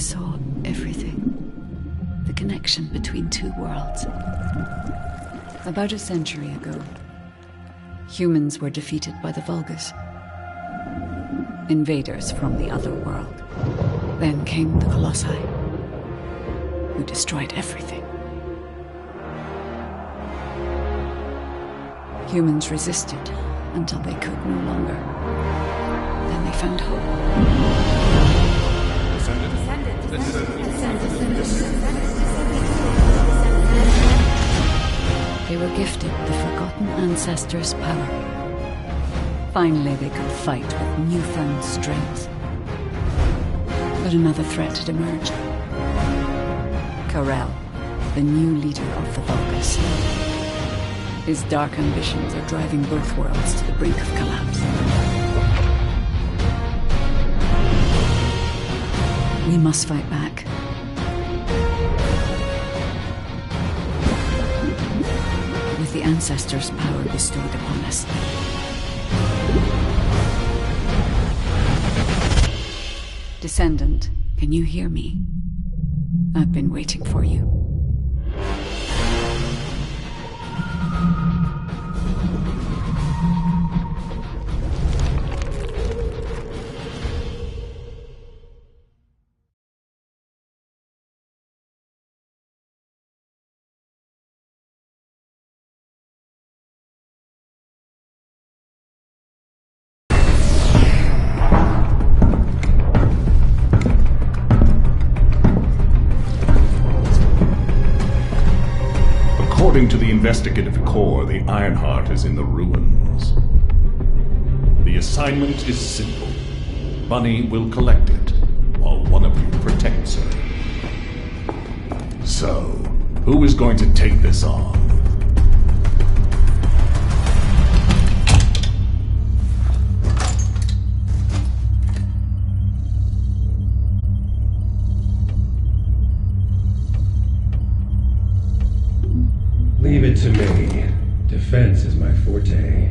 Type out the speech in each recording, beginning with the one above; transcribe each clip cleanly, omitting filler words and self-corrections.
saw everything. The connection between two worlds. About a century ago, humans were defeated by the Vulgus. Invaders from the other world. Then came the Colossi, who destroyed everything. Humans resisted until they could no longer. Then they found hope. They were gifted the forgotten ancestors' power. Finally, they could fight with newfound strength. But another threat had emerged. Karel, the new leader of the Vulgus. His dark ambitions are driving both worlds to the brink of collapse. We must fight back. With the ancestors' power bestowed upon us. Descendant, can you hear me? I've been waiting for you. According to the investigative core, the Ironheart is in the ruins. The assignment is simple. Bunny will collect it, while one of you protects her. So, who is going to take this on? Leave it to me. Defense is my forte.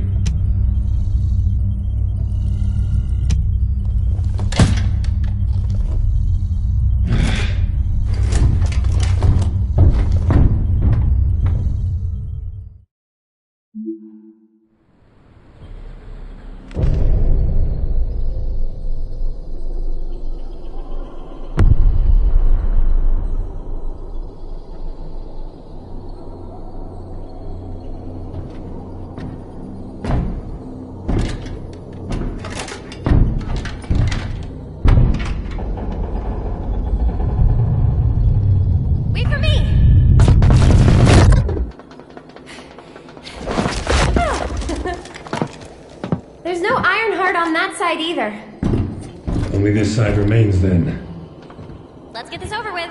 There's no Ironheart on that side either. Only this side remains, then. Let's get this over with.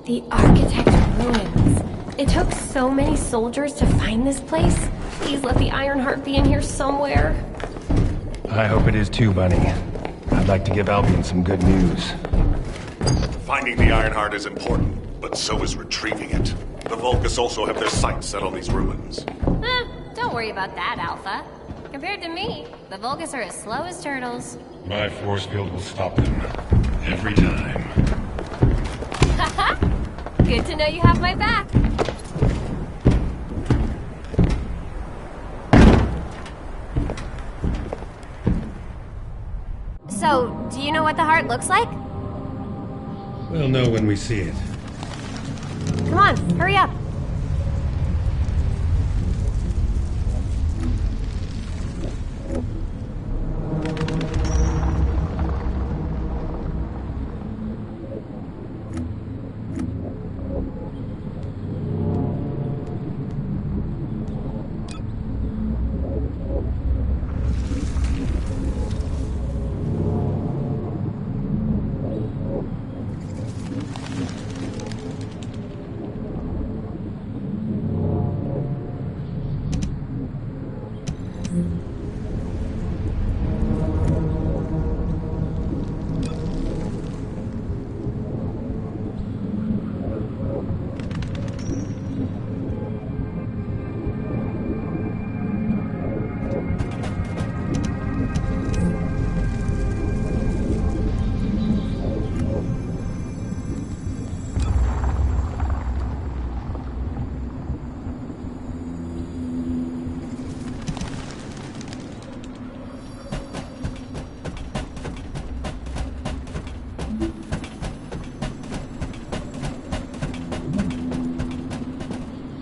The Architect Ruins. It took so many soldiers to find this place. Please let the Ironheart be in here somewhere. I hope it is too, Bunny. I'd like to give Albion some good news. Finding the Ironheart is important, but so is retrieving it. The Vulgus also have their sights set on these ruins. Don't worry about that, Alpha. Compared to me, the Vulgus are as slow as turtles. My force field will stop them. Every time. Haha! Good to know you have my back. So, do you know what the heart looks like? We'll know when we see it. Come on, hurry up.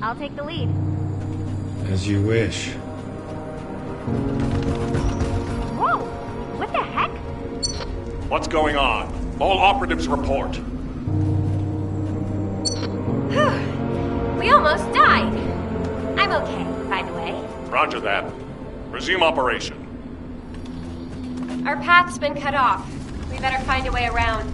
I'll take the lead. As you wish. Whoa! What the heck? What's going on? All operatives report. We almost died. I'm okay, by the way. Roger that. Resume operation. Our path's been cut off. We better find a way around.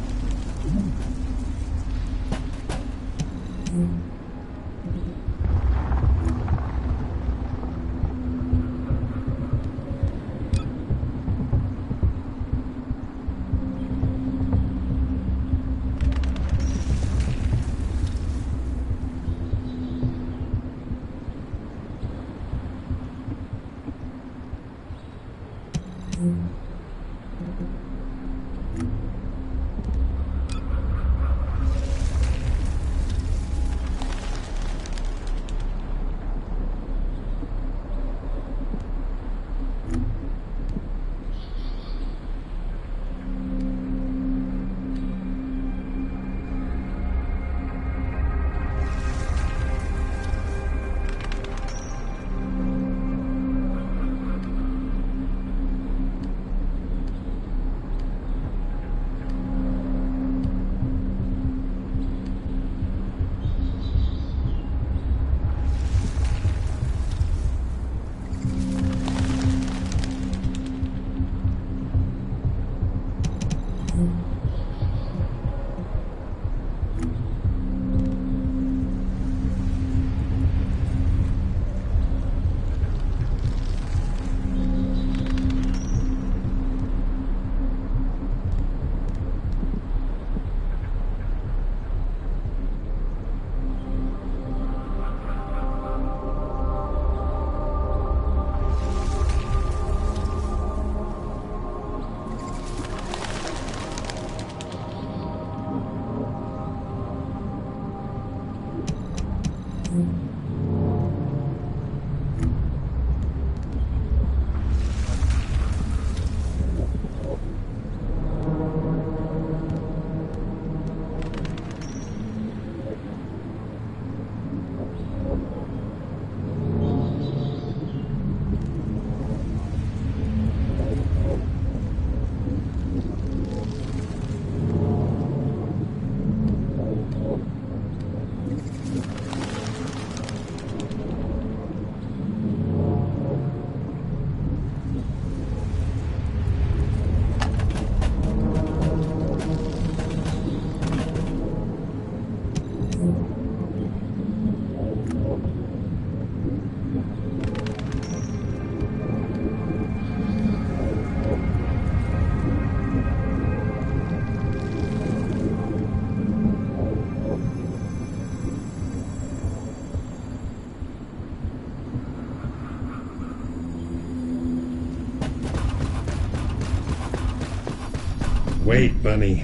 Wait, Bunny.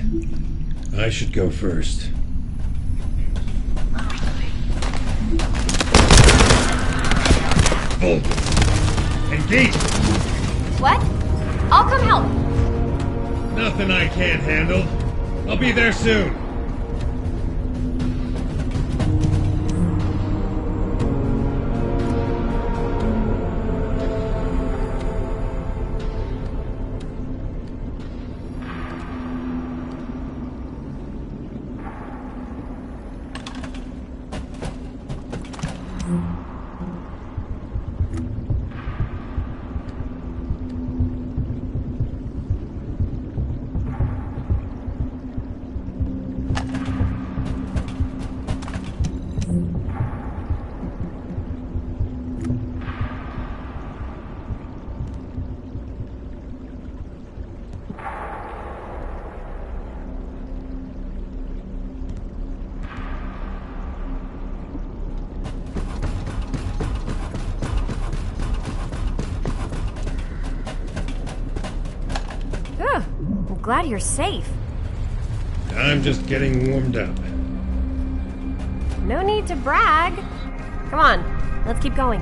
I should go first. Bull! Engage! What? I'll come help. Nothing I can't handle. I'll be there soon. Glad you're safe. I'm just getting warmed up. No need to brag. Come on, let's keep going.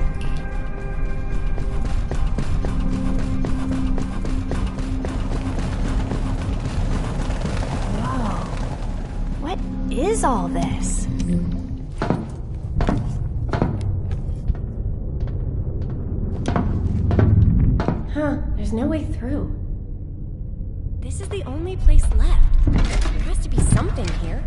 Whoa. What is all this? no way through. This is the only place left. There has to be something here.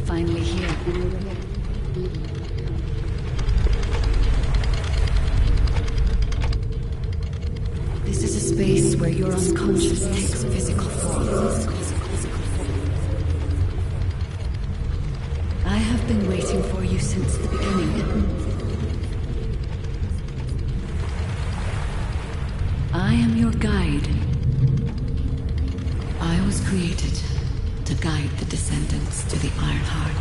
Finally here. This is a space where your unconscious takes physical form. I have been waiting for you since the beginning. I am your guide. I was created to guide the Descendants to the Ironheart.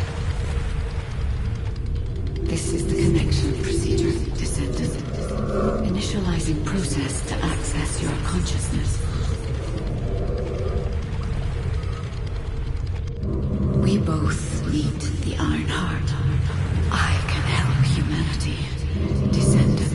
This is the connection procedure, Descendant. Initializing process to access your consciousness. We both need the Ironheart. I can help humanity, Descendant.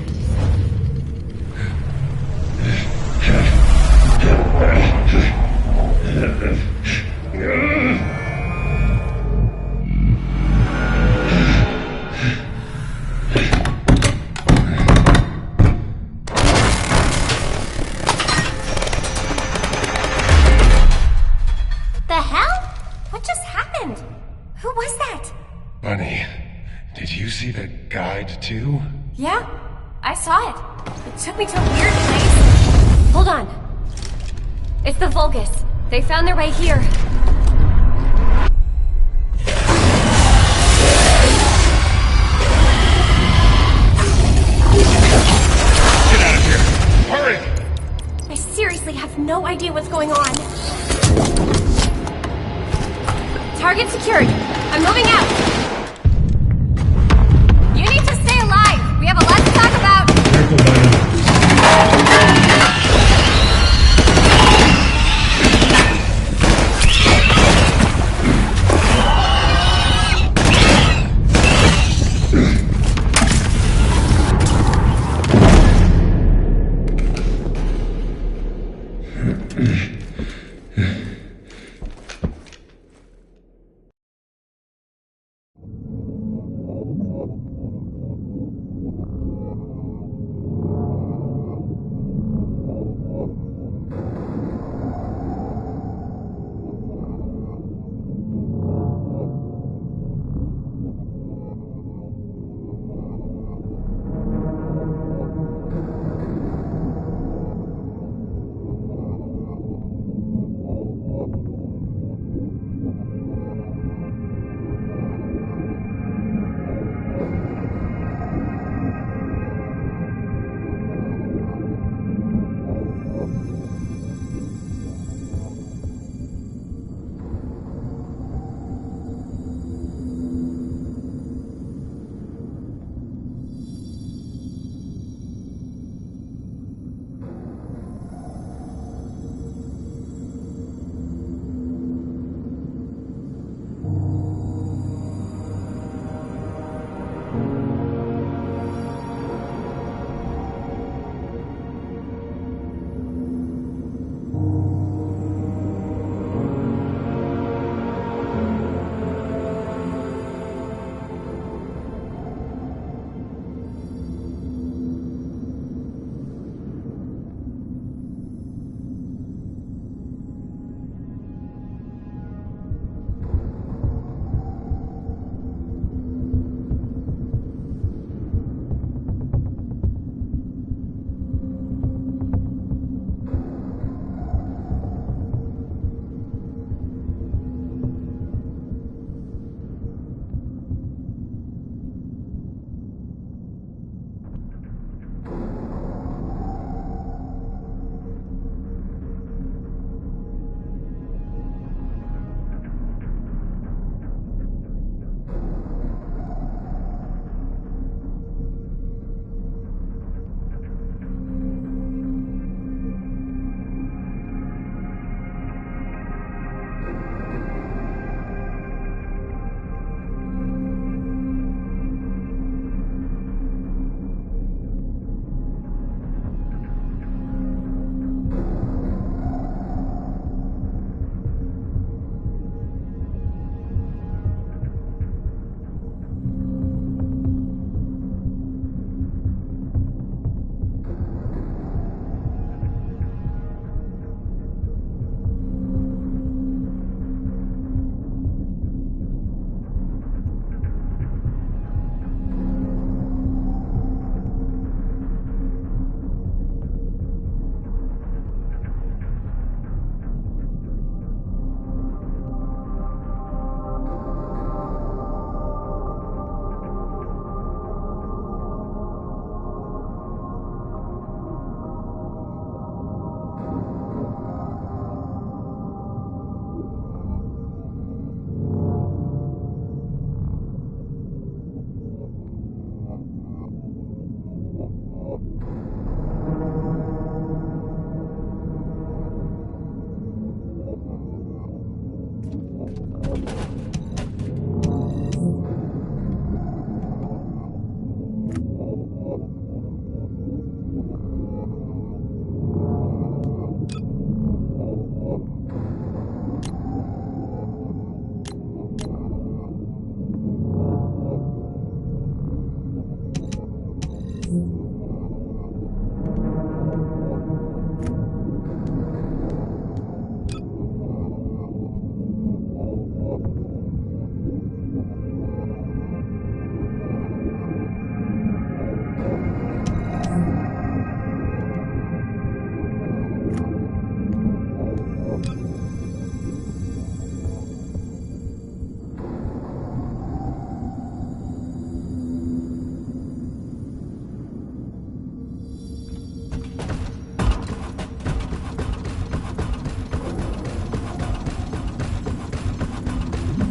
Bunny, did you see the guide too? Yeah, I saw it. It took me to a weird place. Hold on. It's the Vulgus. They found their way here. Get out of here! Hurry! I seriously have no idea what's going on. Target secured. I'm moving out. You need to stay alive. We have a lot to talk about. Careful,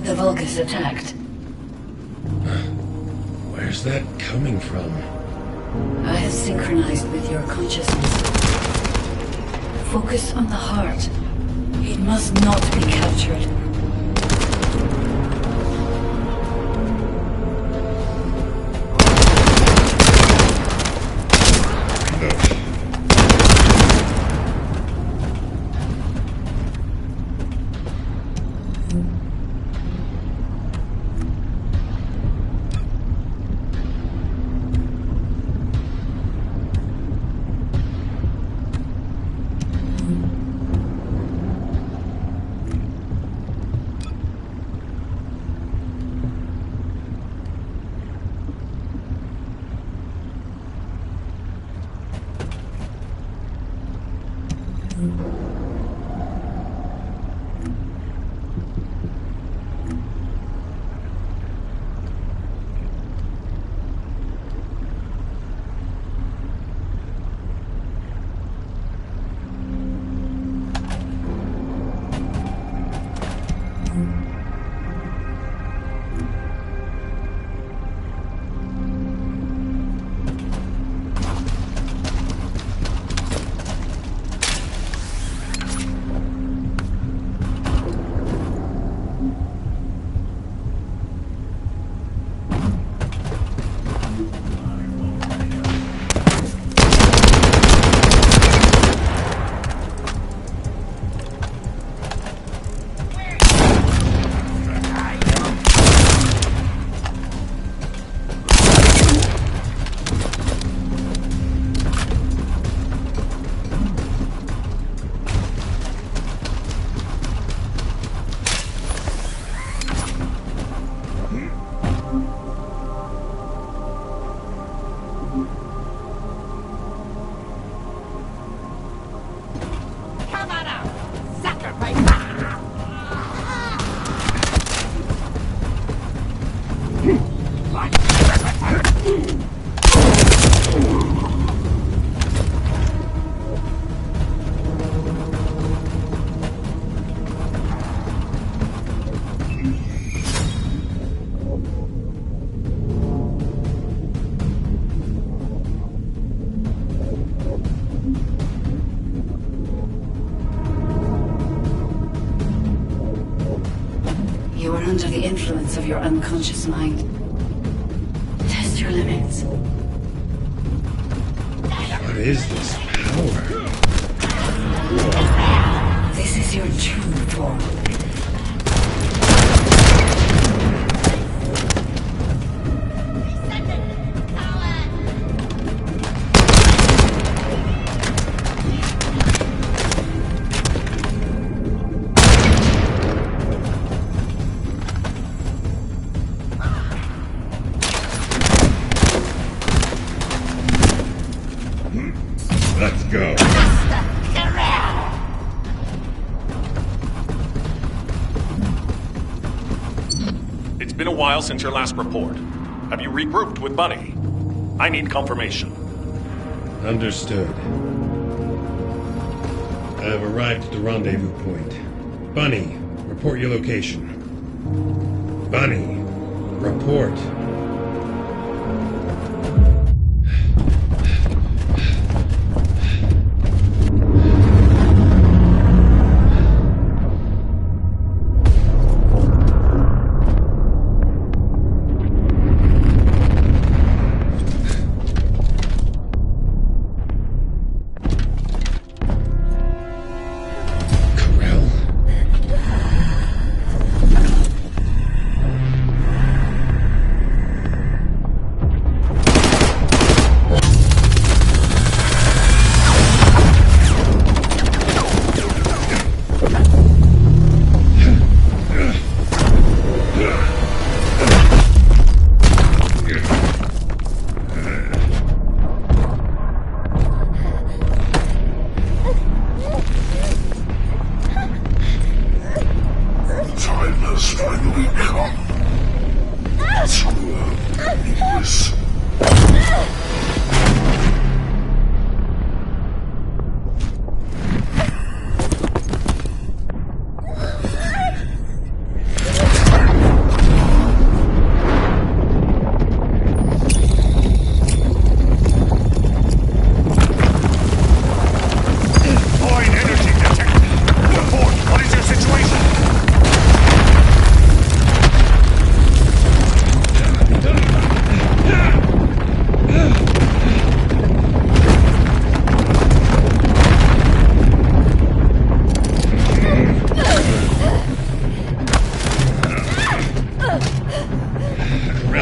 The Vulgus attacked. Where's that coming from? I have synchronized with your consciousness. Focus on the heart. It must not be captured. You are under the influence of your unconscious mind. Test your limits. What is this power? This is your true form. Let's go. It's been a while since your last report. Have you regrouped with Bunny? I need confirmation. Understood. I have arrived at the rendezvous point. Bunny, report your location. Bunny, report.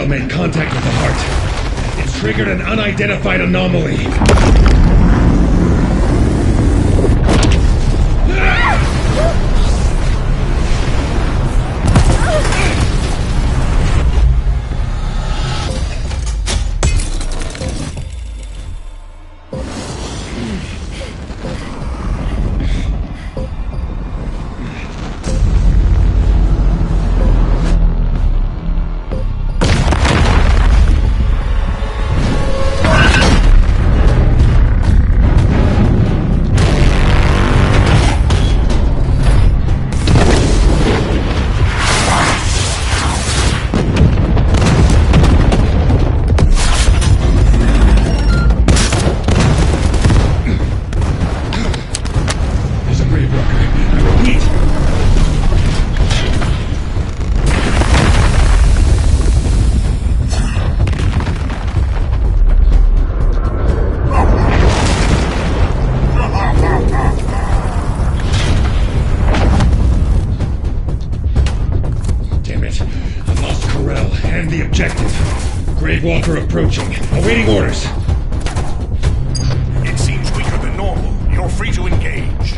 Corel made contact with the heart. It's triggered an unidentified anomaly. Walker approaching. Awaiting orders. It seems weaker than normal. You're free to engage.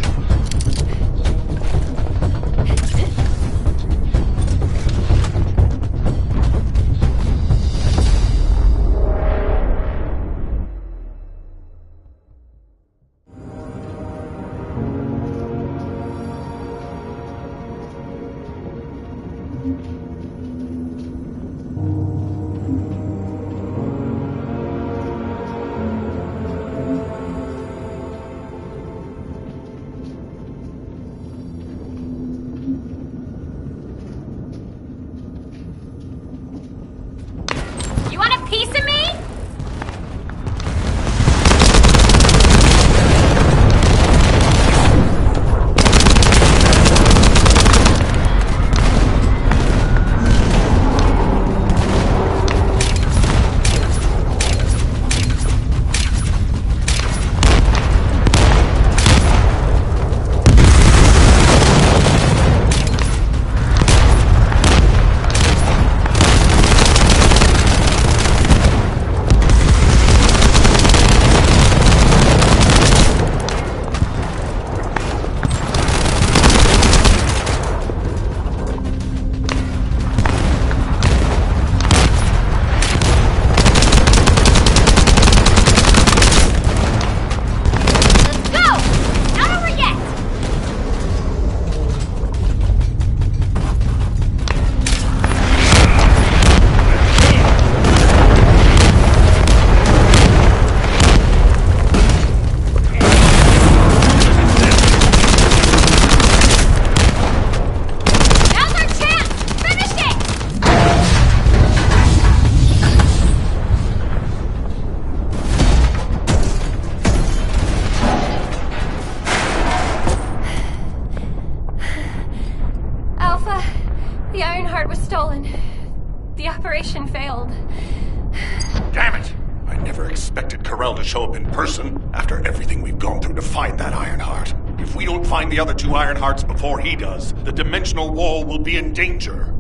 Show up in person after everything we've gone through to find that Ironheart. If we don't find the other two Ironhearts before he does, the dimensional wall will be in danger.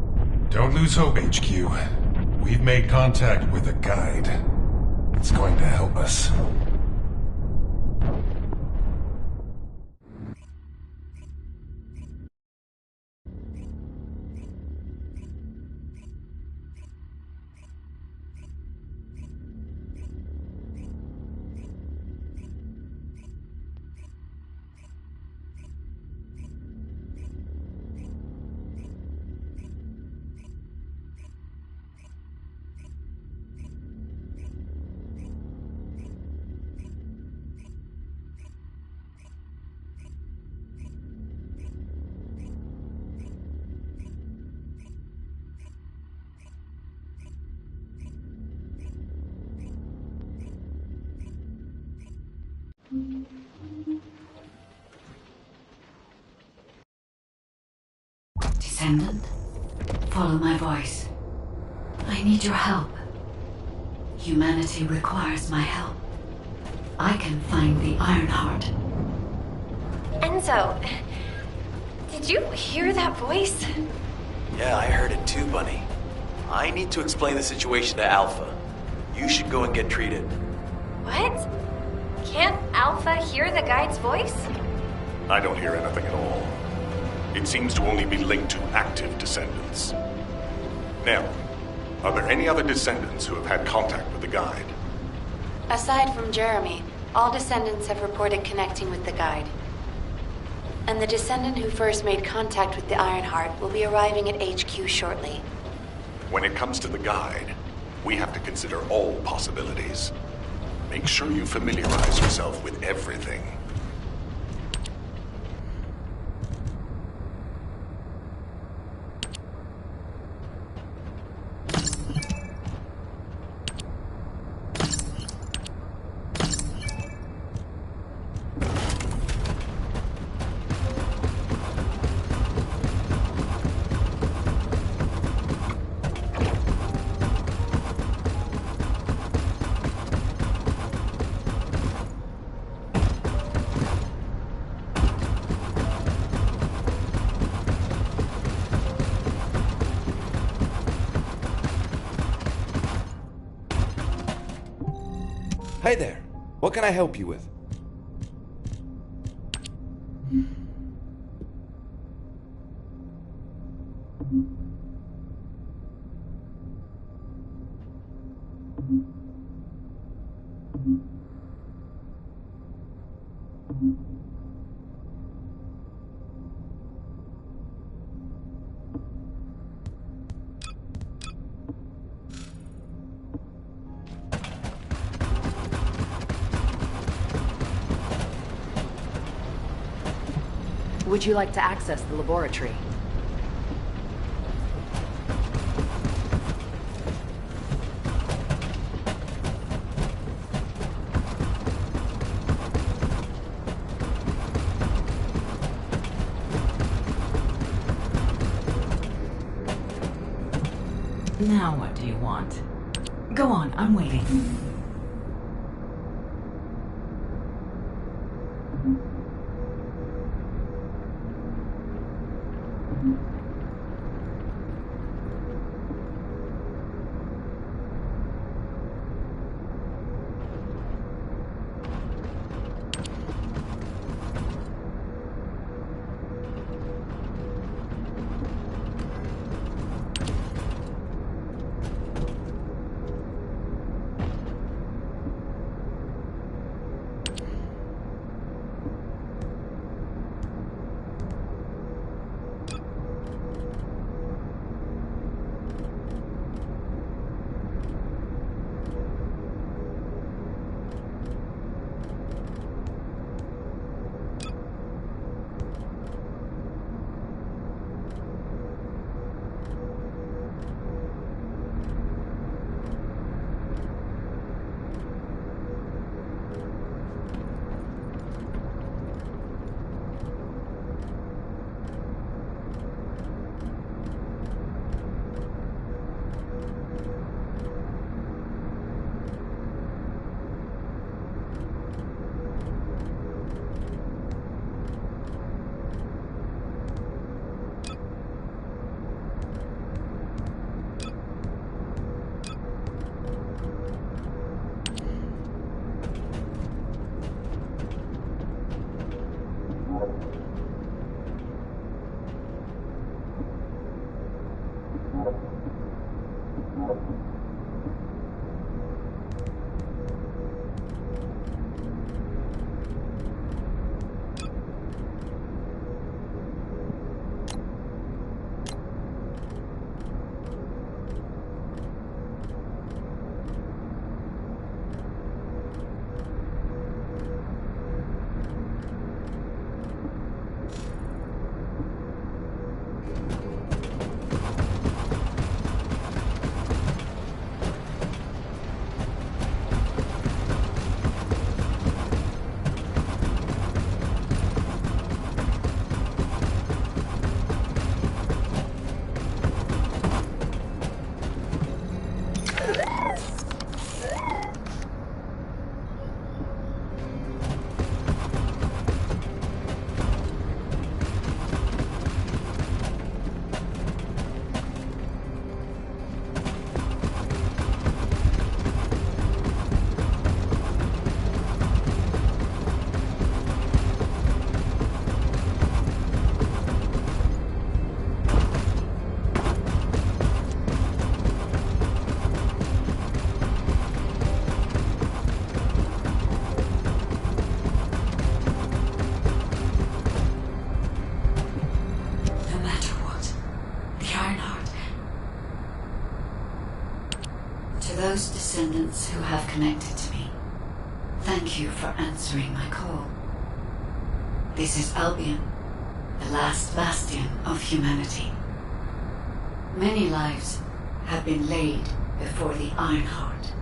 Don't lose hope, HQ. We've made contact with a guide. It's going to help us. Descendant, follow my voice. I need your help. Humanity requires my help. I can find the Ironheart. Enzo, did you hear that voice? Yeah, I heard it too, Bunny. I need to explain the situation to Alpha. You should go and get treated. What? Can't Alpha hear the guide's voice? I don't hear anything at all. It seems to only be linked to active descendants. Now, are there any other descendants who have had contact with the guide? Aside from Jeremy, all descendants have reported connecting with the guide. And the descendant who first made contact with the Ironheart will be arriving at HQ shortly. When it comes to the guide, we have to consider all possibilities. Make sure you familiarize yourself with everything. Hey there. What can I help you with? Would you like to access the laboratory? Now what do you want? Go on, I'm waiting. To those descendants who have connected to me, thank you for answering my call. This is Albion, the last bastion of humanity. Many lives have been laid before the Ironheart.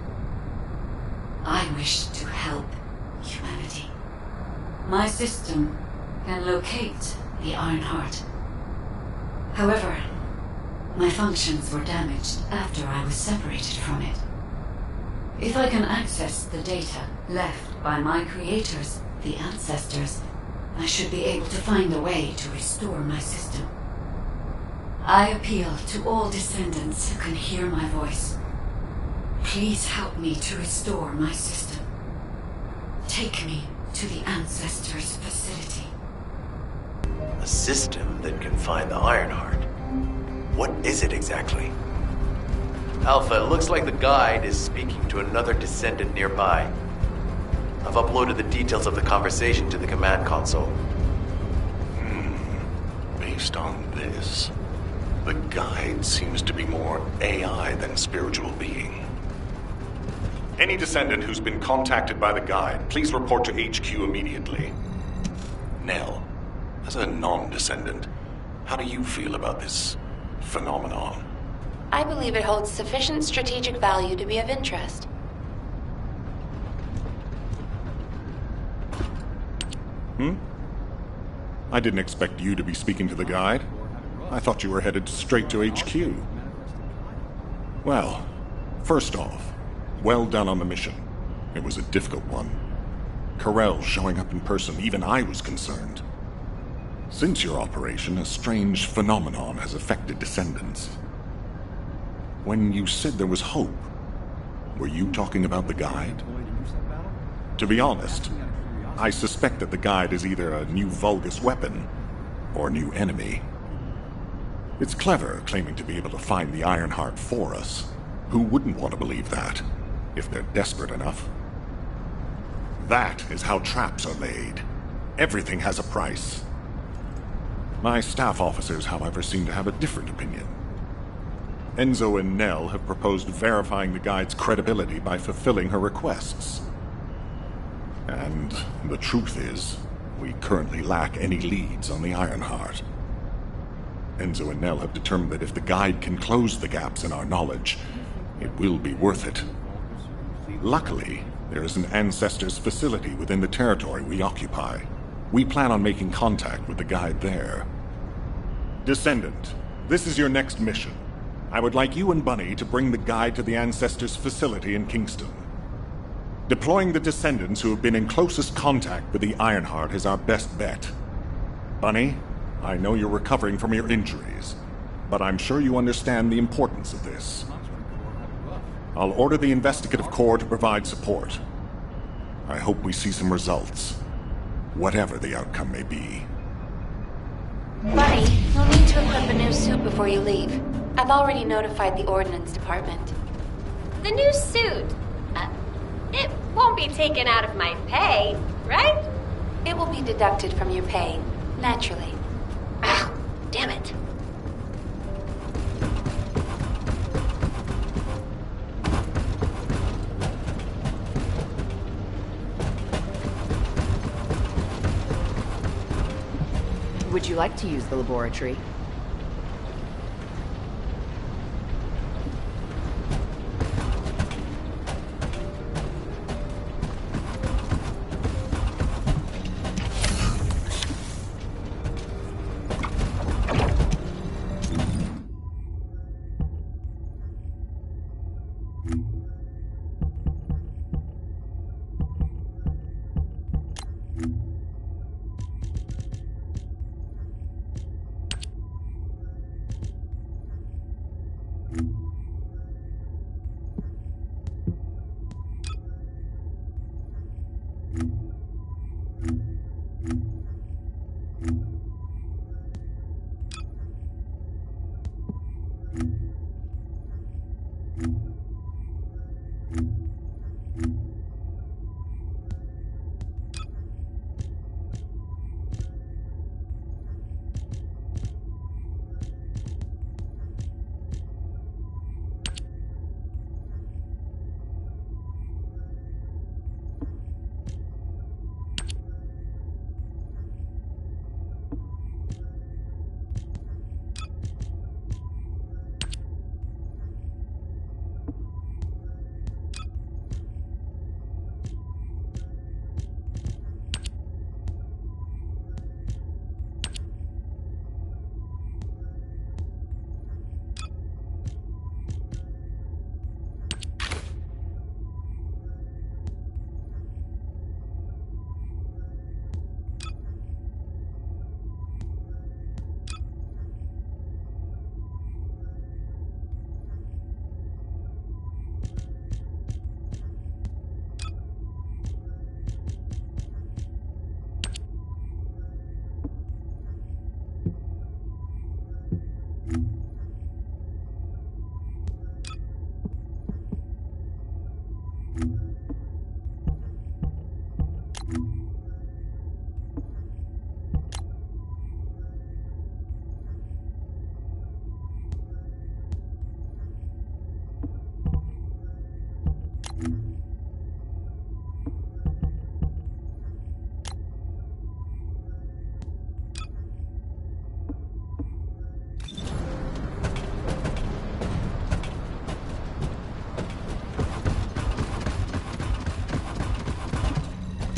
I wish to help humanity. My system can locate the Ironheart. However, my functions were damaged after I was separated from it. If I can access the data left by my creators, the ancestors, I should be able to find a way to restore my system. I appeal to all descendants who can hear my voice. Please help me to restore my system. Take me to the ancestors' facility. A system that can find the Ironheart. What is it exactly? Alpha, it looks like the guide is speaking to another descendant nearby. I've uploaded the details of the conversation to the command console. Based on this, the guide seems to be more AI than spiritual being. Any descendant who's been contacted by the guide, please report to HQ immediately. Nell, as a non-descendant, how do you feel about this phenomenon? I believe it holds sufficient strategic value to be of interest. I didn't expect you to be speaking to the guide. I thought you were headed straight to HQ. Well, first off, well done on the mission. It was a difficult one. Corell showing up in person, even I was concerned. Since your operation, a strange phenomenon has affected descendants. When you said there was hope, were you talking about the guide? To be honest, I suspect that the guide is either a new Vulgus weapon or a new enemy. It's clever claiming to be able to find the Ironheart for us. Who wouldn't want to believe that, if they're desperate enough? That is how traps are laid. Everything has a price. My staff officers, however, seem to have a different opinion. Enzo and Nell have proposed verifying the guide's credibility by fulfilling her requests. And the truth is, we currently lack any leads on the Ironheart. Enzo and Nell have determined that if the guide can close the gaps in our knowledge, it will be worth it. Luckily, there is an Ancestors facility within the territory we occupy. We plan on making contact with the guide there. Descendant, this is your next mission. I would like you and Bunny to bring the guide to the Ancestors facility in Kingston. Deploying the Descendants who have been in closest contact with the Ironheart is our best bet. Bunny, I know you're recovering from your injuries, but I'm sure you understand the importance of this. I'll order the Investigative Corps to provide support. I hope we see some results, whatever the outcome may be. Bunny, you'll need to equip a new suit before you leave. I've already notified the Ordnance Department. The new suit. It won't be taken out of my pay, right? It will be deducted from your pay, naturally. Ah, damn it. Would you like to use the laboratory?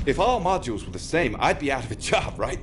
If all modules were the same, I'd be out of a job, right?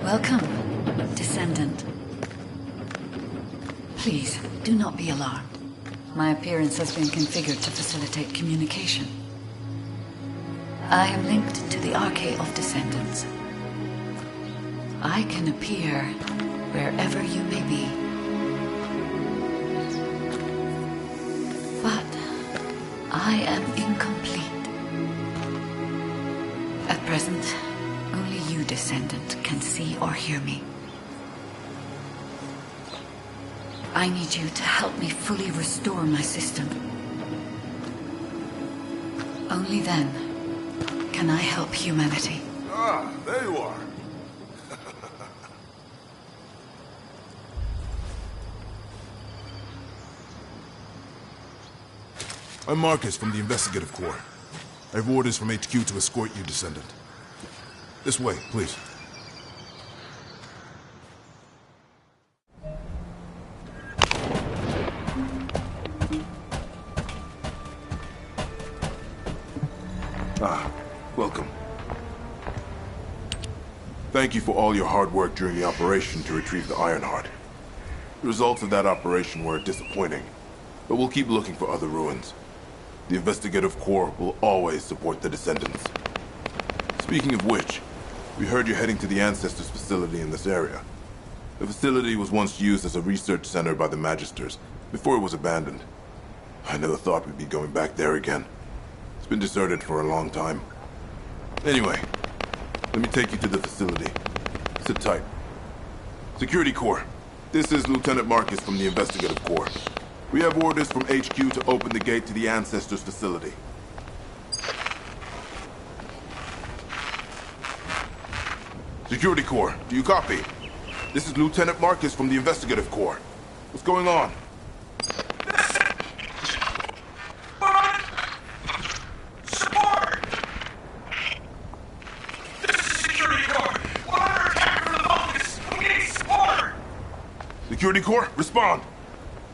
Welcome, Descendant. Please, do not be alarmed. My appearance has been configured to facilitate communication. I am linked to the Arcade of Descendants. I can appear wherever you may be. But I am incomplete. At present, only you, Descendant, can see or hear me. I need you to help me fully restore my system. Only then can I help humanity. Ah, there you are. I'm Marcus from the Investigative Corps. I have orders from HQ to escort you, Descendant. This way, please. Ah, welcome. Thank you for all your hard work during the operation to retrieve the Ironheart. The results of that operation were disappointing, but we'll keep looking for other ruins. The Investigative Corps will always support the Descendants. Speaking of which, we heard you're heading to the Ancestors facility in this area. The facility was once used as a research center by the Magisters, before it was abandoned. I never thought we'd be going back there again. It's been deserted for a long time. Anyway, let me take you to the facility. Sit tight. Security Corps, this is Lieutenant Marcus from the Investigative Corps. We have orders from HQ to open the gate to the Ancestors facility. Security Corps, do you copy? This is Lieutenant Marcus from the Investigative Corps. What's going on? Support! This is Security Corps. We're under attack from the Vulcans. We need support! Security Corps, respond!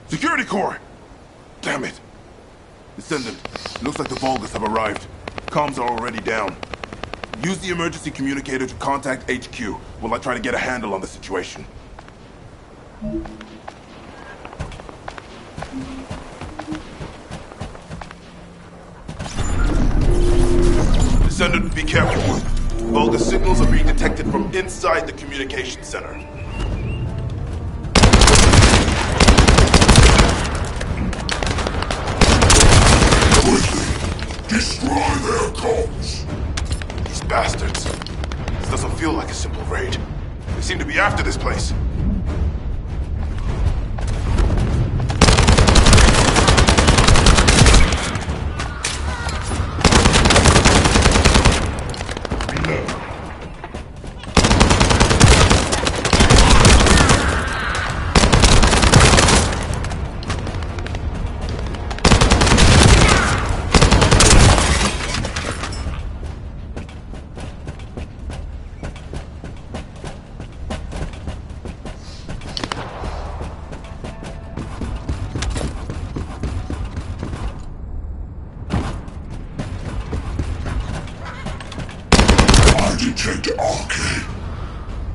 Security Corps! Damn it! Descendant, looks like the Vulgus have arrived. Comms are already down. Use the emergency communicator to contact HQ while I try to get a handle on the situation. Descendant, be careful. Vulgus signals are being detected from inside the communication center. Destroy their comms! These bastards. This doesn't feel like a simple raid. They seem to be after this place. Detect Arcane.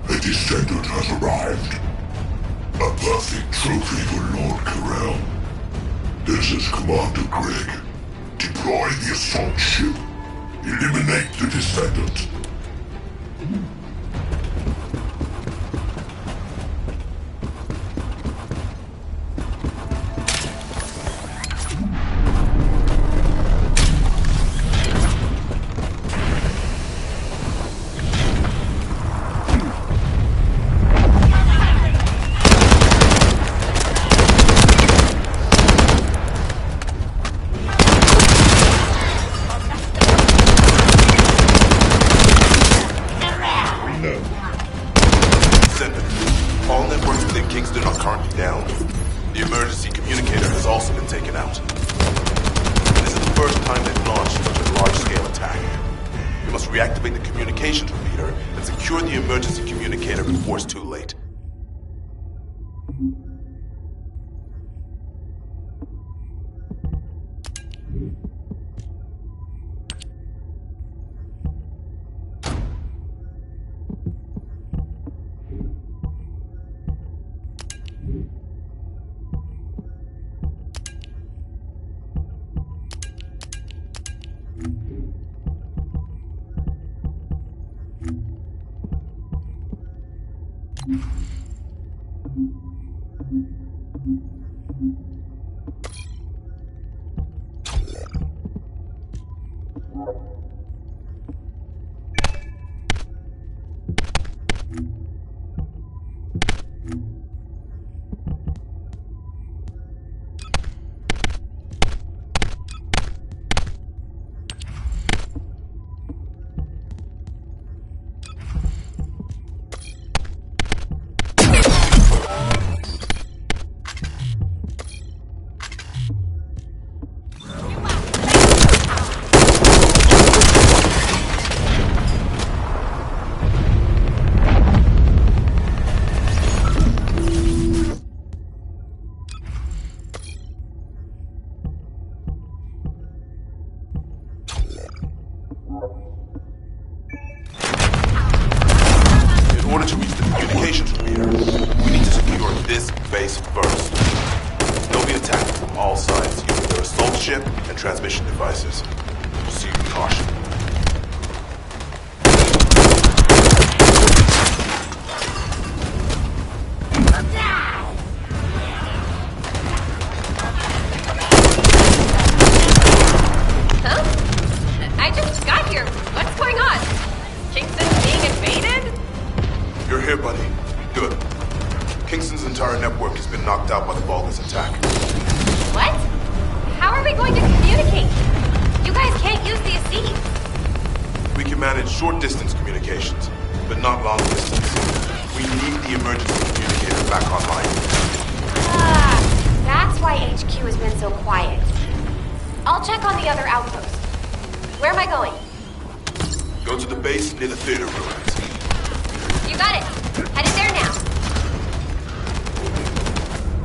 A Descendant has arrived. A perfect trophy for Lord Karel. This is Commander Greg. Deploy the assault ship. Eliminate the Descendant. All networks within Kingston are currently down. The emergency communicator has also been taken out. This is the first time they've launched such a large-scale attack. You must reactivate the communications repeater and secure the emergency communicator before it's too late. In order to reach the communications repeater, we need to secure this base first. They'll be attacked from all sides using their assault ship and transmission devices. Proceed with caution. Huh? I just got here. What's going on? Kingston's being invaded? You're here, buddy. Good. Kingston's entire network has been knocked out by the Vulgus attack. What? How are we going to communicate? You guys can't use the seeds. We can manage short-distance communications, but not long-distance. We need the emergency communicator back online. Ah, that's why HQ has been so quiet. I'll check on the other outposts. Where am I going? Go to the base near the theater ruins. You got it. Headed there now.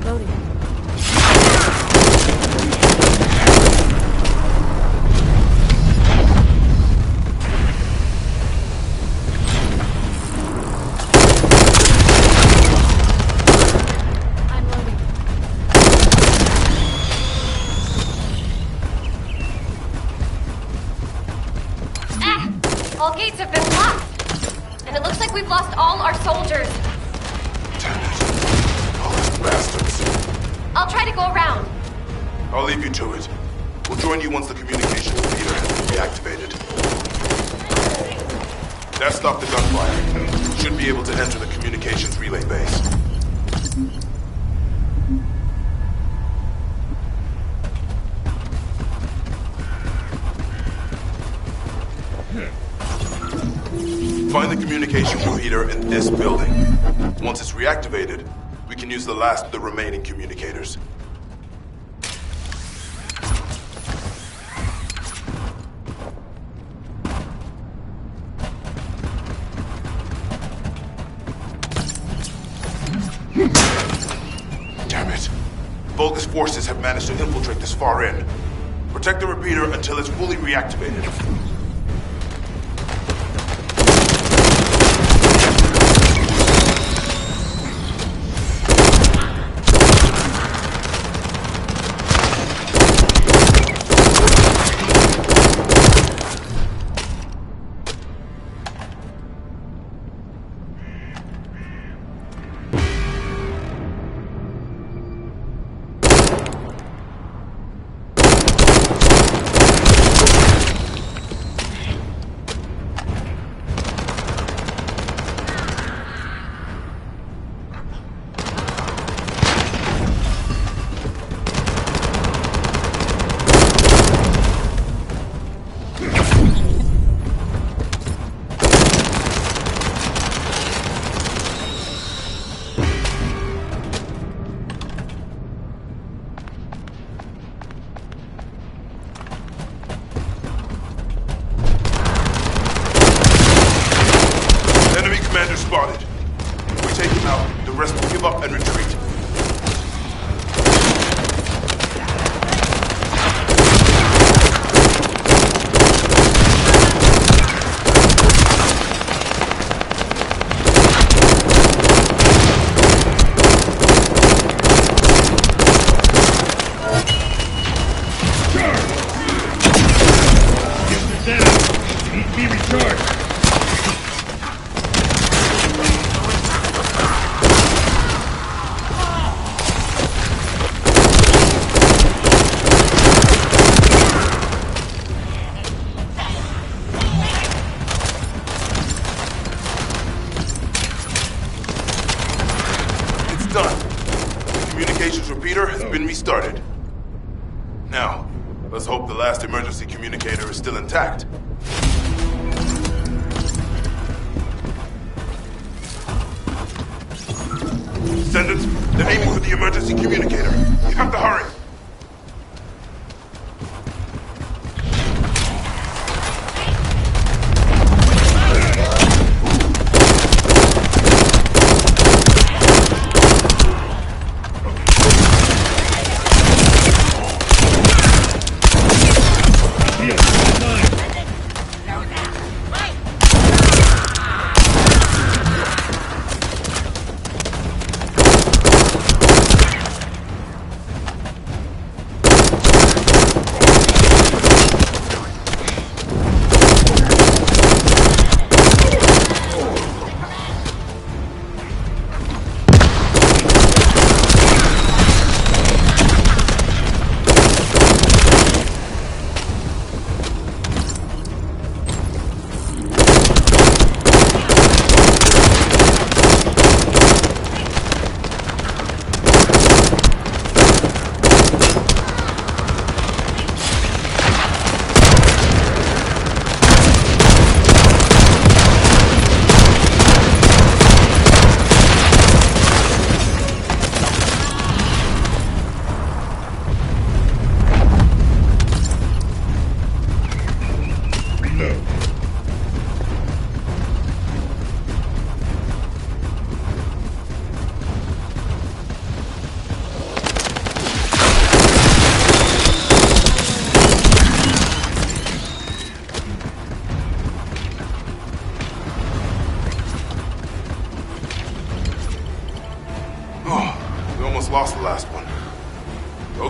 Loading. and it looks like we've lost all our soldiers. Damn it. All those bastards. I'll try to go around. I'll leave you to it. We'll join you once the communication repeater has been reactivated. That stopped the gunfire. Should be able to enter the communications relay base. Find the communications repeater in this building. Once it's reactivated, we can use the last of the remaining communicators. Damn it. Vulgus forces have managed to infiltrate this far in. Protect the repeater until it's fully reactivated. Spotted. If we take him out, the rest will give up and retreat. Get it down. Need to be recharged. Done. The communications repeater has been restarted. Now, let's hope the last emergency communicator is still intact. Descendant, they're aiming for the emergency communicator. You have to hurry. Lost the last one.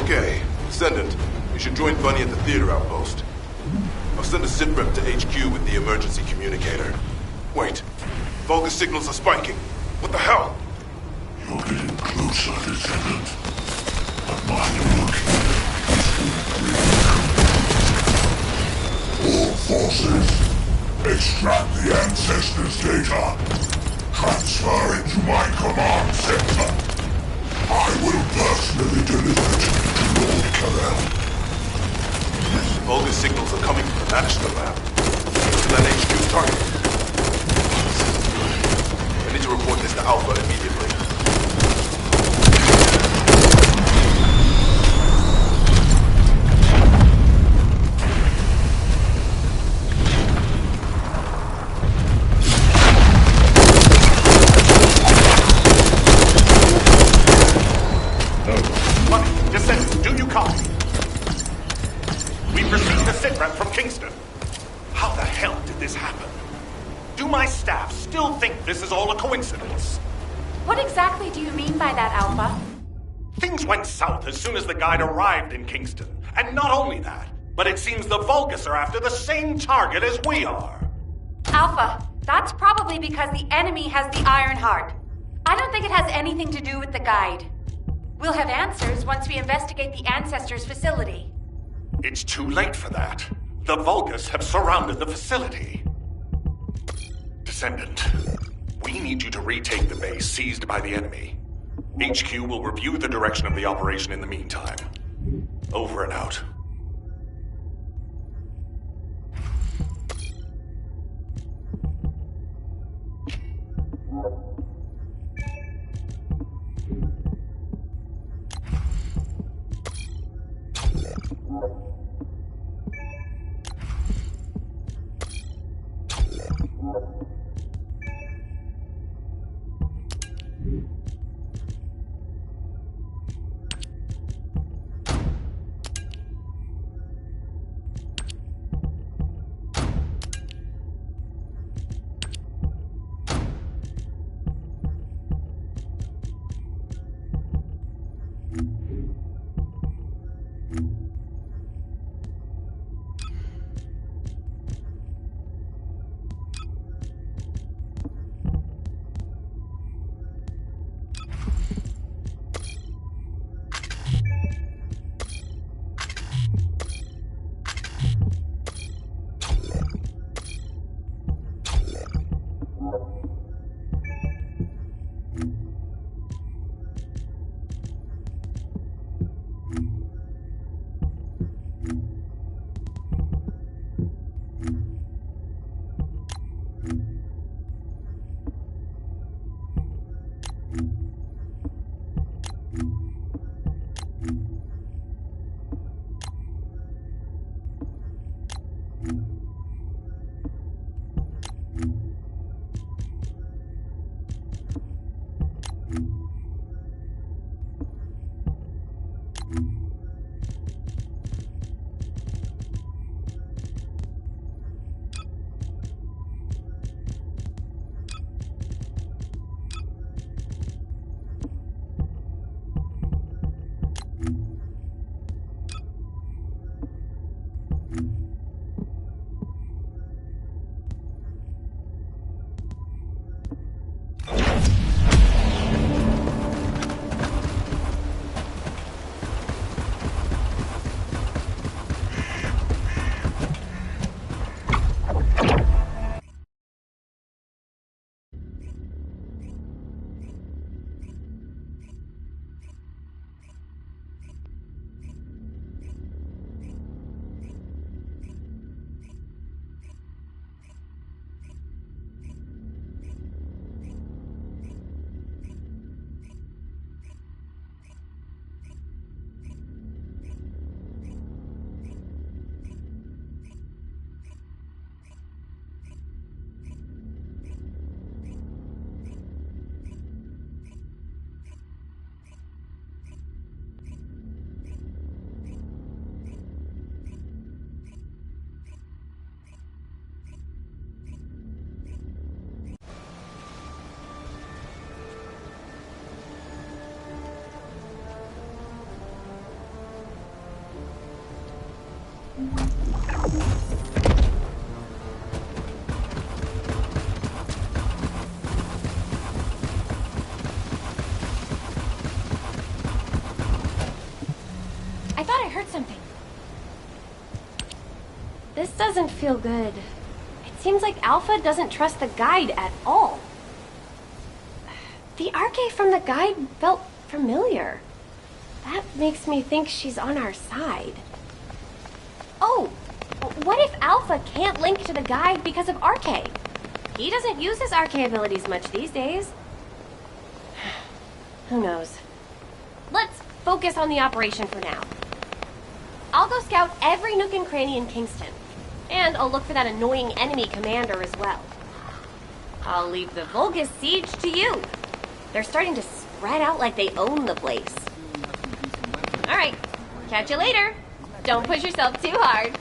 Okay, Descendant, you should join Bunny at the theater outpost. I'll send a sit rep to HQ with the emergency communicator. Wait, Vulgus signals are spiking. What the hell? You're getting closer, Descendant. But mind you look here. All forces, extract the Ancestors' data. Transfer it to my command center. I will personally deliver it to Lord Carell. Vulgus signals are coming from the National Lab. To that HQ target. I need to report this to Alpha immediately. Bunny, Descendant, do you copy? We've received a sitrep from Kingston. How the hell did this happen? Do my staff still think this is all a coincidence? What exactly do you mean by that, Alpha? Things went south as soon as the guide arrived in Kingston. And not only that, but it seems the Vulgus are after the same target as we are. Alpha, that's probably because the enemy has the Iron Heart. I don't think it has anything to do with the guide. We'll have answers once we investigate the Ancestors' facility. It's too late for that. The Vulgus have surrounded the facility. Descendant, we need you to retake the base seized by the enemy. HQ will review the direction of the operation in the meantime. Over and out. I thought I heard something. This doesn't feel good. It seems like Alpha doesn't trust the guide at all. The arche from the guide felt familiar. That makes me think she's on our side. Oh, what if Alpha can't link to the guide because of arche? He doesn't use his arche abilities much these days. Who knows? Let's focus on the operation for now. I'll go scout every nook and cranny in Kingston. And I'll look for that annoying enemy commander as well. I'll leave the Vulgus siege to you. They're starting to spread out like they own the place. Alright, catch you later. Don't push yourself too hard.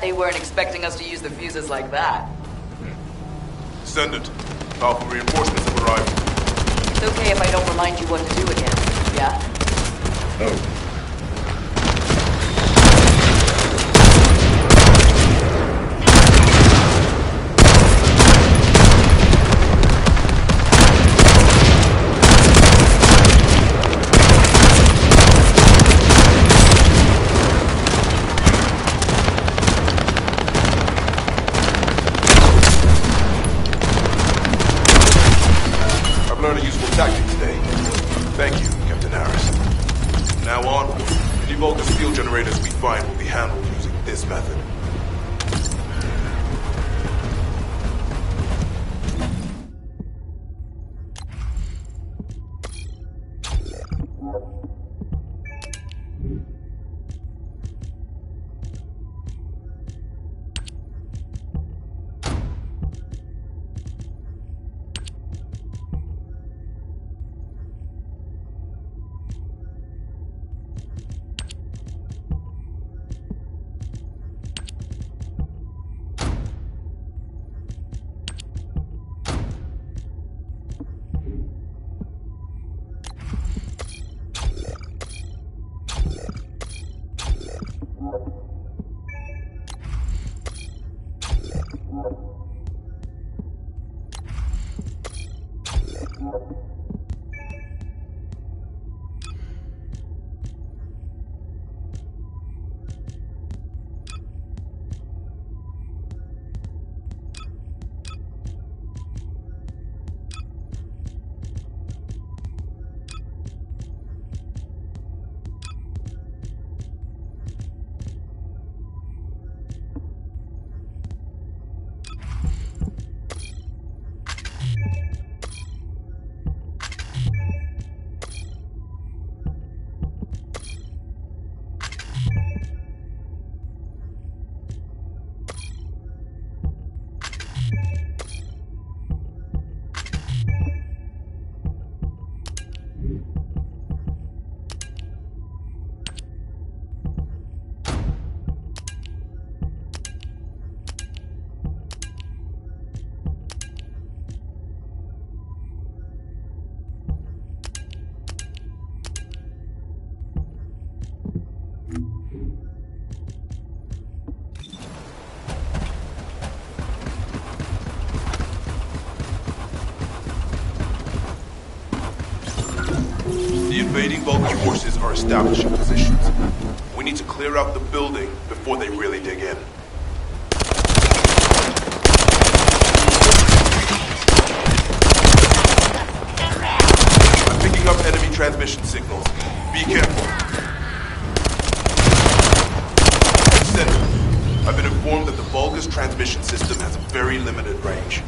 They weren't expecting us to use the fuses like that. Descendant, powerful reinforcements have arrived. It's okay if I don't remind you what to do again, yeah? Oh. Tactic today. Thank you, Captain Harris. From now on, any Vulgus fuel generators we find will be handled using this method. The invading Vulcan forces are establishing positions. We need to clear out the building before they really dig in. I'm picking up enemy transmission signals. Be careful. Descendant, I've been informed that the Vulca's transmission system has a very limited range.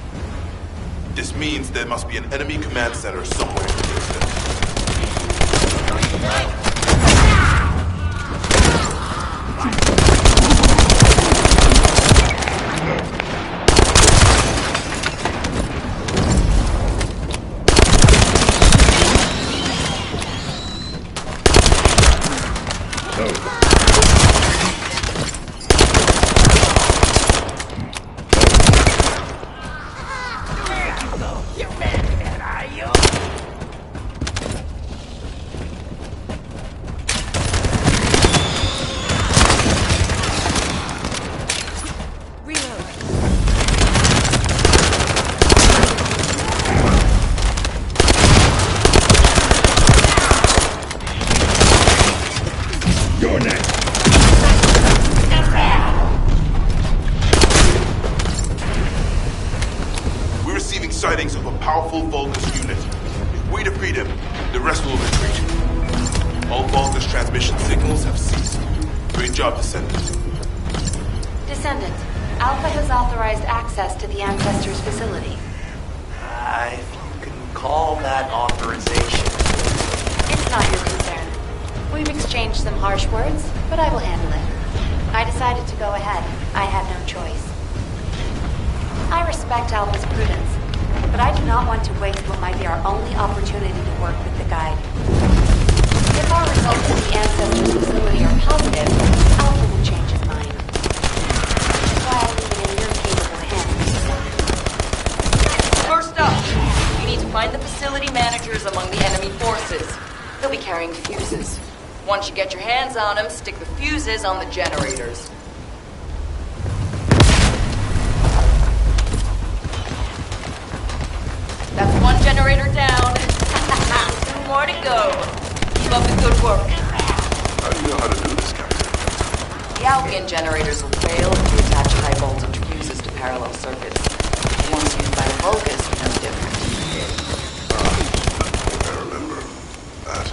This means there must be an enemy command center somewhere in the distance. Sightings of a powerful Vulca's unit. If we defeat him, the rest will retreat. All Vulca's transmission signals have ceased. Great job, Descendant. Descendant, Alpha has authorized access to the Ancestors' facility. If you can call that authorization. It's not your concern. We've exchanged some harsh words, but I will handle it. I decided to go ahead. I had no choice. I respect Alpha's prudence, but I do not want to waste what might be our only opportunity to work with the Guide. If our results at the Ancestors' facility are positive, Alpha will change his mind. Which is why I leave it in your capable hands. First up, you need to find the facility managers among the enemy forces. They'll be carrying fuses. Once you get your hands on them, stick the fuses on the generators. That's one generator down. 2 more to go. Keep up the good work. How do you know how to do this, Captain? The Albion generators will fail if you attach high voltage fuses to parallel circuits. The ones used by the Vulcans are no different. I remember that.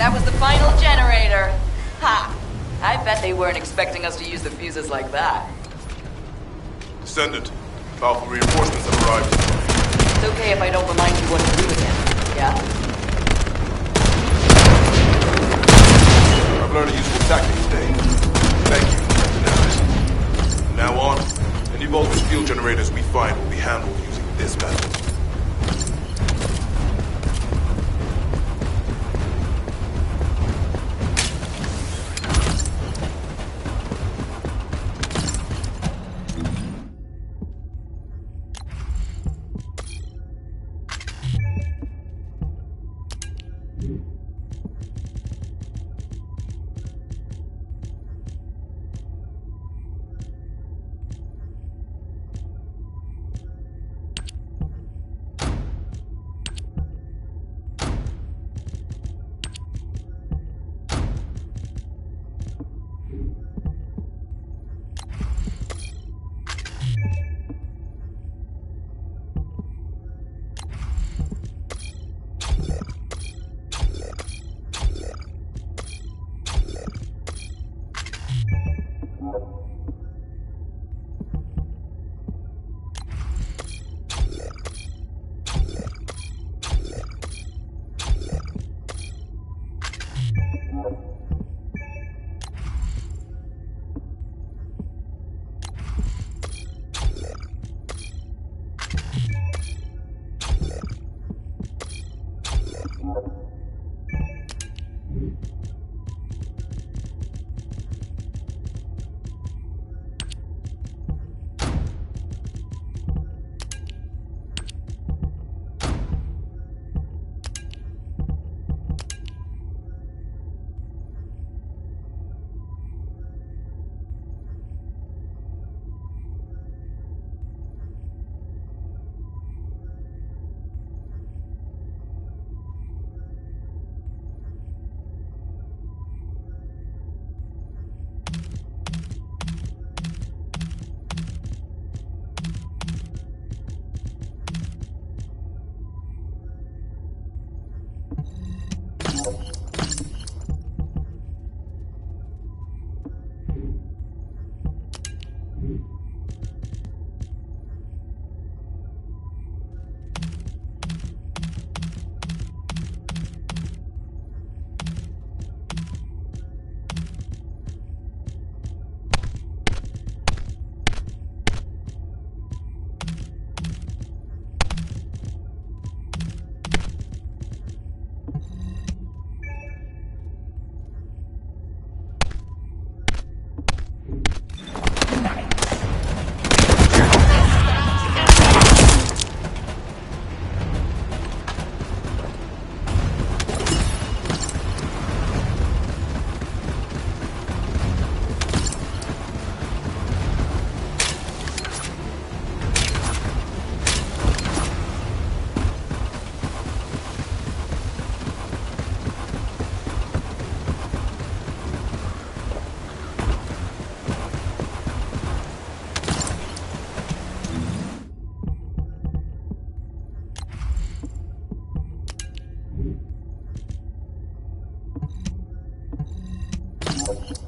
That was the final generator. Ha! I bet they weren't expecting us to use the fuses like that. Descendant, Alpha reinforcements have arrived. It's okay if I don't remind you what to do again, yeah? I've learned a useful tactic today. Thank you, Captain Harris. From now on, any Vulcan field generators we find will be handled using this method. Loading.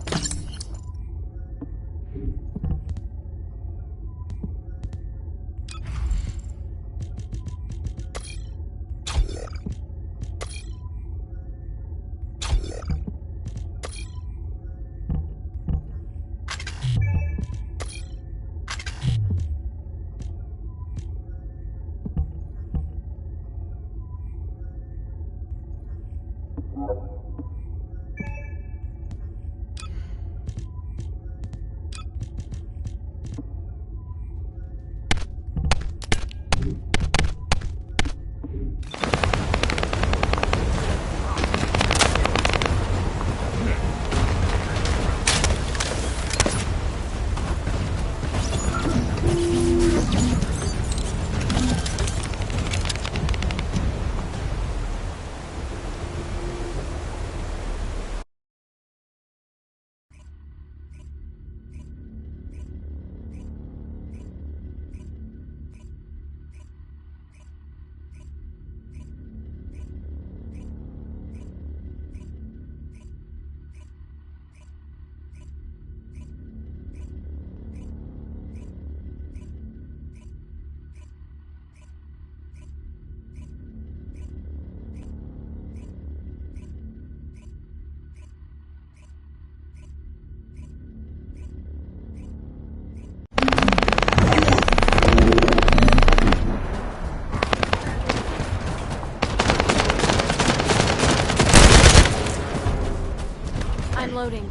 Loading.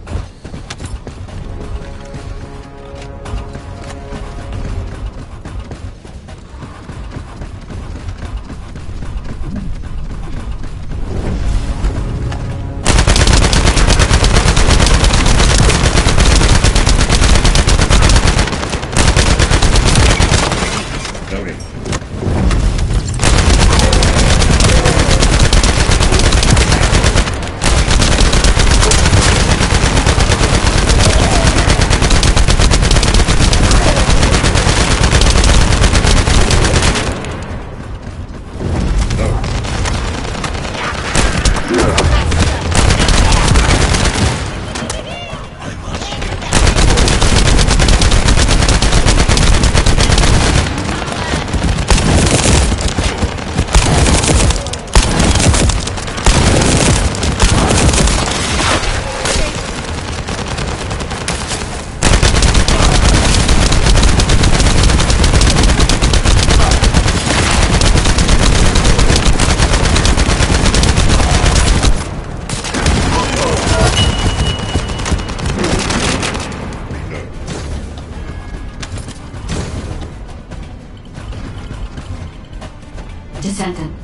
Descendant.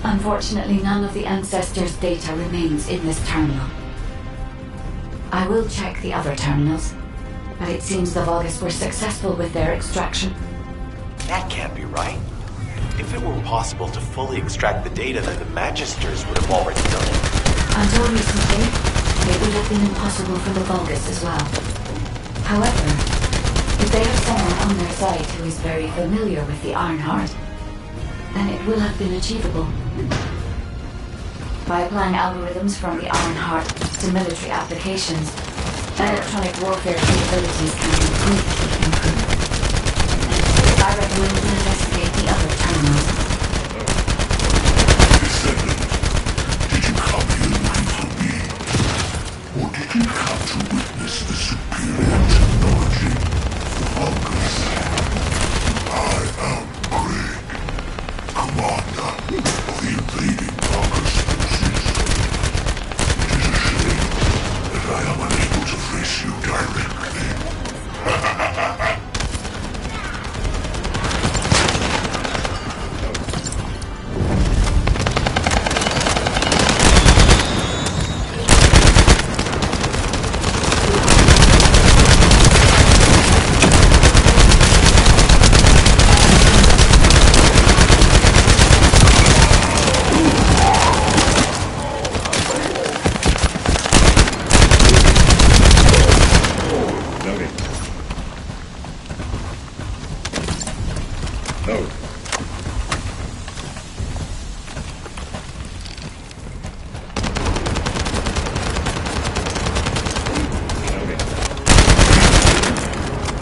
Unfortunately, none of the Ancestors' data remains in this terminal. I will check the other terminals, but it seems the Vulgus were successful with their extraction. That can't be right. If it were possible to fully extract the data, then the Magisters would have already done it. Until recently, it would have been impossible for the Vulgus as well. However, if they have someone on their side who is very familiar with the Ironheart, then it will have been achievable. By applying algorithms from the Ironheart to military applications, electronic warfare capabilities can be greatly improved. I recommend you investigate the other terminals. Descendant, did you come here looking for me? Or did you come to witness the superior technology of Vulgus? I am Greg, commander of the invading Vulgus forces. It is a shame that I am unable to face you directly.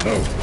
Oh.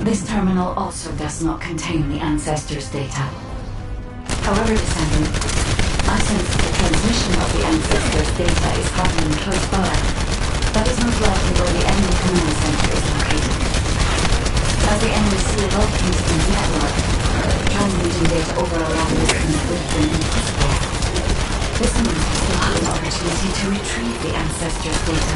This terminal also does not contain the Ancestors' data. However, Descendant, I sense the transmission of the Ancestors' data is happening close by. That is most likely where the enemy command center is located. As the enemy seal off Kingston's network, transmitting data over a long distance would have been impossible. This means we still have an opportunity to retrieve the Ancestors' data.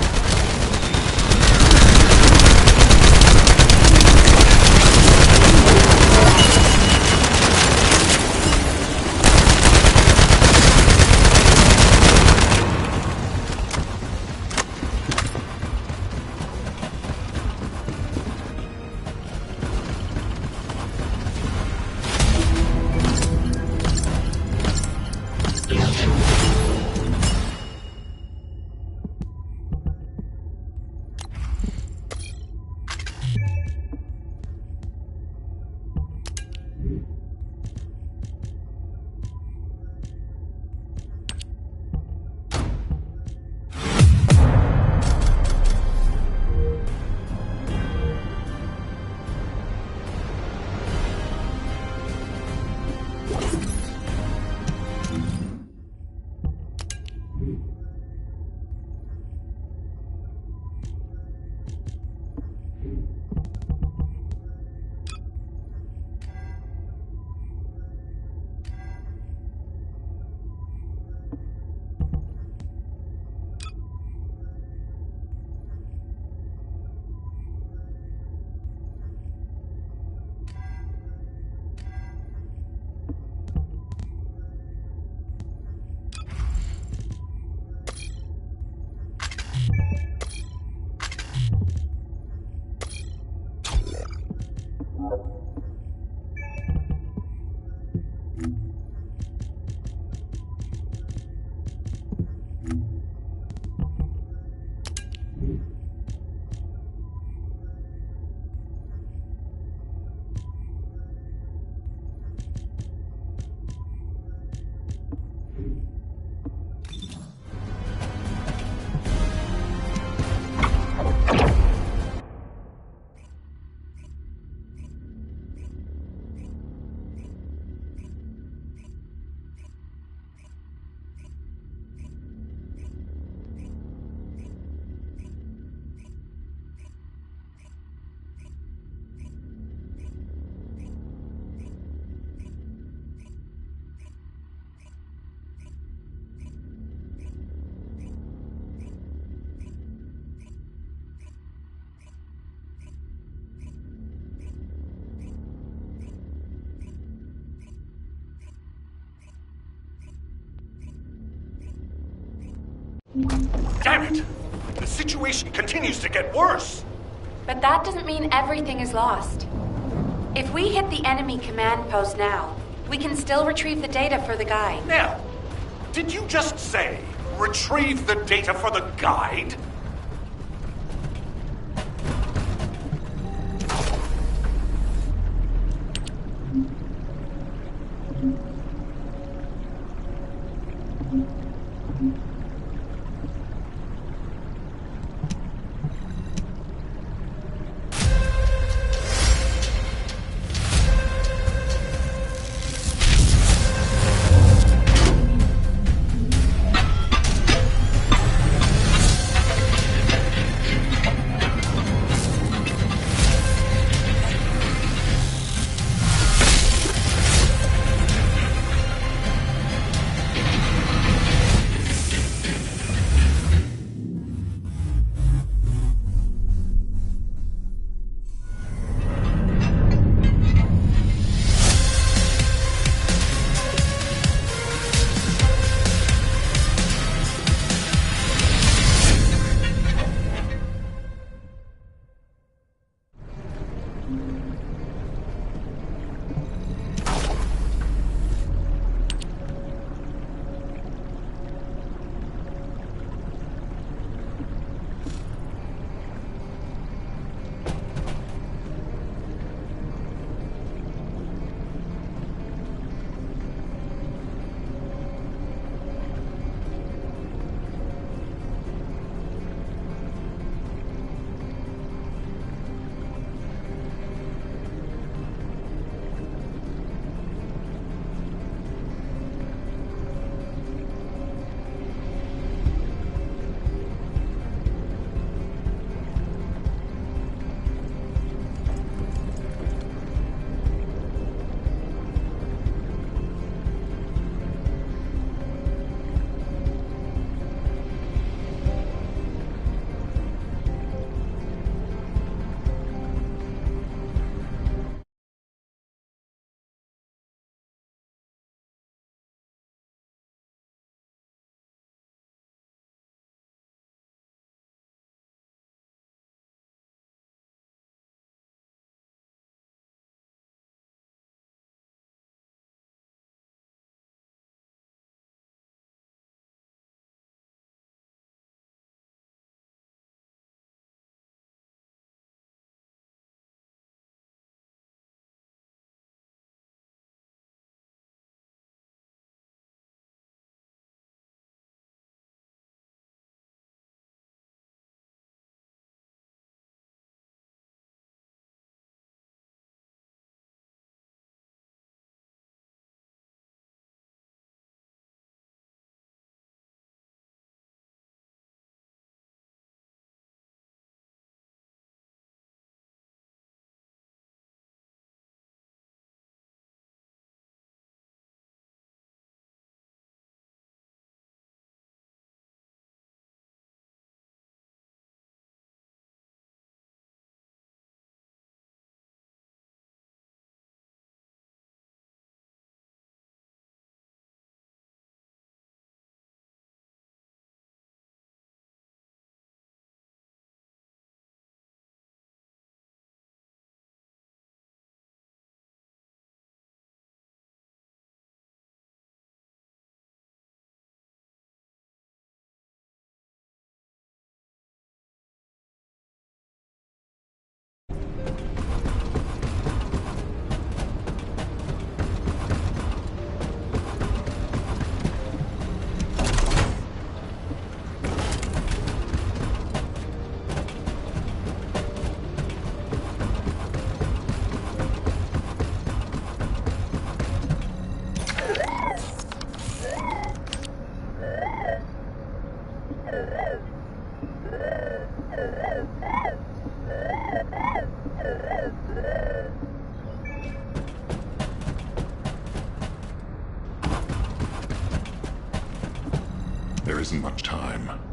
Damn it! The situation continues to get worse! But that doesn't mean everything is lost. If we hit the enemy command post now, we can still retrieve the data for the guide. Now, did you just say, retrieve the data for the guide?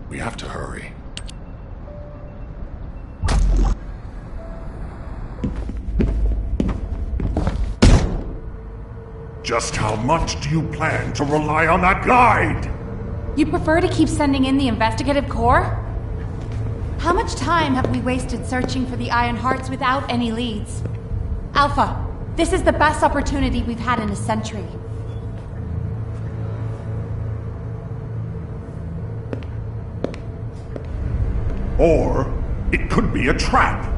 We have to hurry. Just how much do you plan to rely on that guide? You prefer to keep sending in the investigative corps? How much time have we wasted searching for the Iron Hearts without any leads? Alpha, this is the best opportunity we've had in a century. Or it could be a trap.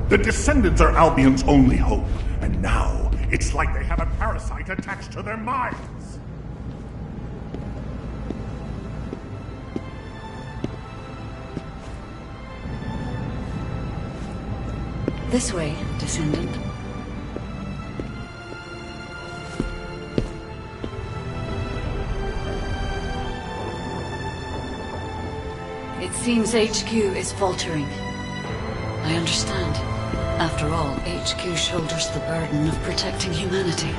The Descendants are Albion's only hope, and now it's like they have a parasite attached to their minds. This way, Descendant. It seems HQ is faltering. I understand. After all, HQ shoulders the burden of protecting humanity.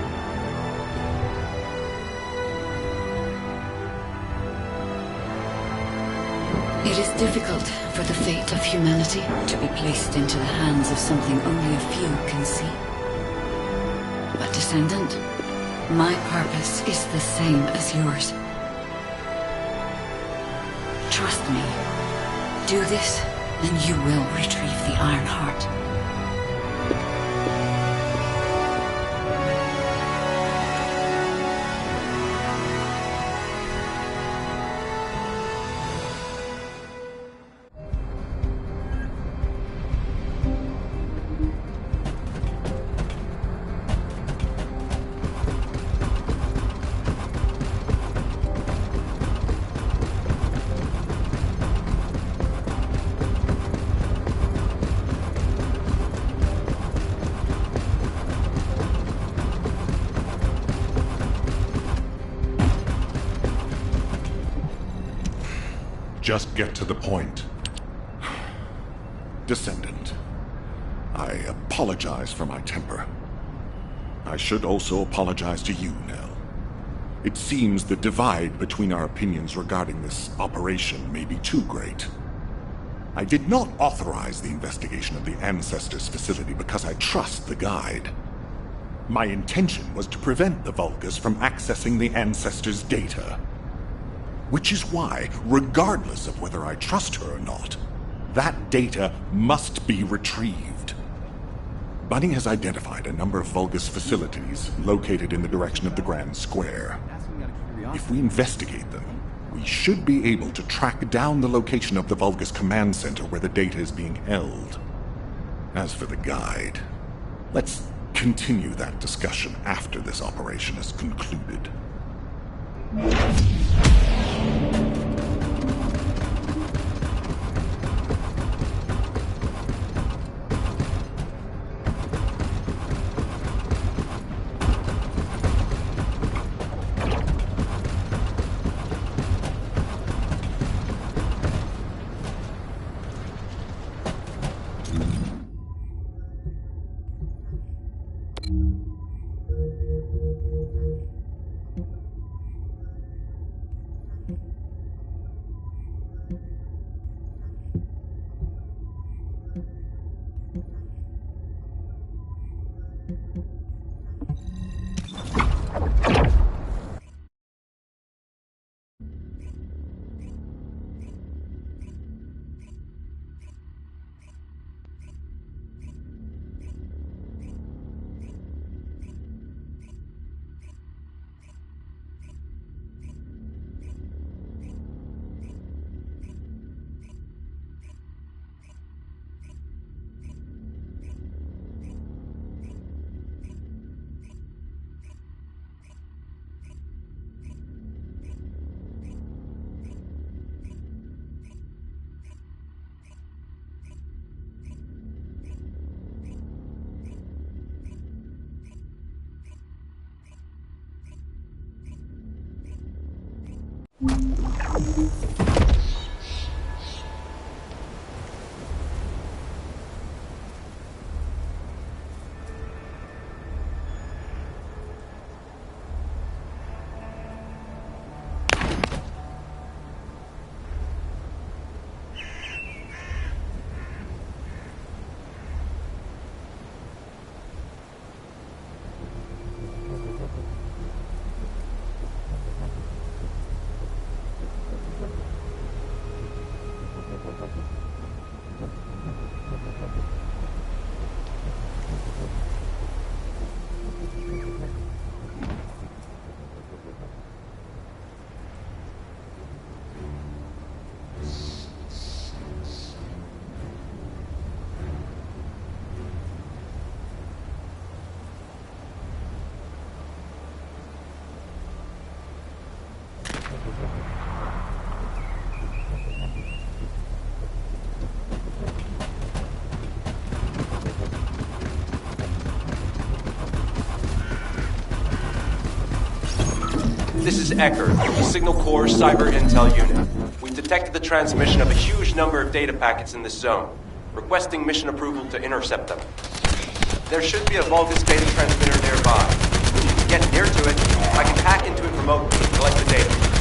It is difficult for the fate of humanity to be placed into the hands of something only a few can see. But Descendant, my purpose is the same as yours. Trust me. Do this, and you will retrieve the Iron Heart. Just get to the point. Descendant, I apologize for my temper. I should also apologize to you, Nell. It seems the divide between our opinions regarding this operation may be too great. I did not authorize the investigation of the Ancestors' facility because I trust the guide. My intention was to prevent the Vulgus from accessing the Ancestors' data. Which is why, regardless of whether I trust her or not, that data must be retrieved. Bunny has identified a number of Vulgus facilities located in the direction of the Grand Square. If we investigate them, we should be able to track down the location of the Vulgus command center where the data is being held. As for the guide, let's continue that discussion after this operation is concluded. This is Ecker, the Signal Corps Cyber Intel Unit. We've detected the transmission of a huge number of data packets in this zone, requesting mission approval to intercept them. There should be a Vulgus data transmitter nearby. If you can get near to it, I can hack into it remotely and collect the data.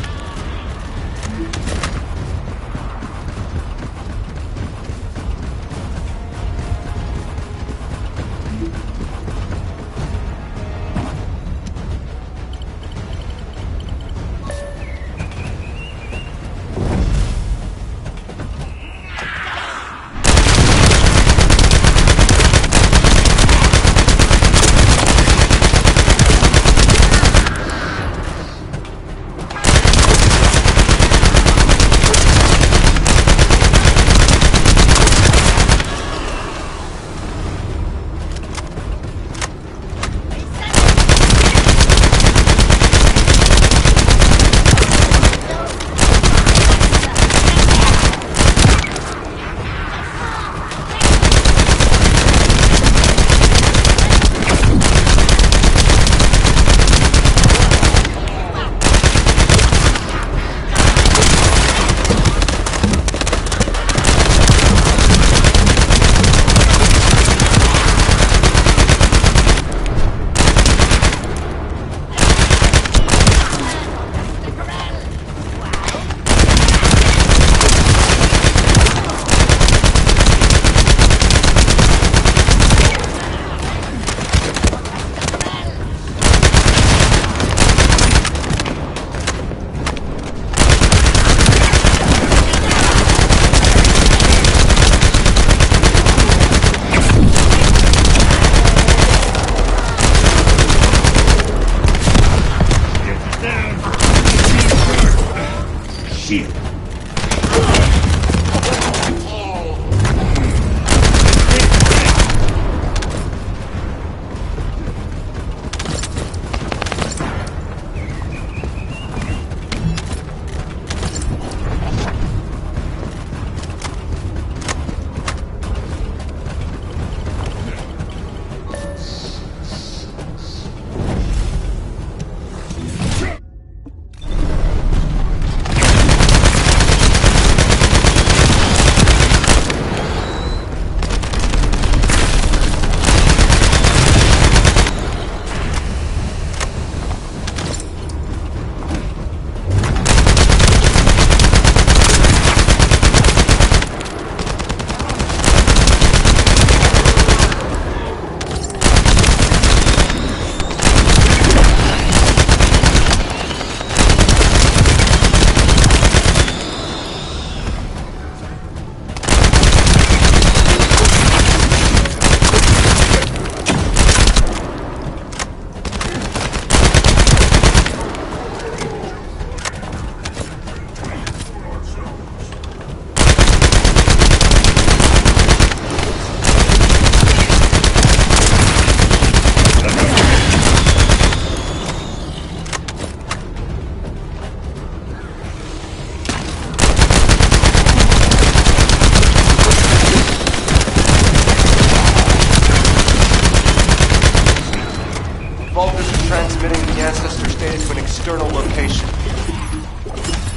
external location.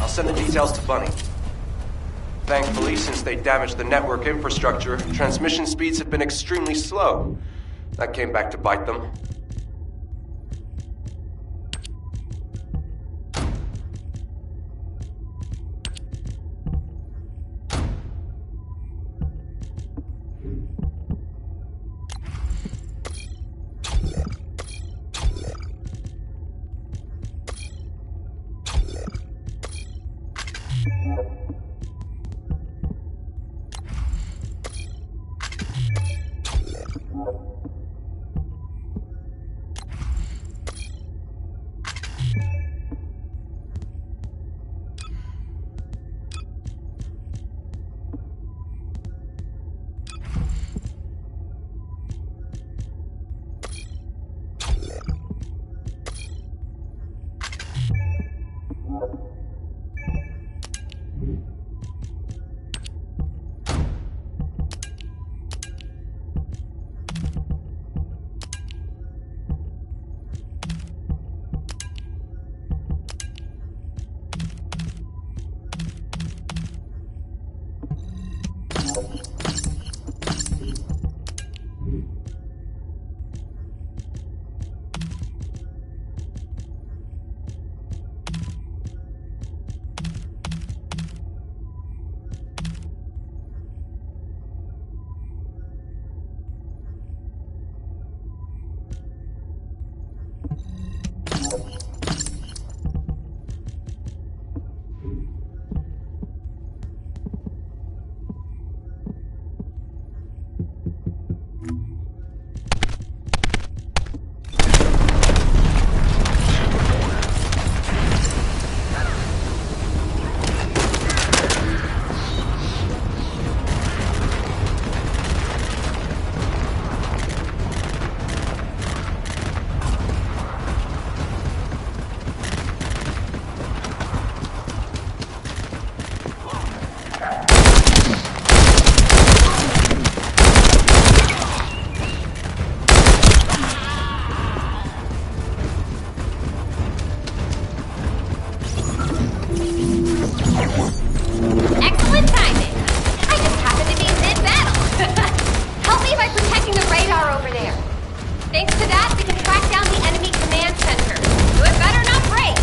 I'll send the details to Bunny. Thankfully, since they damaged the network infrastructure, transmission speeds have been extremely slow. That came back to bite them. over there. Thanks to that, we can track down the enemy command center. So it better not break.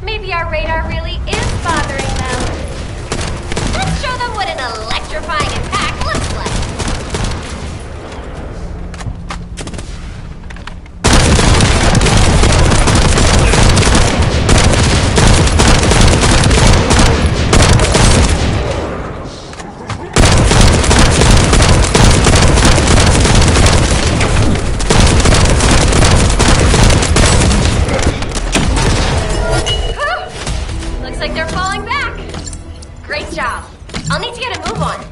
Maybe our radar really is bothering them. Let's show them what an electrifying impact looks like. I'll need to get a move on.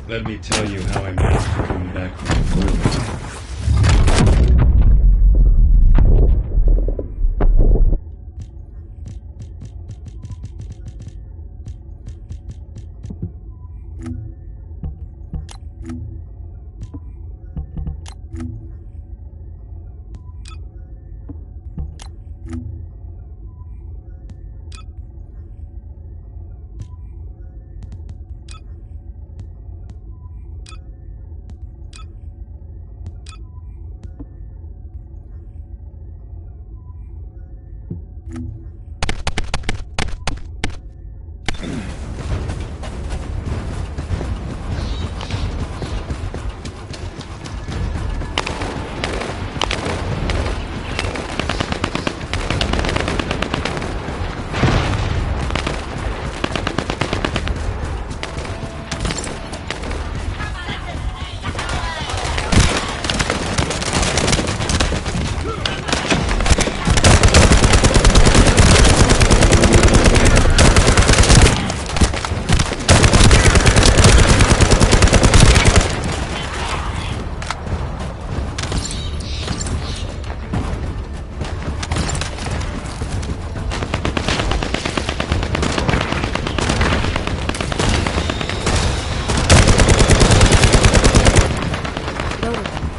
Let me tell you how I managed to come back from the toilet. over them.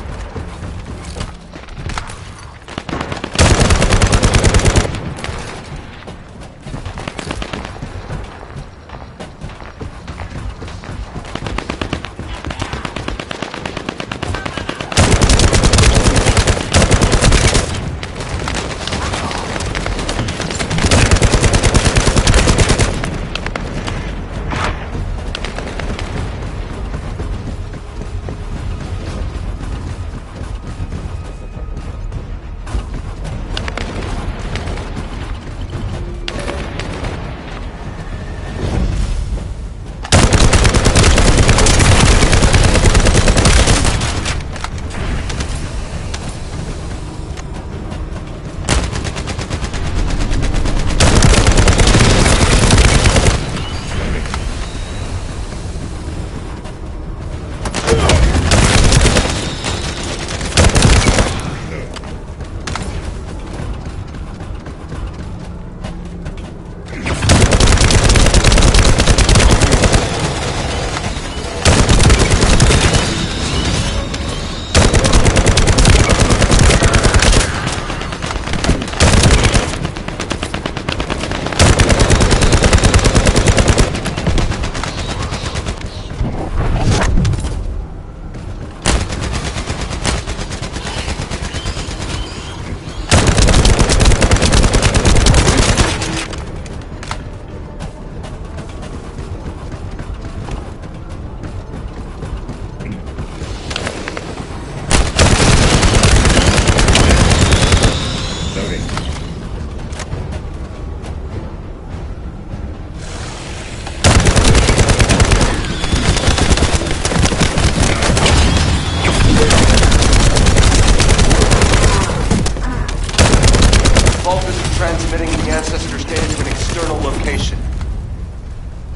transmitting the Ancestor's data to an external location.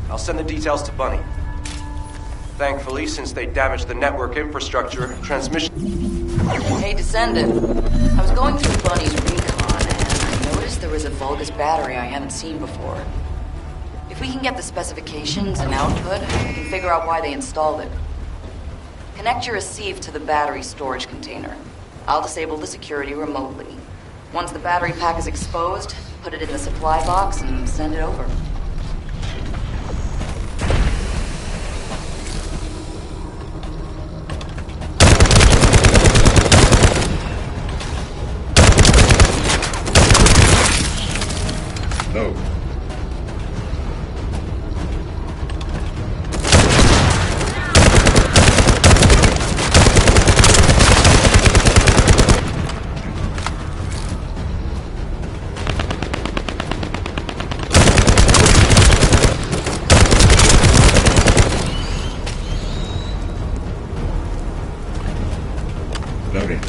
I'll send the details to Bunny. Thankfully, since they damaged the network infrastructure, transmission... Hey, Descendant. I was going through Bunny's recon, and I noticed there was a Vulgus battery I haven't seen before. If we can get the specifications and output, we can figure out why they installed it. Connect your receive to the battery storage container. I'll disable the security remotely. Once the battery pack is exposed, put it in the supply box and send it over. No. Loading.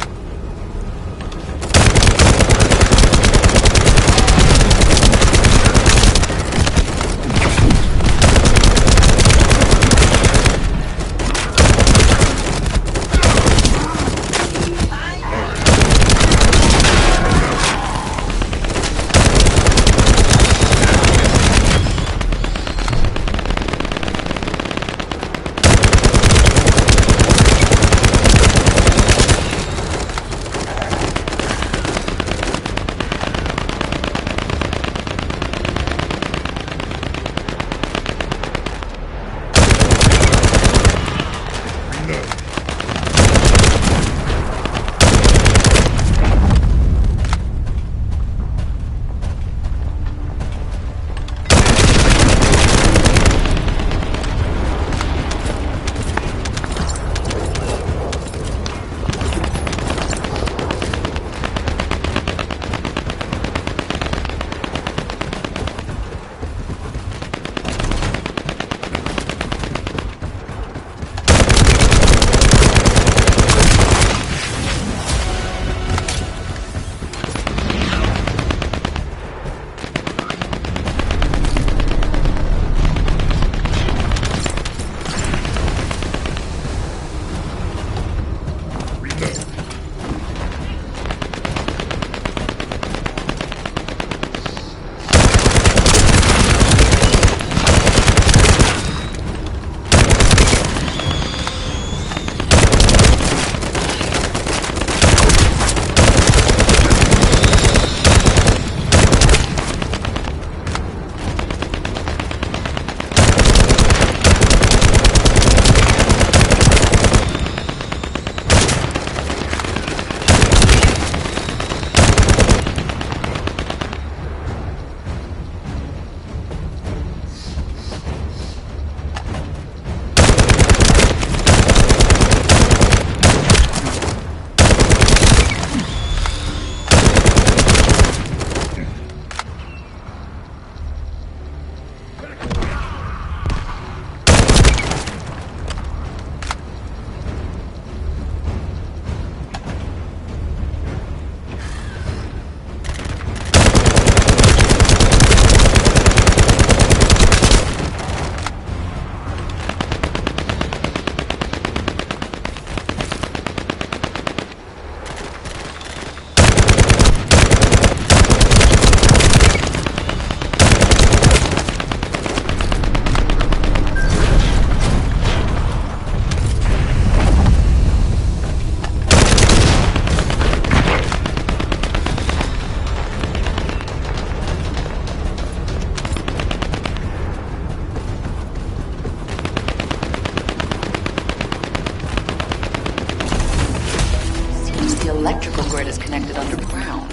connected underground.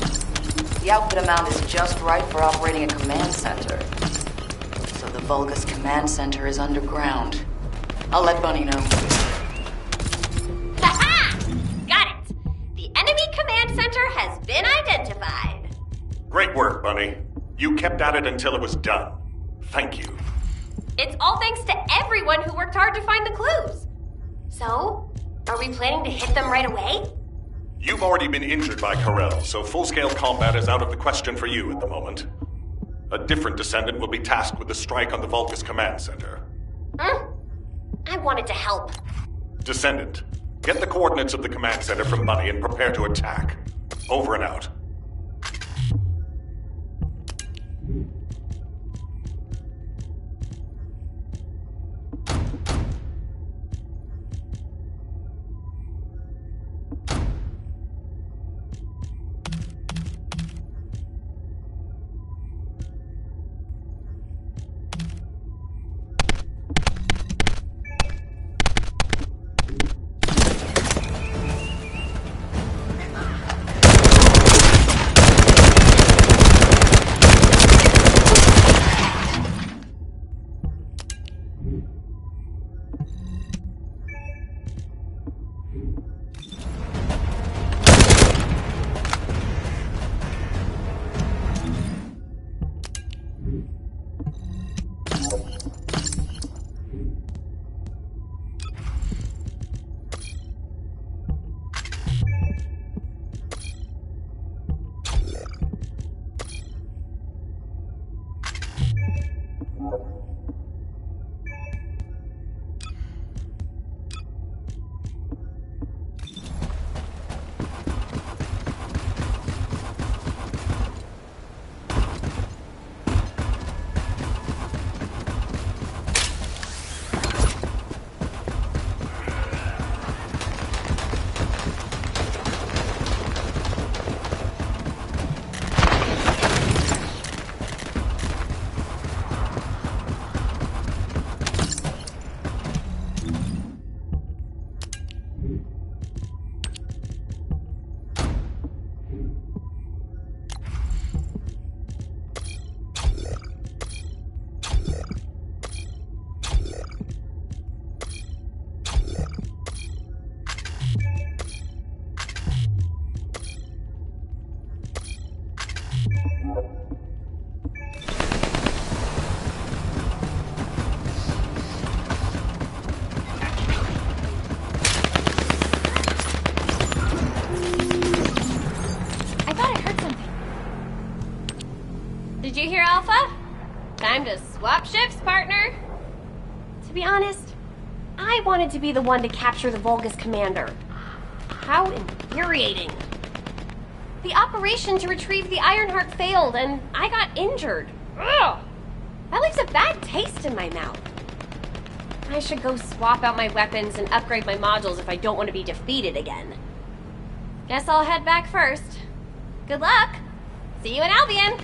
The output amount is just right for operating a command center. So the Vulgus command center is underground. I'll let Bunny know. Ha-ha! Got it! The enemy command center has been identified. Great work, Bunny. You kept at it until it was done. Thank you. It's all thanks to everyone who worked hard to find the clues. So, are we planning to hit them right away? You've already been injured by Corell, so full-scale combat is out of the question for you at the moment. A different Descendant will be tasked with the strike on the Vulgus command center. I wanted to help. Descendant, get the coordinates of the command center from Bunny and prepare to attack. Over and out. Did you hear, Alpha? Time to swap ships, partner. To be honest, I wanted to be the one to capture the Vulgus commander. How infuriating. The operation to retrieve the Ironheart failed, and I got injured. Ugh! That leaves a bad taste in my mouth. I should go swap out my weapons and upgrade my modules if I don't want to be defeated again. Guess I'll head back first. Good luck! See you in Albion!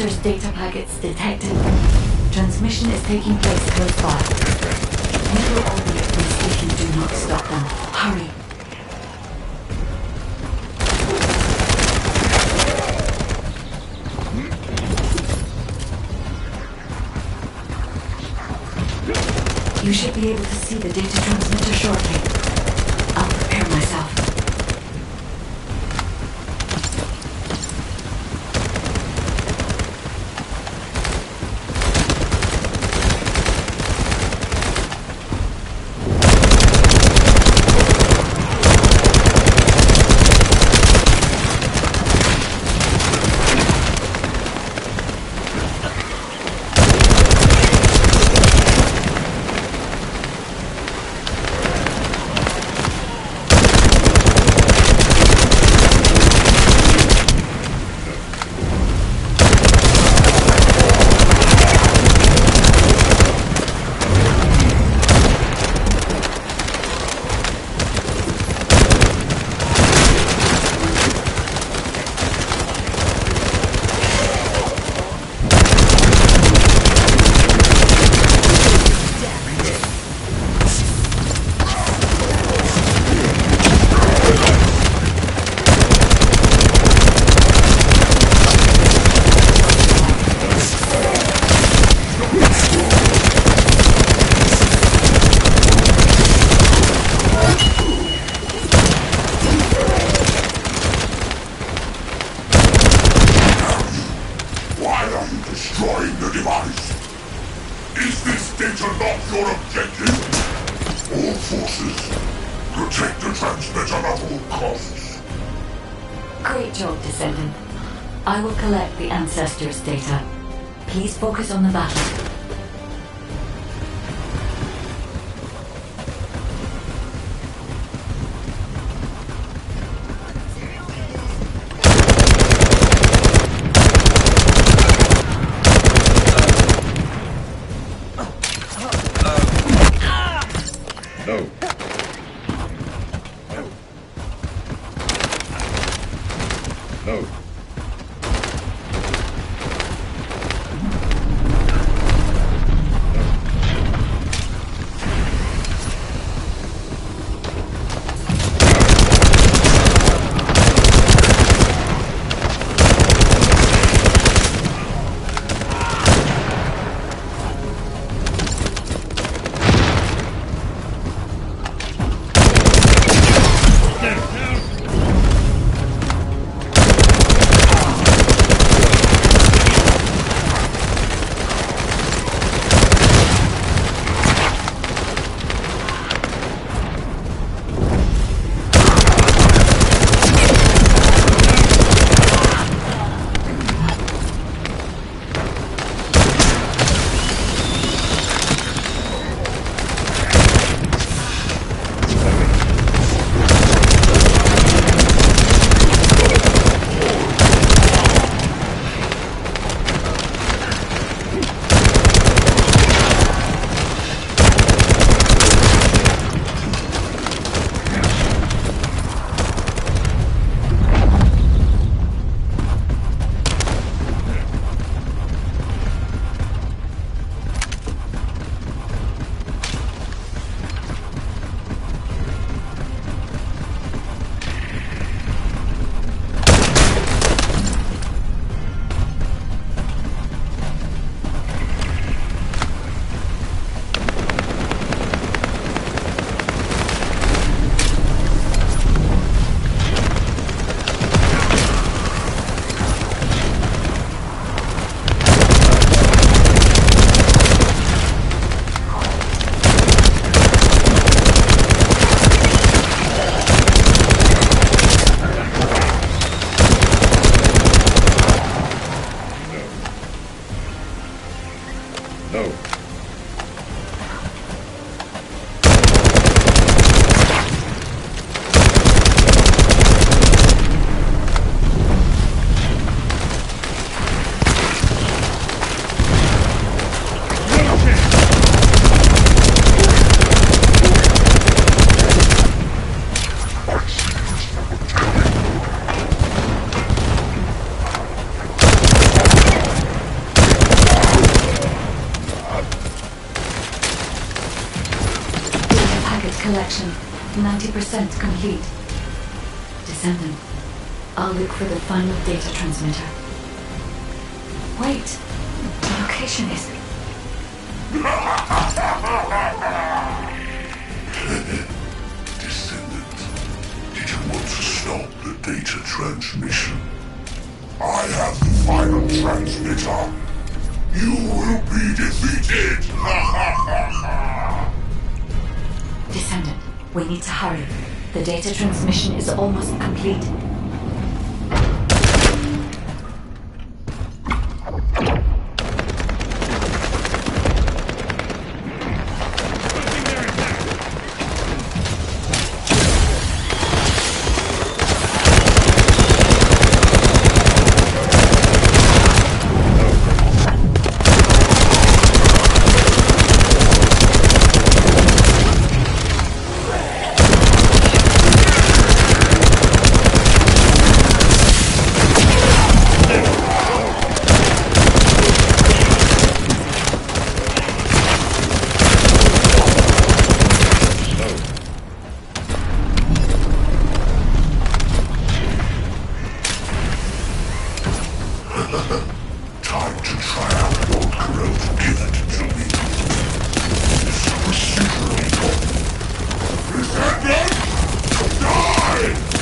ancestors' data packets detected. Transmission is taking place close by. We will all be at risk if you do not stop them. Hurry. You should be able to see the data transmitter shortly. I'll prepare myself. Great job, Descendant. I will collect the ancestors' data. Please focus on the battle. collection 90% complete. Descendant, I'll look for the final data transmitter. Wait, the location is... Descendant, did you want to stop the data transmission? I have the final transmitter. You will be defeated! Descendant, we need to hurry. The data transmission is almost complete. Time to try out Lord Corell's gift to me. This procedural Descendant! Die!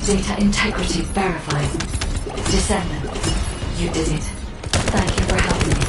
Data integrity verified. Descendant, you did it. Thank you for helping me.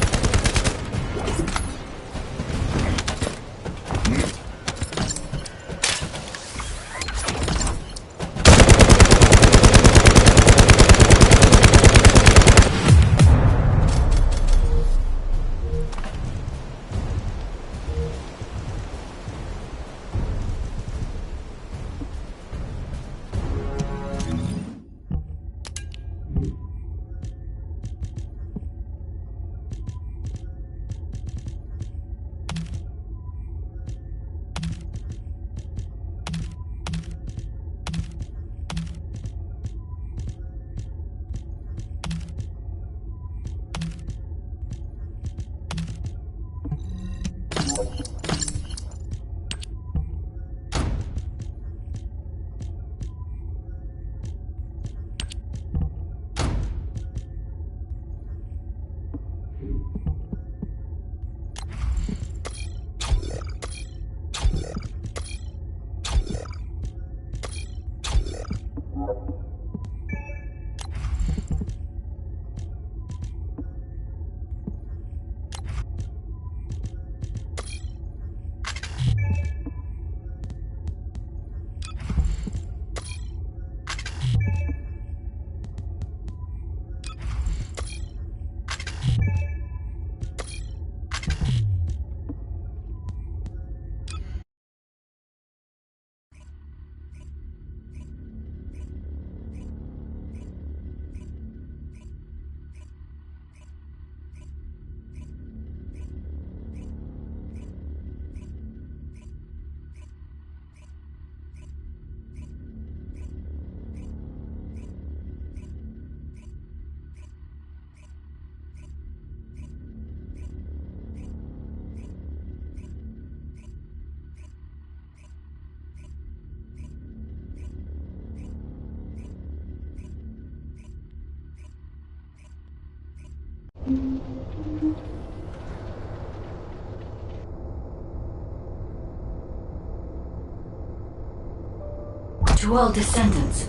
To all descendants,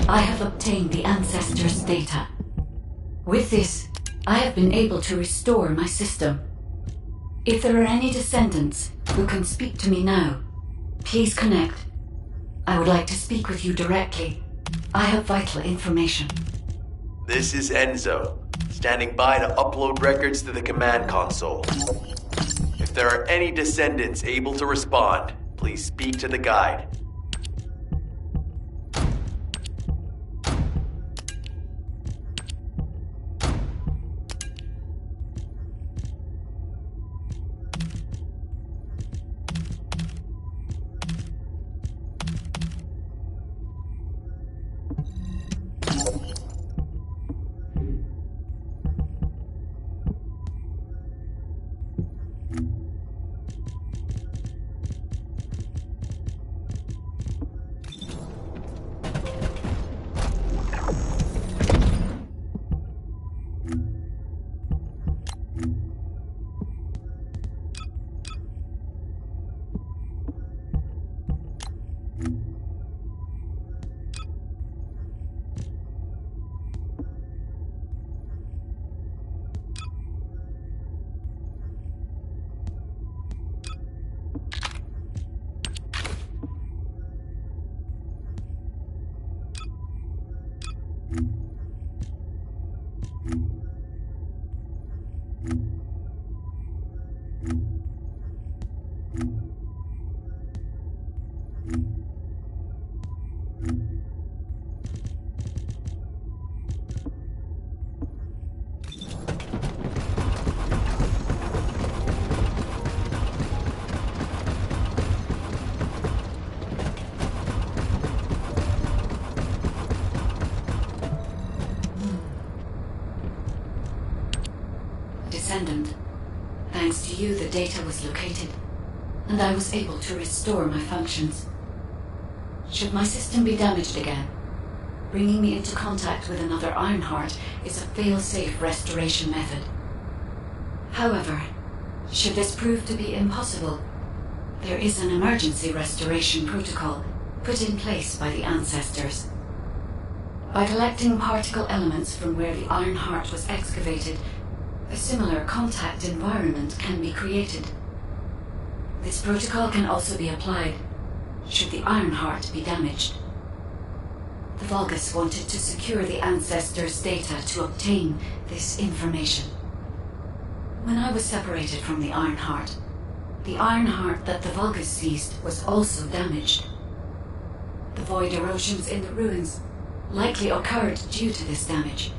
I have obtained the ancestors' data. With this, I have been able to restore my system. If there are any descendants who can speak to me now, please connect. I would like to speak with you directly. I have vital information. This is Enzo, standing by to upload records to the command console. If there are any descendants able to respond, please speak to the guide. Descendant, thanks to you the data was located, and I was able to restore my functions. Should my system be damaged again, bringing me into contact with another Ironheart is a fail-safe restoration method. However, should this prove to be impossible, there is an emergency restoration protocol put in place by the ancestors. By collecting particle elements from where the Iron Heart was excavated, a similar contact environment can be created. This protocol can also be applied should the Iron Heart be damaged. The Vulgus wanted to secure the Ancestors' data to obtain this information. When I was separated from the Iron Heart that the Vulgus seized was also damaged. The void erosions in the ruins likely occurred due to this damage.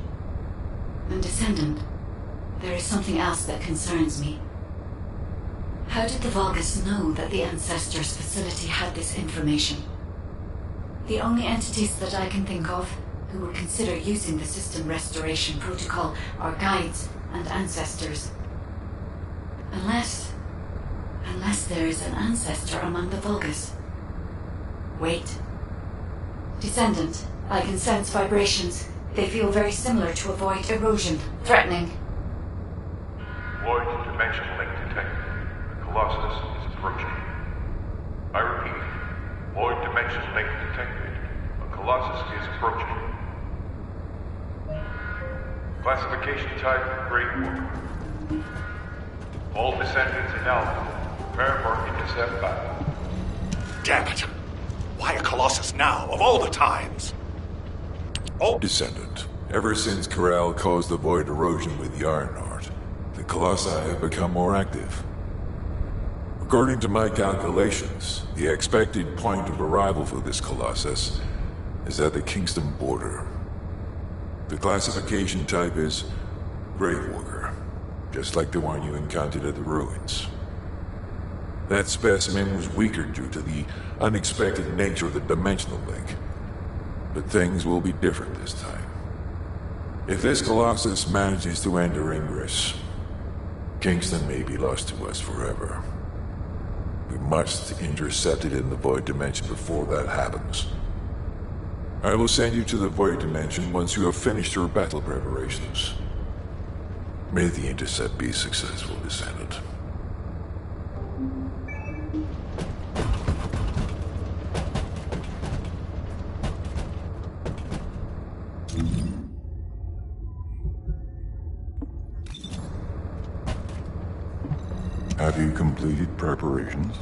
And Descendant, there is something else that concerns me. How did the Vulgus know that the Ancestors' facility had this information? The only entities that I can think of who would consider using the system restoration protocol are guides and Ancestors. Unless there is an Ancestor among the Vulgus. Wait. Descendant, I can sense vibrations. They feel very similar to a void erosion. Threatening. Void dimension link detected. The Colossus is approaching. I repeat, void dimension link detected. A Colossus is approaching. Classification type, Great War. All descendants in Alpha, prepare for intercept battle. Damn it! Why a Colossus now, of all the times? Oh! Descendant, ever since Corral caused the void erosion with the Iron Heart, the Colossi have become more active. According to my calculations, the expected point of arrival for this Colossus is at the Kingston border. The classification type is Gravewalker, just like the one you encountered at the ruins. That specimen was weaker due to the unexpected nature of the dimensional link. But things will be different this time. If this Colossus manages to enter Ingress, Kingston may be lost to us forever. We must intercept it in the Void Dimension before that happens. I will send you to the Void Dimension once you have finished your battle preparations. May the intercept be successful, Descendant. Have you completed preparations?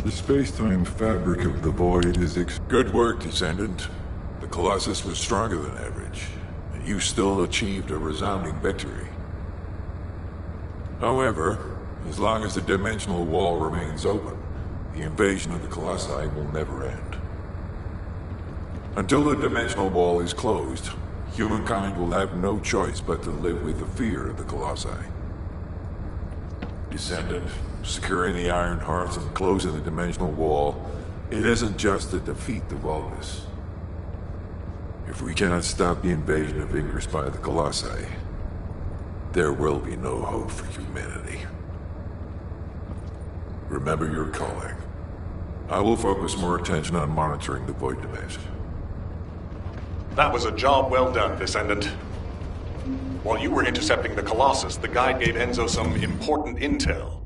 The space-time fabric of the void is Good work, Descendant. The Colossus was stronger than average, and you still achieved a resounding victory. However, as long as the dimensional wall remains open, the invasion of the Colossi will never end. Until the dimensional wall is closed, humankind will have no choice but to live with the fear of the Colossi. Descendant, securing the Iron Hearts and closing the dimensional wall, it isn't just to defeat the Vulgus. If we cannot stop the invasion of Ingress by the Colossi, there will be no hope for humanity. Remember your calling. I will focus more attention on monitoring the Void Dimension. That was a job well done, Descendant. While you were intercepting the Colossus, the guide gave Enzo some important intel.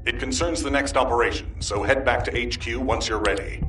It concerns the next operation, so head back to HQ once you're ready.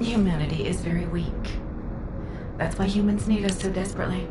Humanity is very weak. That's why humans need us so desperately.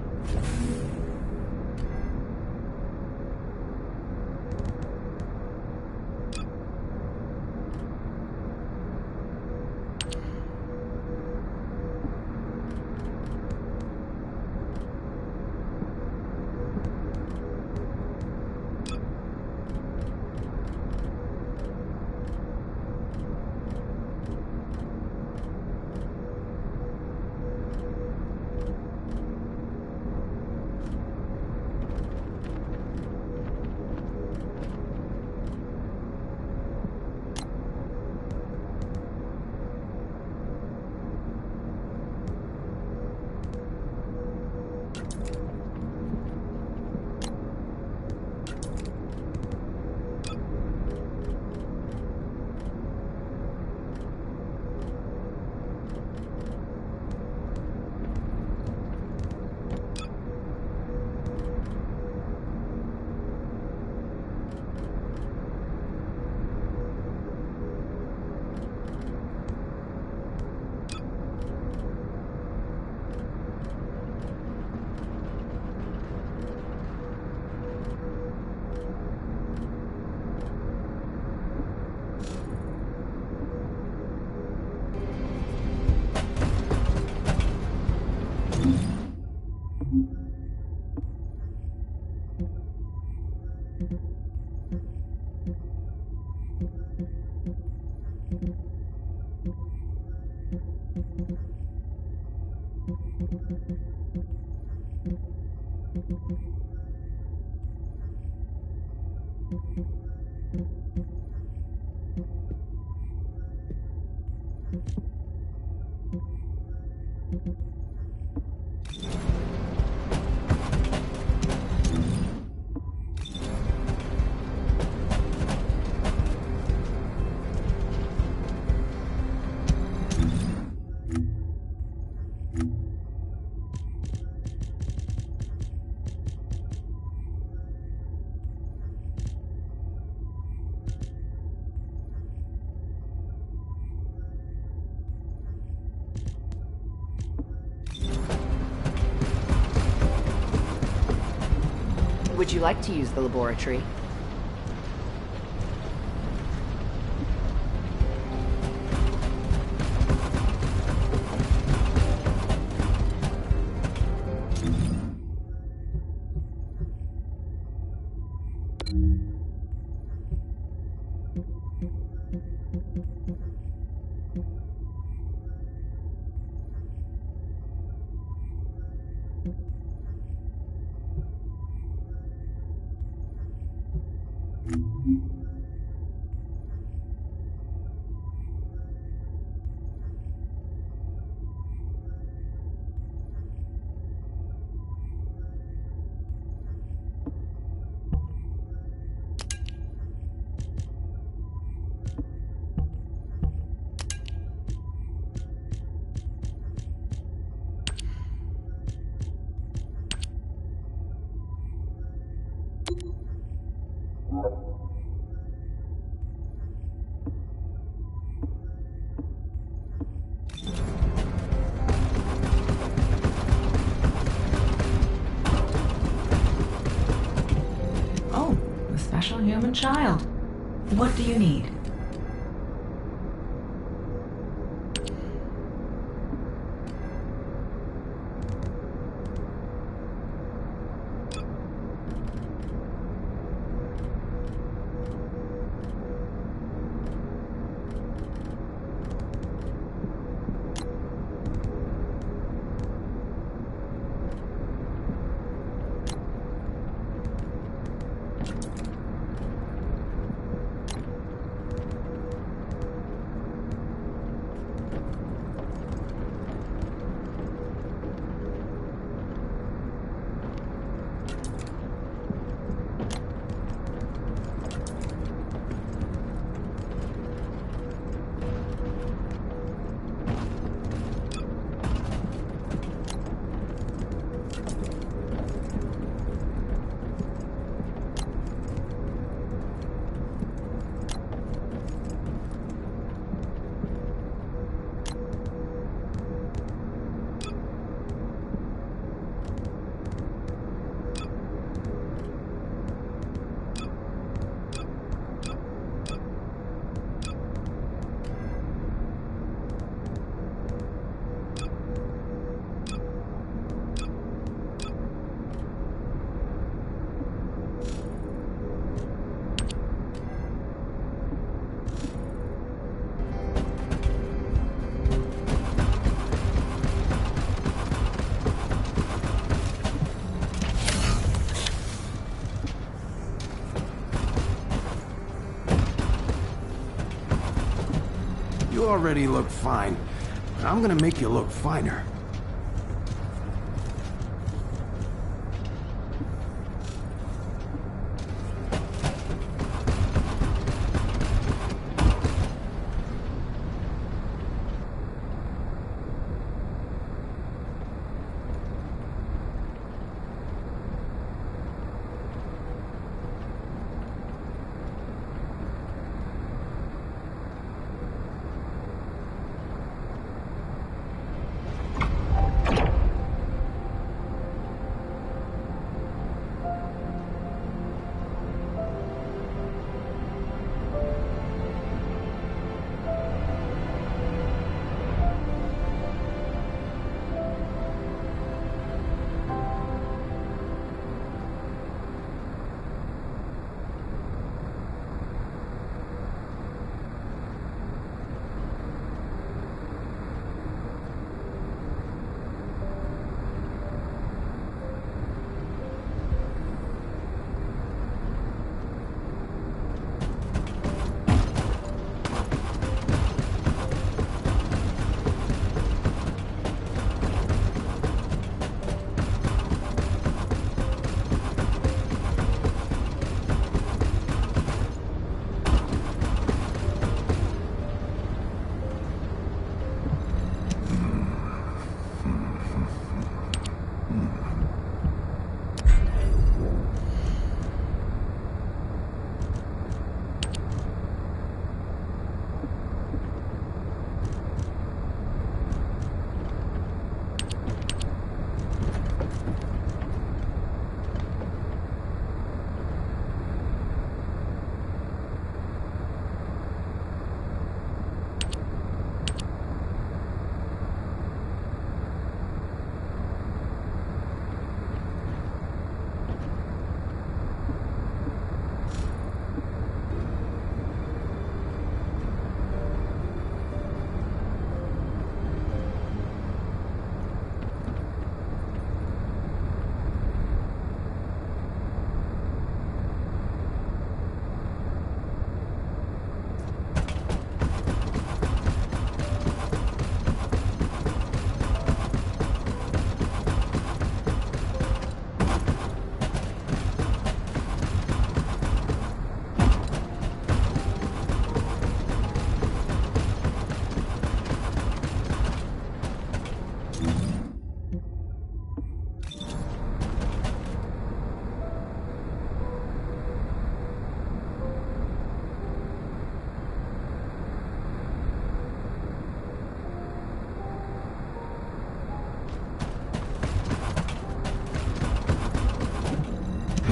Would you like to use the laboratory? Oh, the special human child. What do you need? You already look fine, but I'm gonna make you look finer.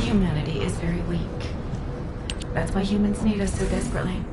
Humanity is very weak. That's why humans need us so desperately.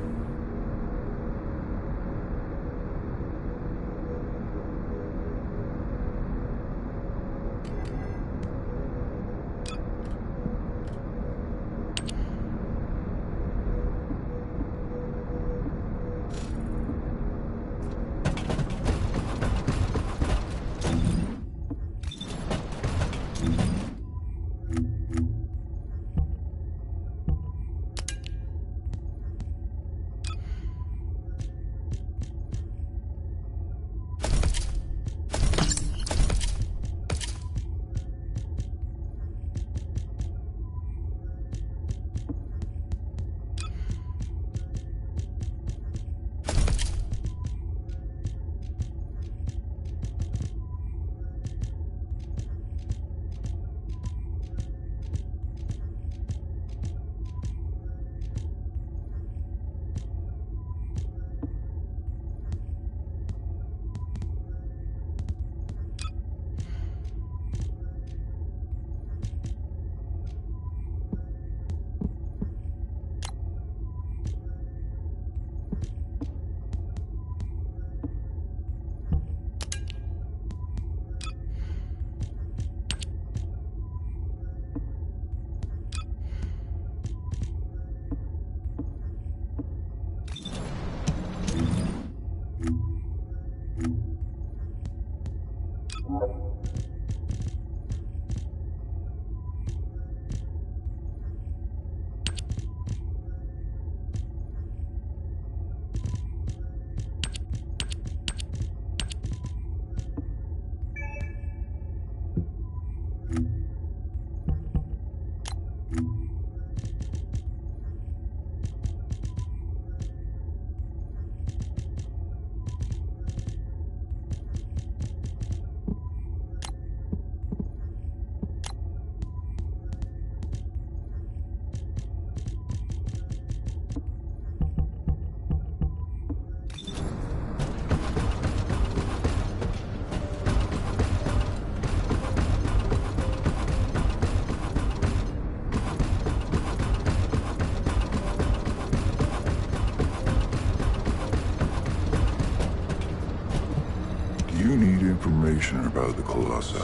You need information about the Colossi.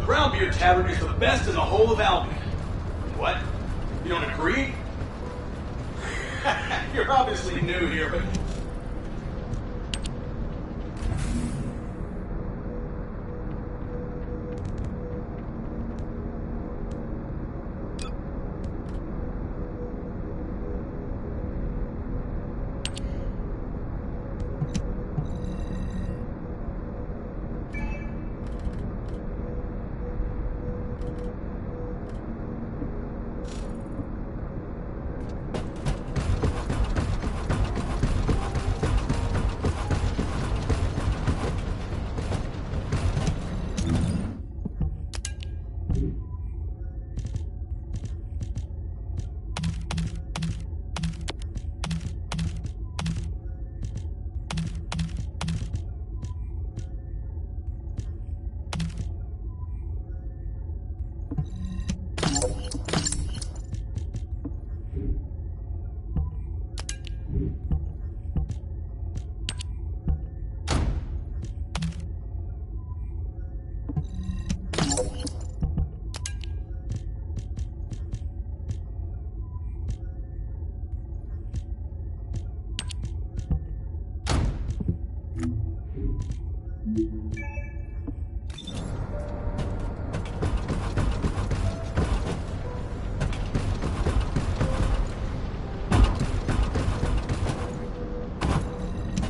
Brownbeard Tavern is the best in the whole of Albion. What? You don't agree? You're obviously new here, but...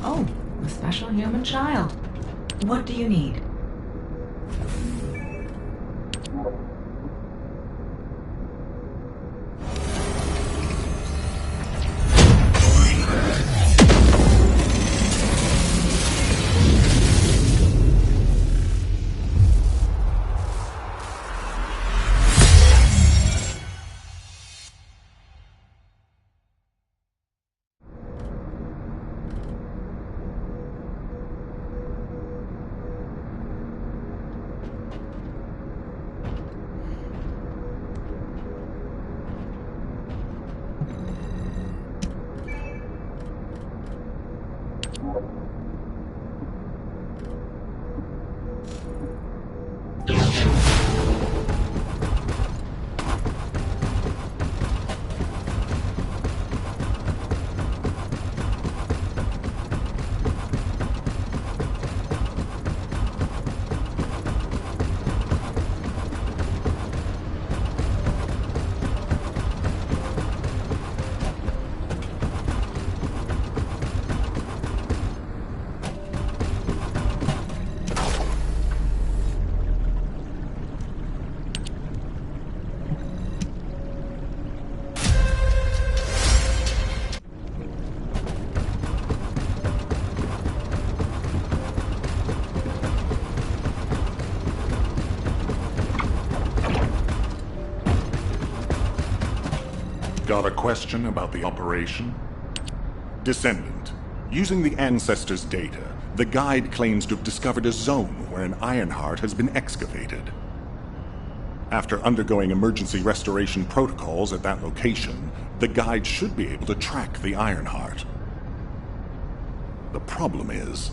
Oh, a special human child. What do you need? Got a question about the operation? Descendant, using the Ancestors' data, the guide claims to have discovered a zone where an Ironheart has been excavated. After undergoing emergency restoration protocols at that location, the guide should be able to track the Ironheart. The problem is,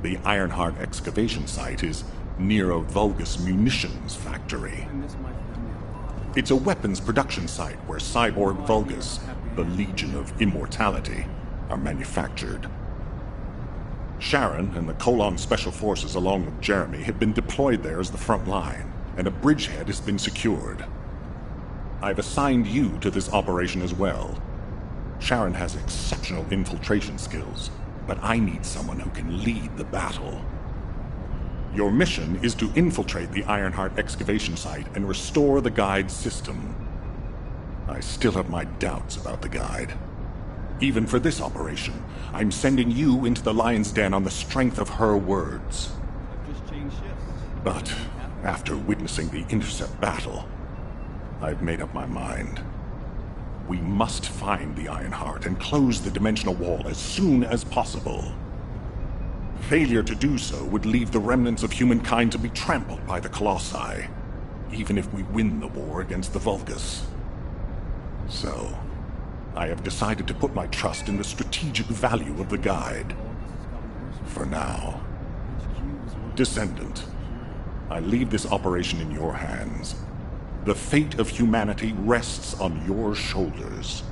the Ironheart excavation site is near a Vulgus munitions factory. It's a weapons production site where cyborg Vulgus, the Legion of Immortality, are manufactured. Sharon and the Colon Special Forces along with Jeremy have been deployed there as the front line, and a bridgehead has been secured. I've assigned you to this operation as well. Sharon has exceptional infiltration skills. but I need someone who can lead the battle. Your mission is to infiltrate the Ironheart excavation site and restore the Guide's system. I still have my doubts about the Guide. Even for this operation, I'm sending you into the Lion's Den on the strength of her words. But after witnessing the Intercept battle, I've made up my mind. We must find the Ironheart and close the dimensional wall as soon as possible. Failure to do so would leave the remnants of humankind to be trampled by the Colossi, even if we win the war against the Vulgus. So, I have decided to put my trust in the strategic value of the Guide. For now. Descendant, I leave this operation in your hands. The fate of humanity rests on your shoulders.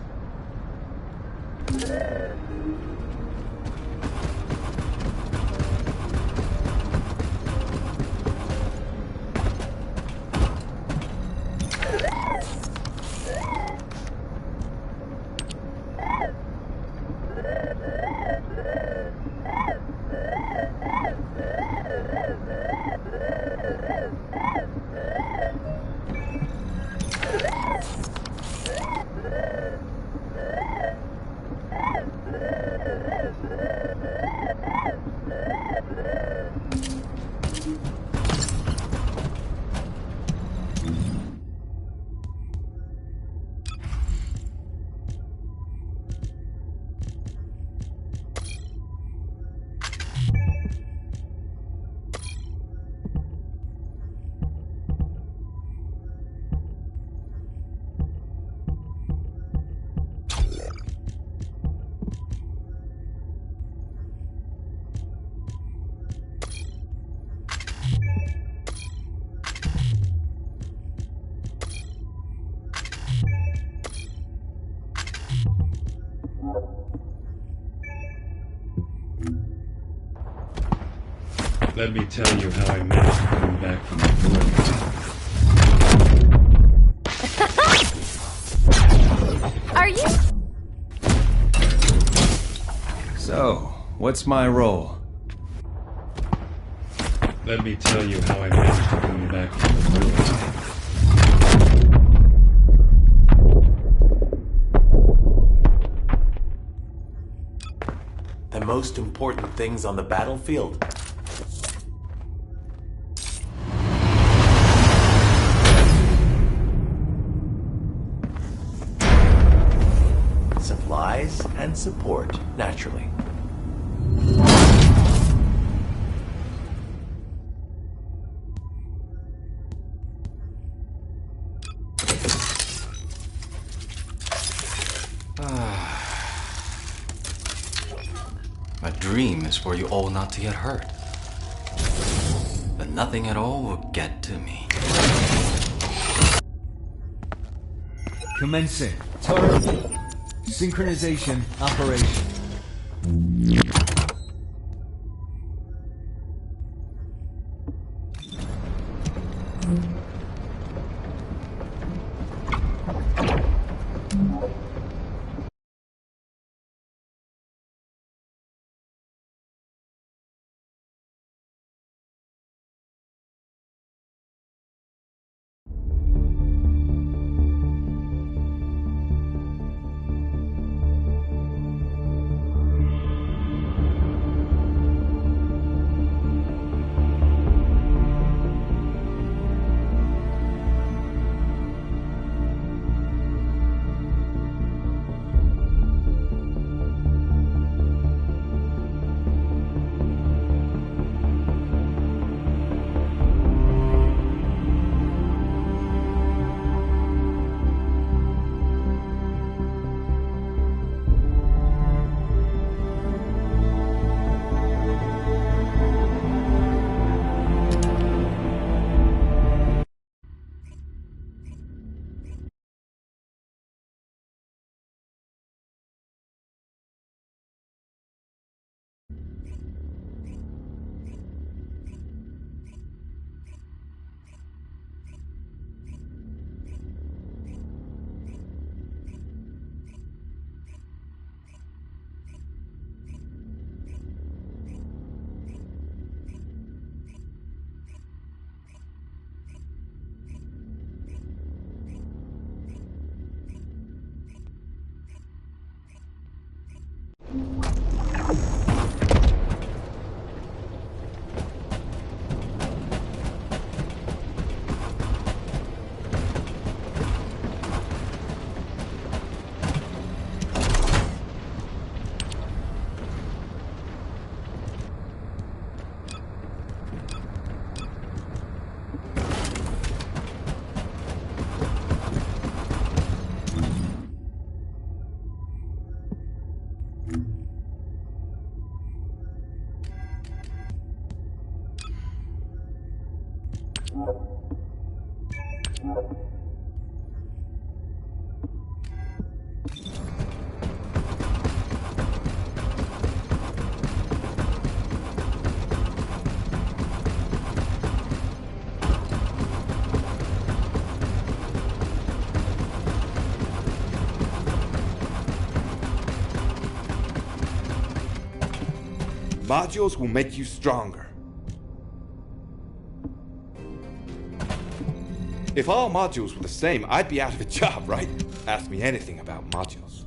Let me tell you how I managed to come back from the void. Are you? So, what's my role? Let me tell you how I managed to come back from the void. The most important things on the battlefield. Supplies and support, naturally. My dream is for you all not to get hurt. But nothing at all will get to me. Commencing. Turn. Synchronization operation. Modules will make you stronger. If all modules were the same, I'd be out of a job, right? Ask me anything about modules.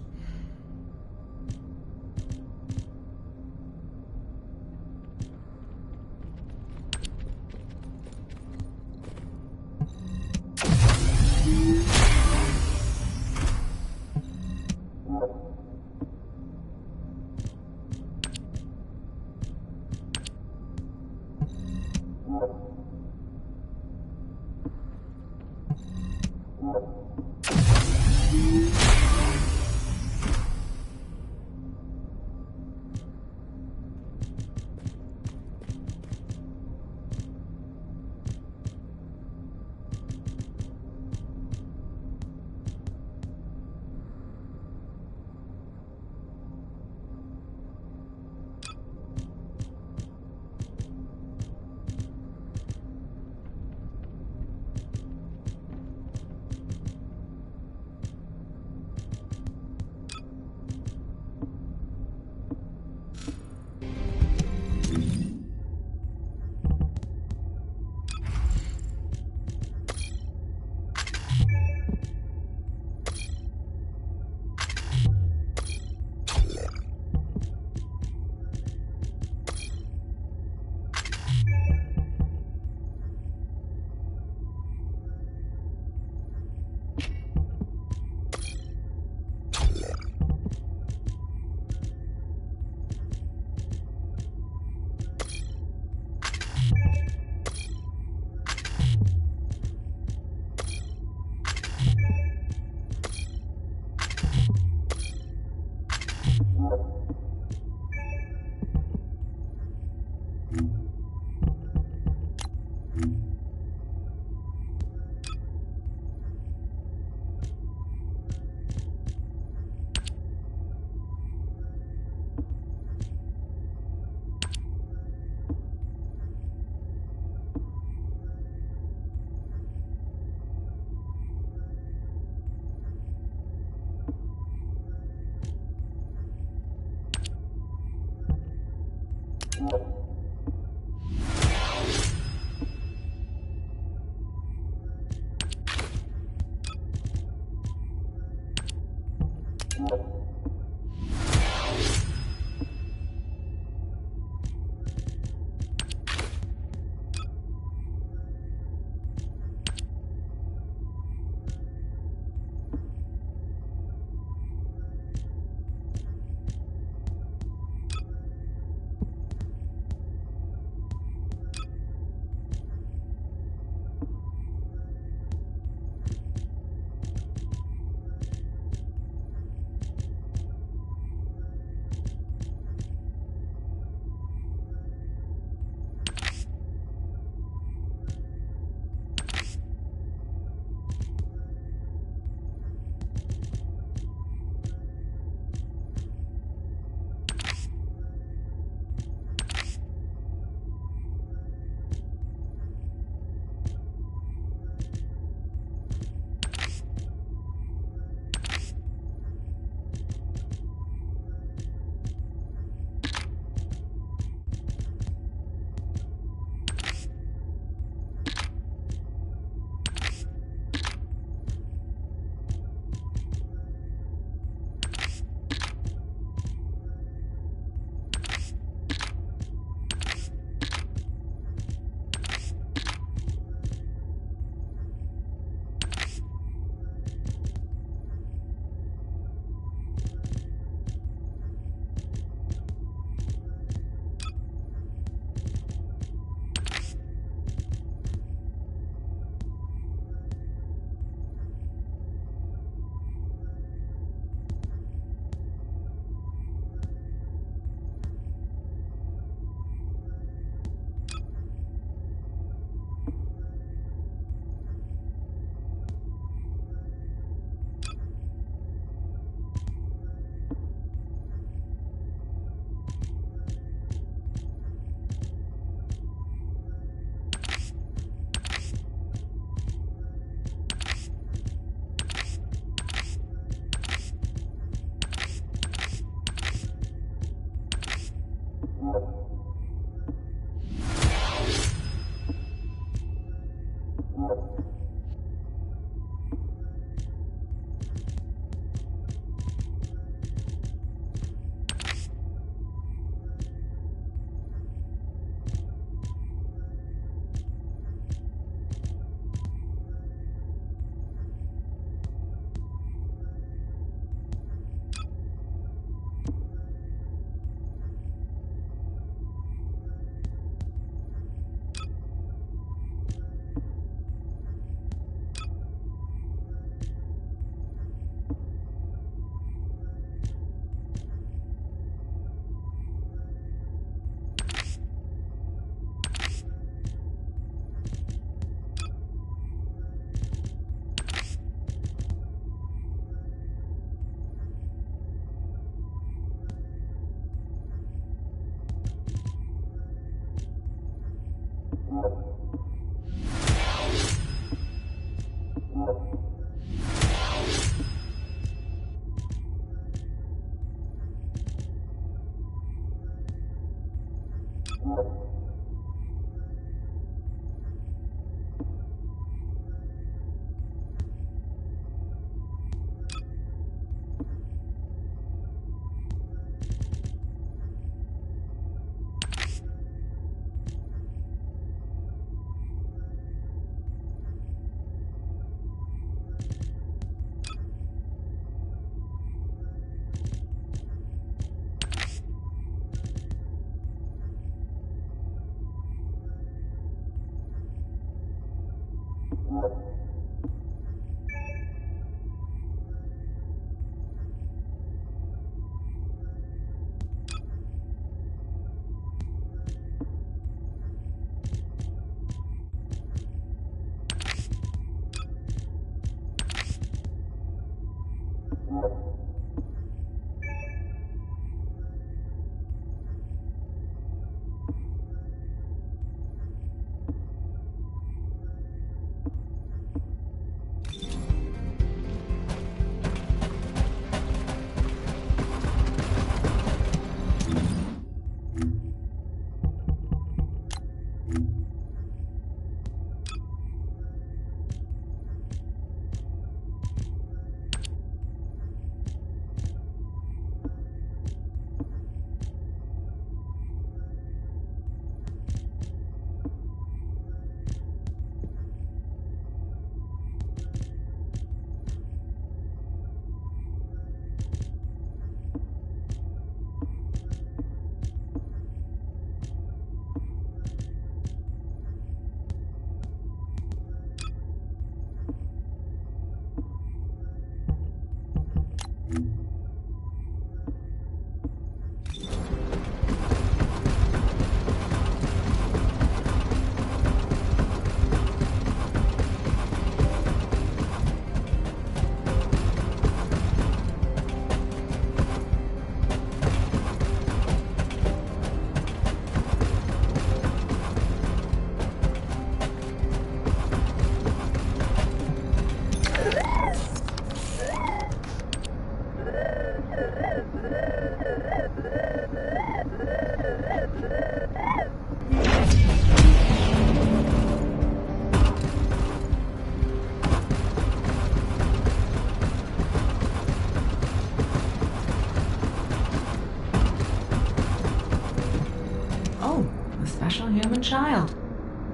Human child.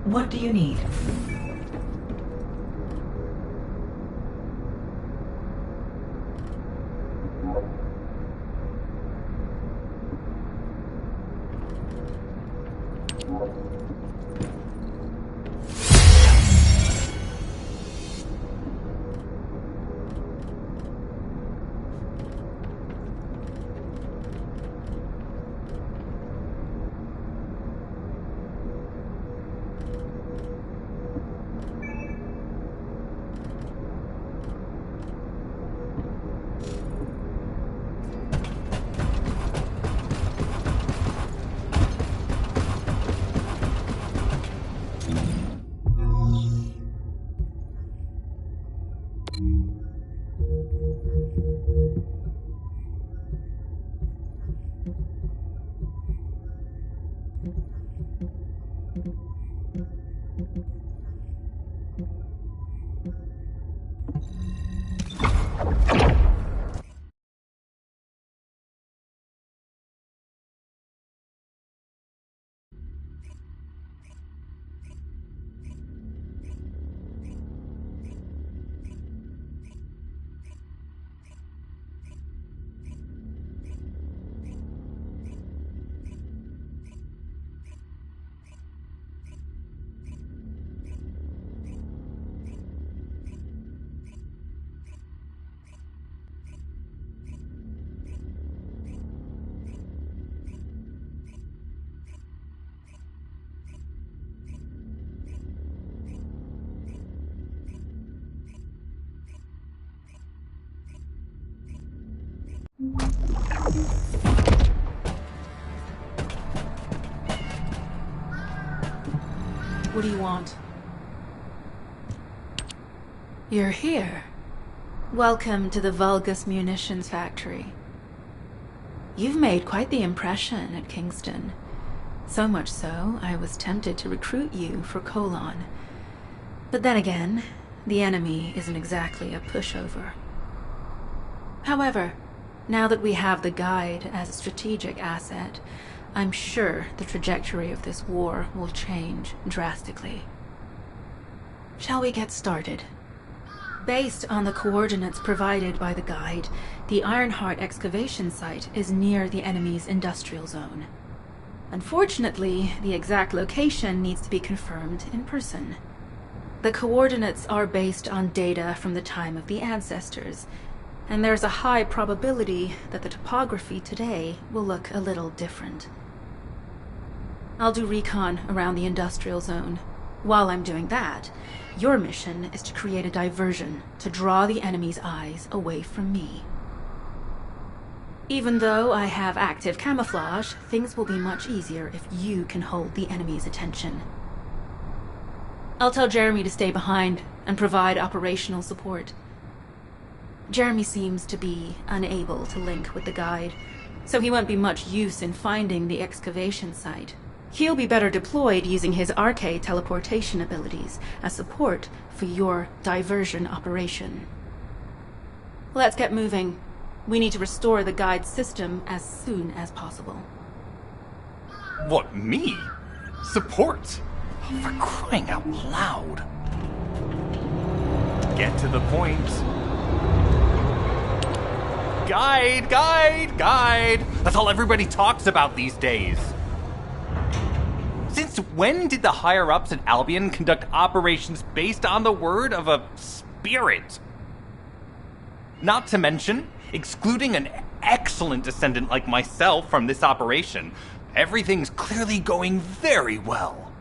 What do you need? What do you want? You're here. Welcome to the Vulgus Munitions Factory. You've made quite the impression at Kingston. So much so, I was tempted to recruit you for Colon. But then again, the enemy isn't exactly a pushover. However, now that we have the Guide as a strategic asset, I'm sure the trajectory of this war will change drastically. Shall we get started? Based on the coordinates provided by the Guide, the Ironheart excavation site is near the enemy's industrial zone. Unfortunately, the exact location needs to be confirmed in person. The coordinates are based on data from the time of the ancestors, and there's a high probability that the topography today will look a little different. I'll do recon around the industrial zone. While I'm doing that, your mission is to create a diversion to draw the enemy's eyes away from me. Even though I have active camouflage, things will be much easier if you can hold the enemy's attention. I'll tell Jeremy to stay behind and provide operational support. Jeremy seems to be unable to link with the Guide, so he won't be much use in finding the excavation site. He'll be better deployed using his arcade teleportation abilities as support for your diversion operation. Let's get moving. We need to restore the Guide's system as soon as possible. What, me? Support? Oh, for crying out loud. Get to the point. Guide, guide, guide! That's all everybody talks about these days. Since when did the higher-ups at Albion conduct operations based on the word of a spirit? Not to mention, excluding an excellent descendant like myself from this operation, everything's clearly going very well.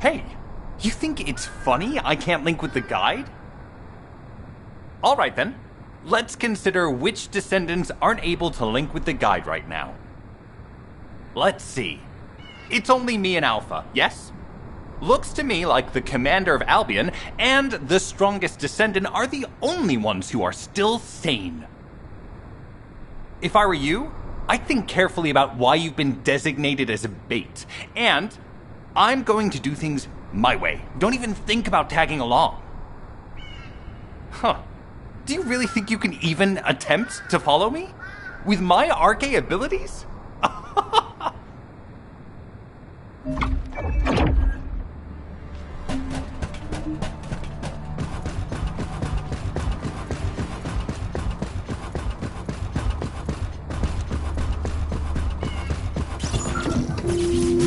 Hey, you think it's funny I can't link with the Guide? Alright then, let's consider which descendants aren't able to link with the Guide right now. Let's see. It's only me and Alpha, yes? Looks to me like the commander of Albion and the strongest descendant are the only ones who are still sane. If I were you, I'd think carefully about why you've been designated as a bait, and I'm going to do things my way. Don't even think about tagging along. Huh. Do you really think you can even attempt to follow me? With my arcane abilities?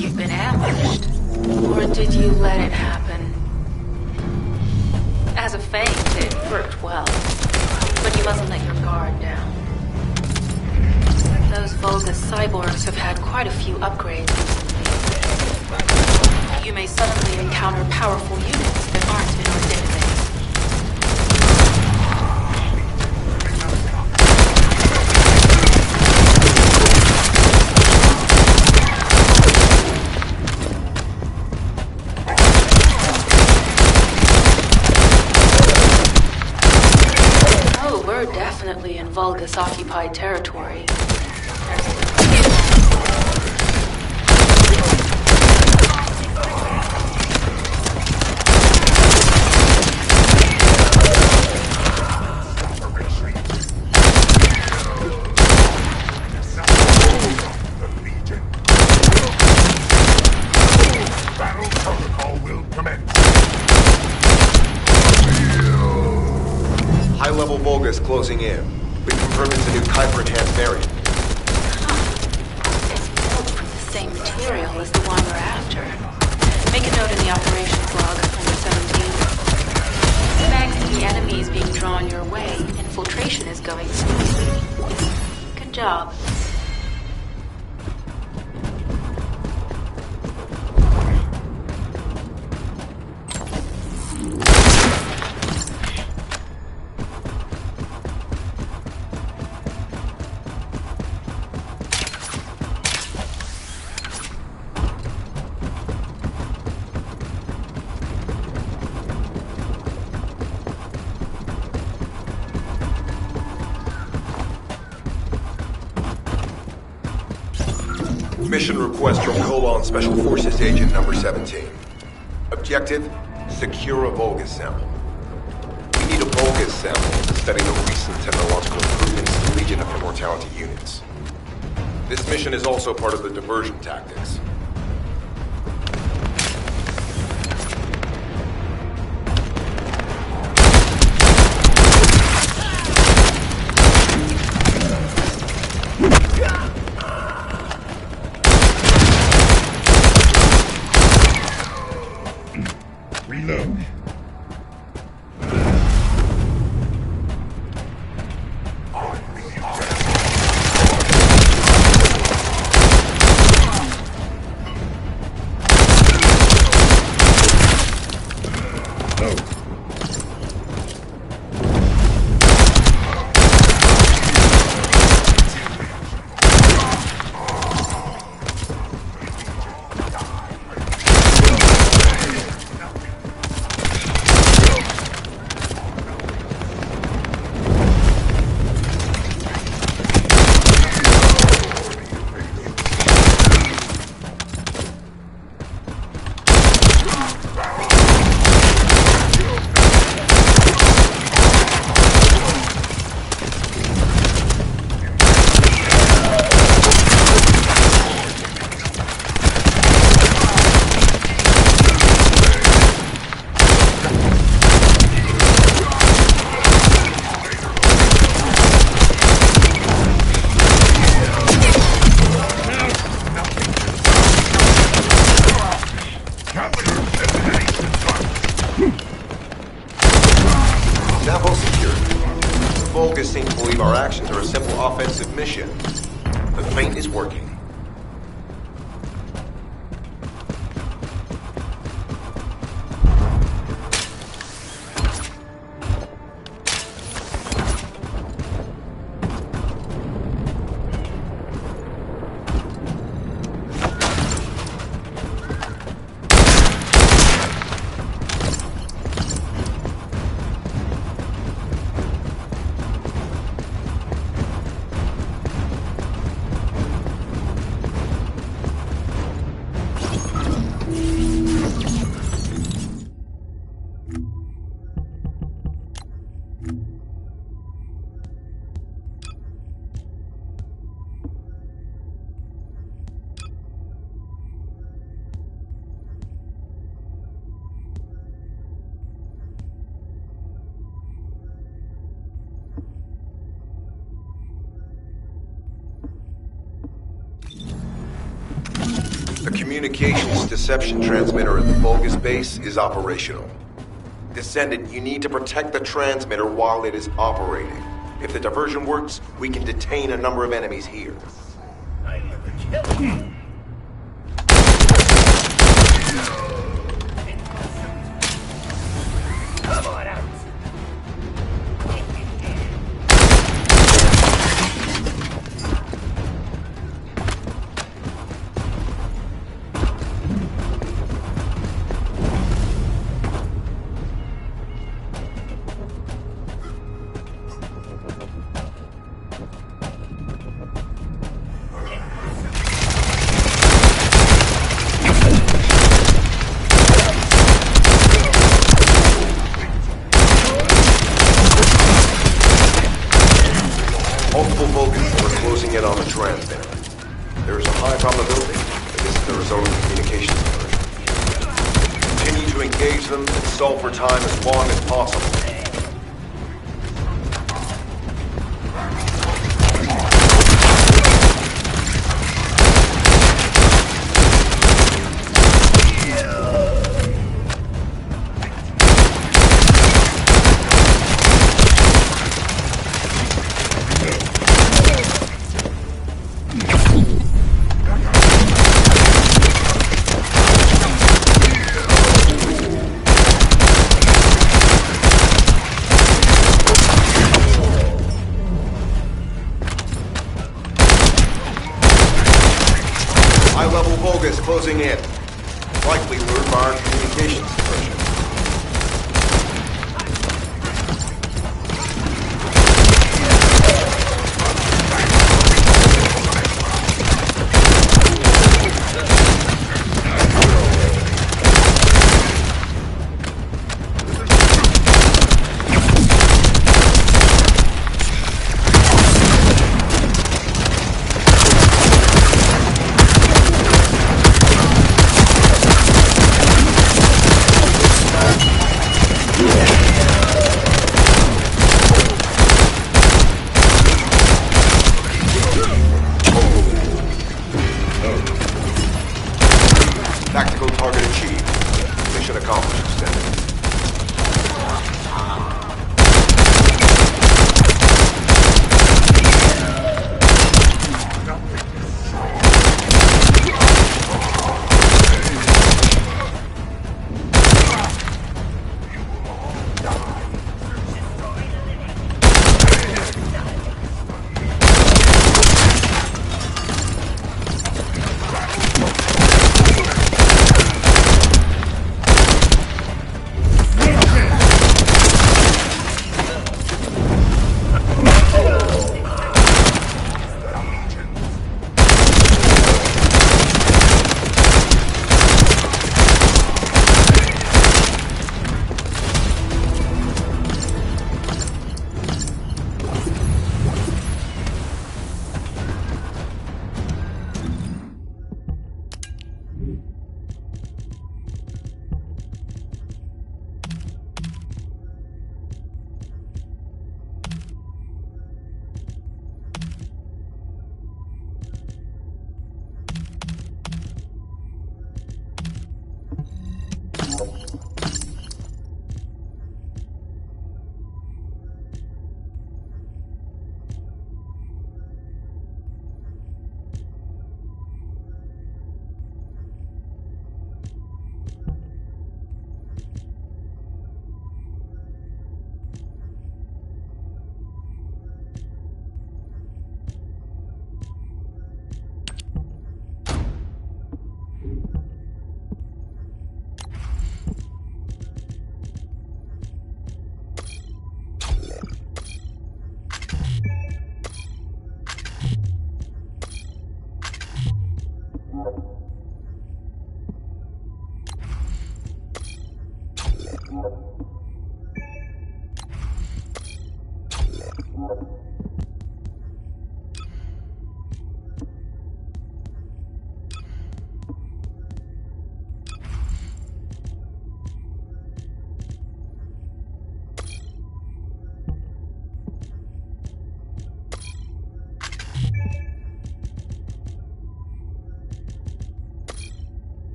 You've been ambushed. Or did you let it happen? As a feint, it worked well. But you mustn't let your guard down. Those Vulgus cyborgs have had quite a few upgrades recently. You may suddenly encounter powerful units that aren't in our database. Oh, we're definitely in Vulgus-occupied territory. High-level Vulgus closing in. Been confirmed it's a new Kuiper-enhanced variant. It's built from the same material as the one we're after. Make a note in the operations log, number 17. Thanks to the enemies being drawn your way, infiltration is going smoothly. Good job. Mission request from Colon Special Forces Agent number 17. Objective, secure a Vulgus sample. We need a Vulgus sample to study the recent technological improvements in Legion of Immortality units. This mission is also part of the diversion tactics. Reload. Sample secured. The Vulgus seem to believe our actions are a simple offensive mission. The feint is working. The communications deception transmitter at the Vulgus base is operational. Descendant, you need to protect the transmitter while it is operating. If the diversion works, we can detain a number of enemies here. Multiple Vulcans are closing in on the transmitter. There is a high probability that this is the result of communications diversion. Continue to engage them and stall for time as long as possible. High-level Vulgus closing in. Likely lured by our communications suppression.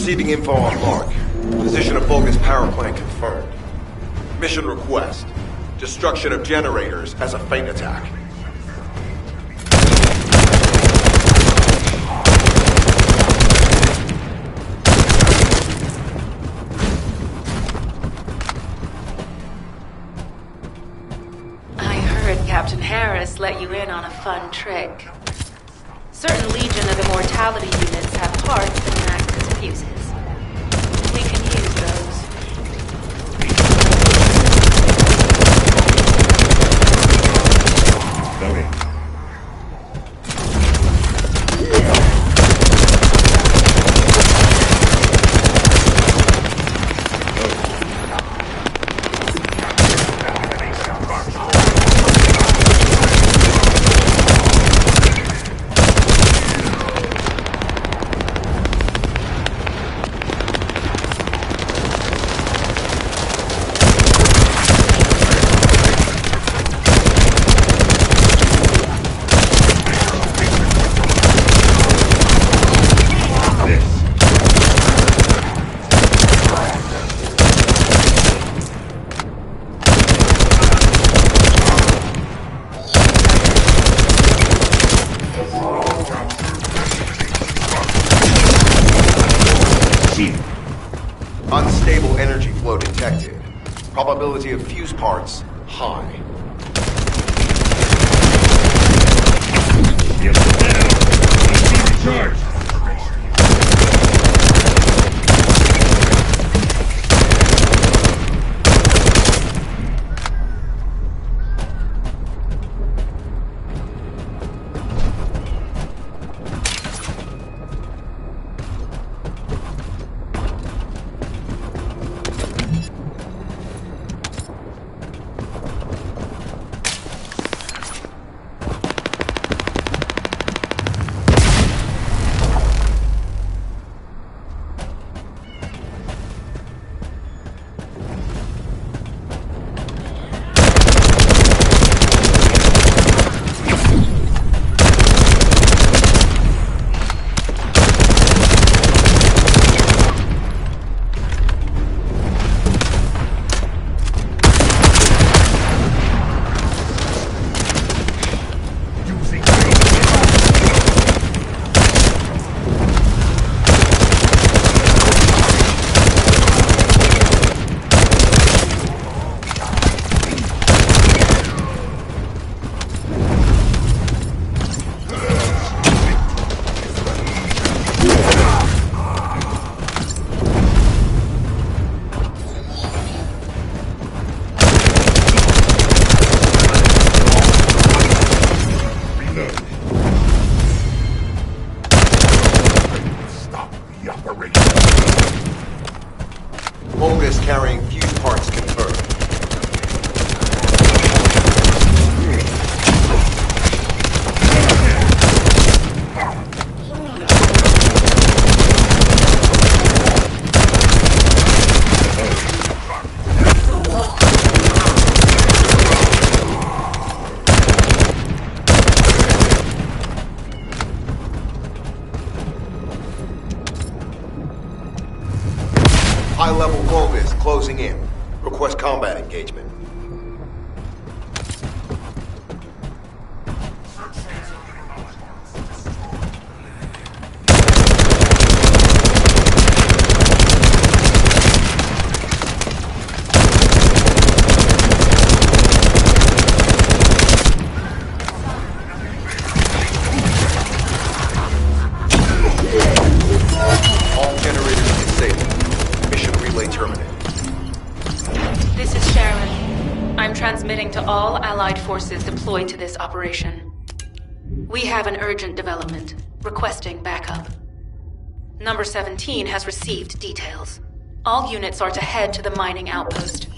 Receiving info on mark. Position of Vulgus power plant confirmed. Mission request. Destruction of generators as a feint attack. I heard Captain Harris let you in on a fun trick. Certain Legion of Immortality units have parts that act as fuses. We can use those. Unstable energy flow detected. Probability of fuse parts, high. Charge! Vulgus carrying fuse parts confirmed. High-level Vulgus closing in. Request combat engagement. All generators disabled. Mission relay terminated. This is Sharon. I'm transmitting to all Allied forces deployed to this operation. We have an urgent development, requesting backup. Number 17 has received details. All units are to head to the mining outpost.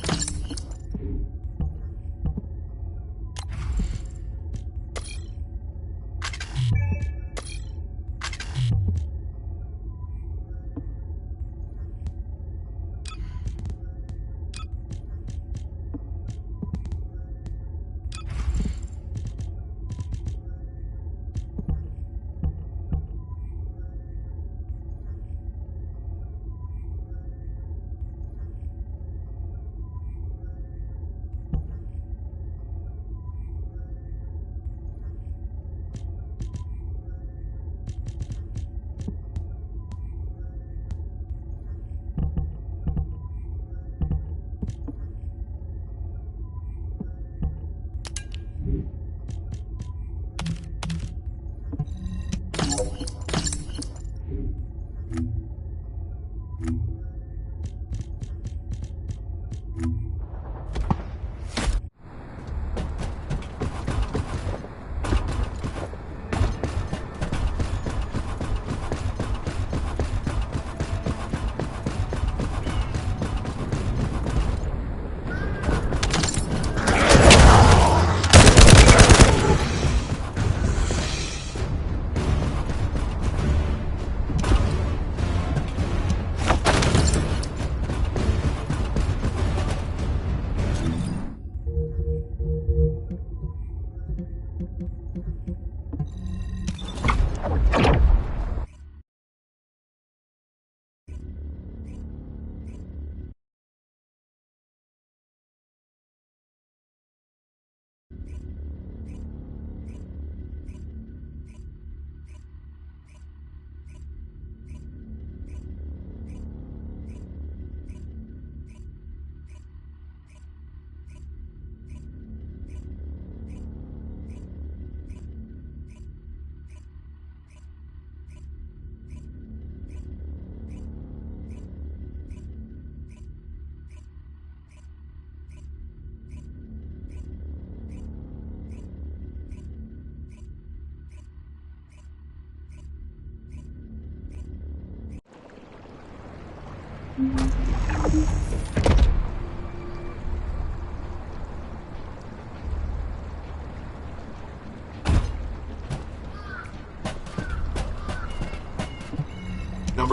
Number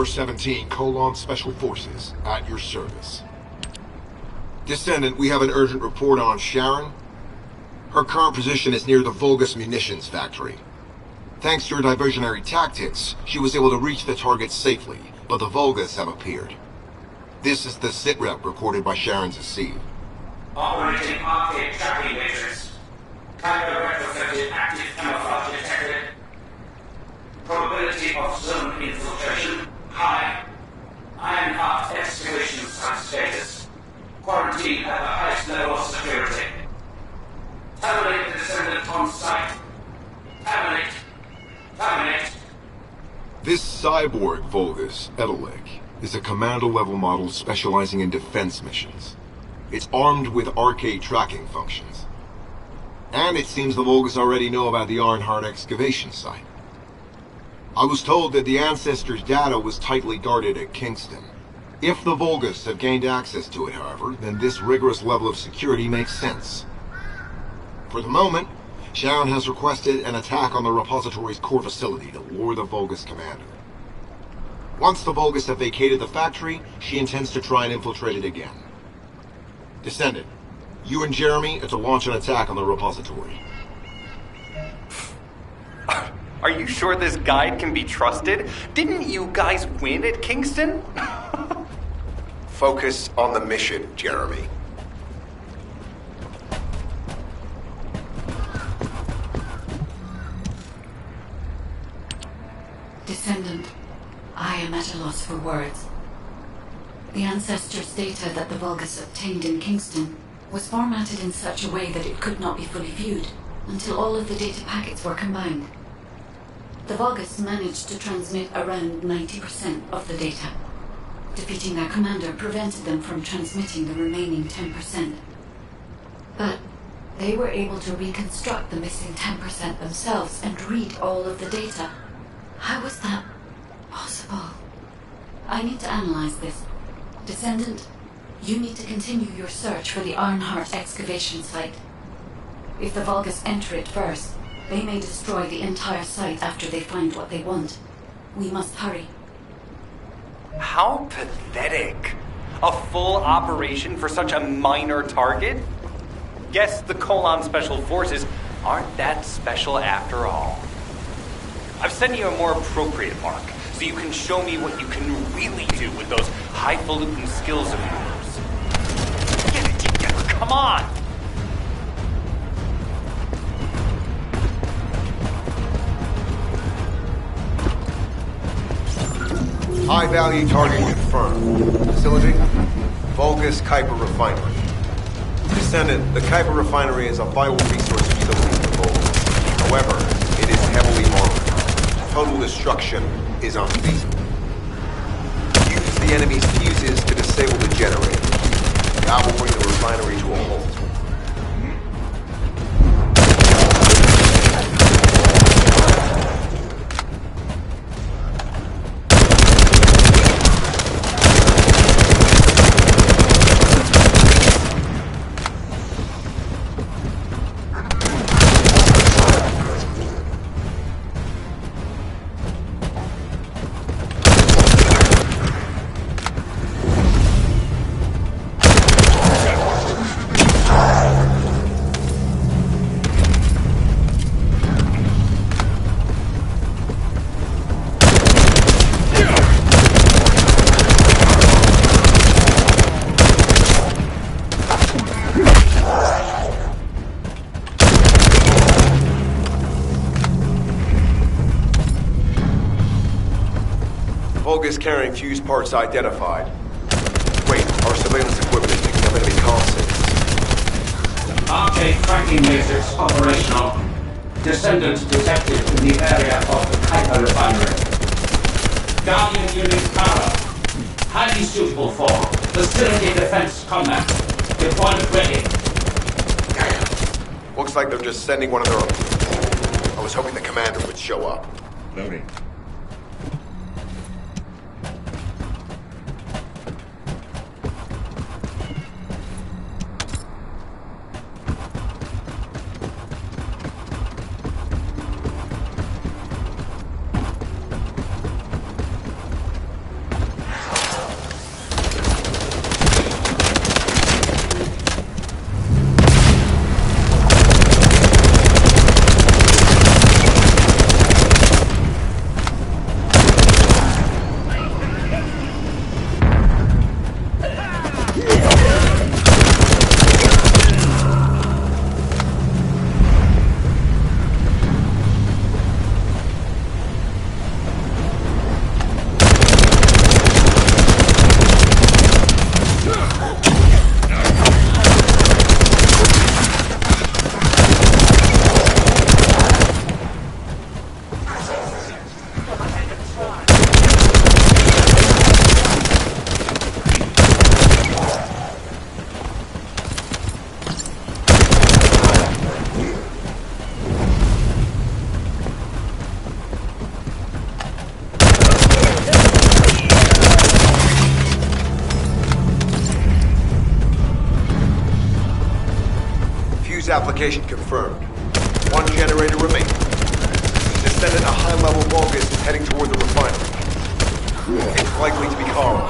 17, Special Forces, at your service. Descendant, we have an urgent report on Sharon. Her current position is near the Vulgus munitions factory. Thanks to her diversionary tactics, she was able to reach the target safely, but the Vulgus have appeared. This is the sitrep recorded by Sharon's Deceive. Operating arcade tracking matrix. Type of retrofitted active camouflage detected. Probability of zone infiltration high. Ironheart excavation site status. Quarantine at the highest level of security. Terminate the Descendant on site. Terminate. Terminate. This cyborg Vulgus, Edelek, is a commando-level model specializing in defense missions. It's armed with arcade tracking functions. And it seems the Vulgus already know about the Ironheart excavation site. I was told that the Ancestors' data was tightly guarded at Kingston. If the Vulgus have gained access to it, however, then this rigorous level of security makes sense. For the moment, Sharon has requested an attack on the repository's core facility to lure the Vulgus commander. Once the Vulgus have vacated the factory, she intends to try and infiltrate it again. Descendant, you and Jeremy are to launch an attack on the repository. Are you sure this guide can be trusted? Didn't you guys win at Kingston? Focus on the mission, Jeremy. Descendant, I am at a loss for words. The Ancestors' data that the Vulgus obtained in Kingston was formatted in such a way that it could not be fully viewed until all of the data packets were combined. The Vulgus managed to transmit around 90% of the data. Defeating their commander prevented them from transmitting the remaining 10%. But they were able to reconstruct the missing 10% themselves and read all of the data. How was that possible? I need to analyze this. Descendant, you need to continue your search for the Ironheart excavation site. If the Vulgus enter it first, they may destroy the entire site after they find what they want. We must hurry. How pathetic. A full operation for such a minor target? Guess the Special Forces aren't that special after all. I've sent you a more appropriate mark, so you can show me what you can really do with those highfalutin skills of yours. Get it together, come on! High-value target confirmed. Facility? Vulgus Kuiper Refinery. Descendant, the Kuiper Refinery is a vital resource facility for Vulgus. However, it is heavily armored. Total destruction is unfeasible. Use the enemy's fuses to disable the generator. That will bring the refinery to a halt. Vulgus carrying fuse parts identified. Wait, our surveillance equipment is picking up enemy comm signals. Arcade tracking matrix operational. Descendant detected in the area of the Kuiper Refinery. Guardian unit power. Highly suitable for facility defense combat. Deployment ready. Looks like they're just sending one of their own. I was hoping the commander would show up. Loading. application confirmed. One generator remains. Descendant a high-level Vulgus is heading toward the refinery. It's likely to be Carl.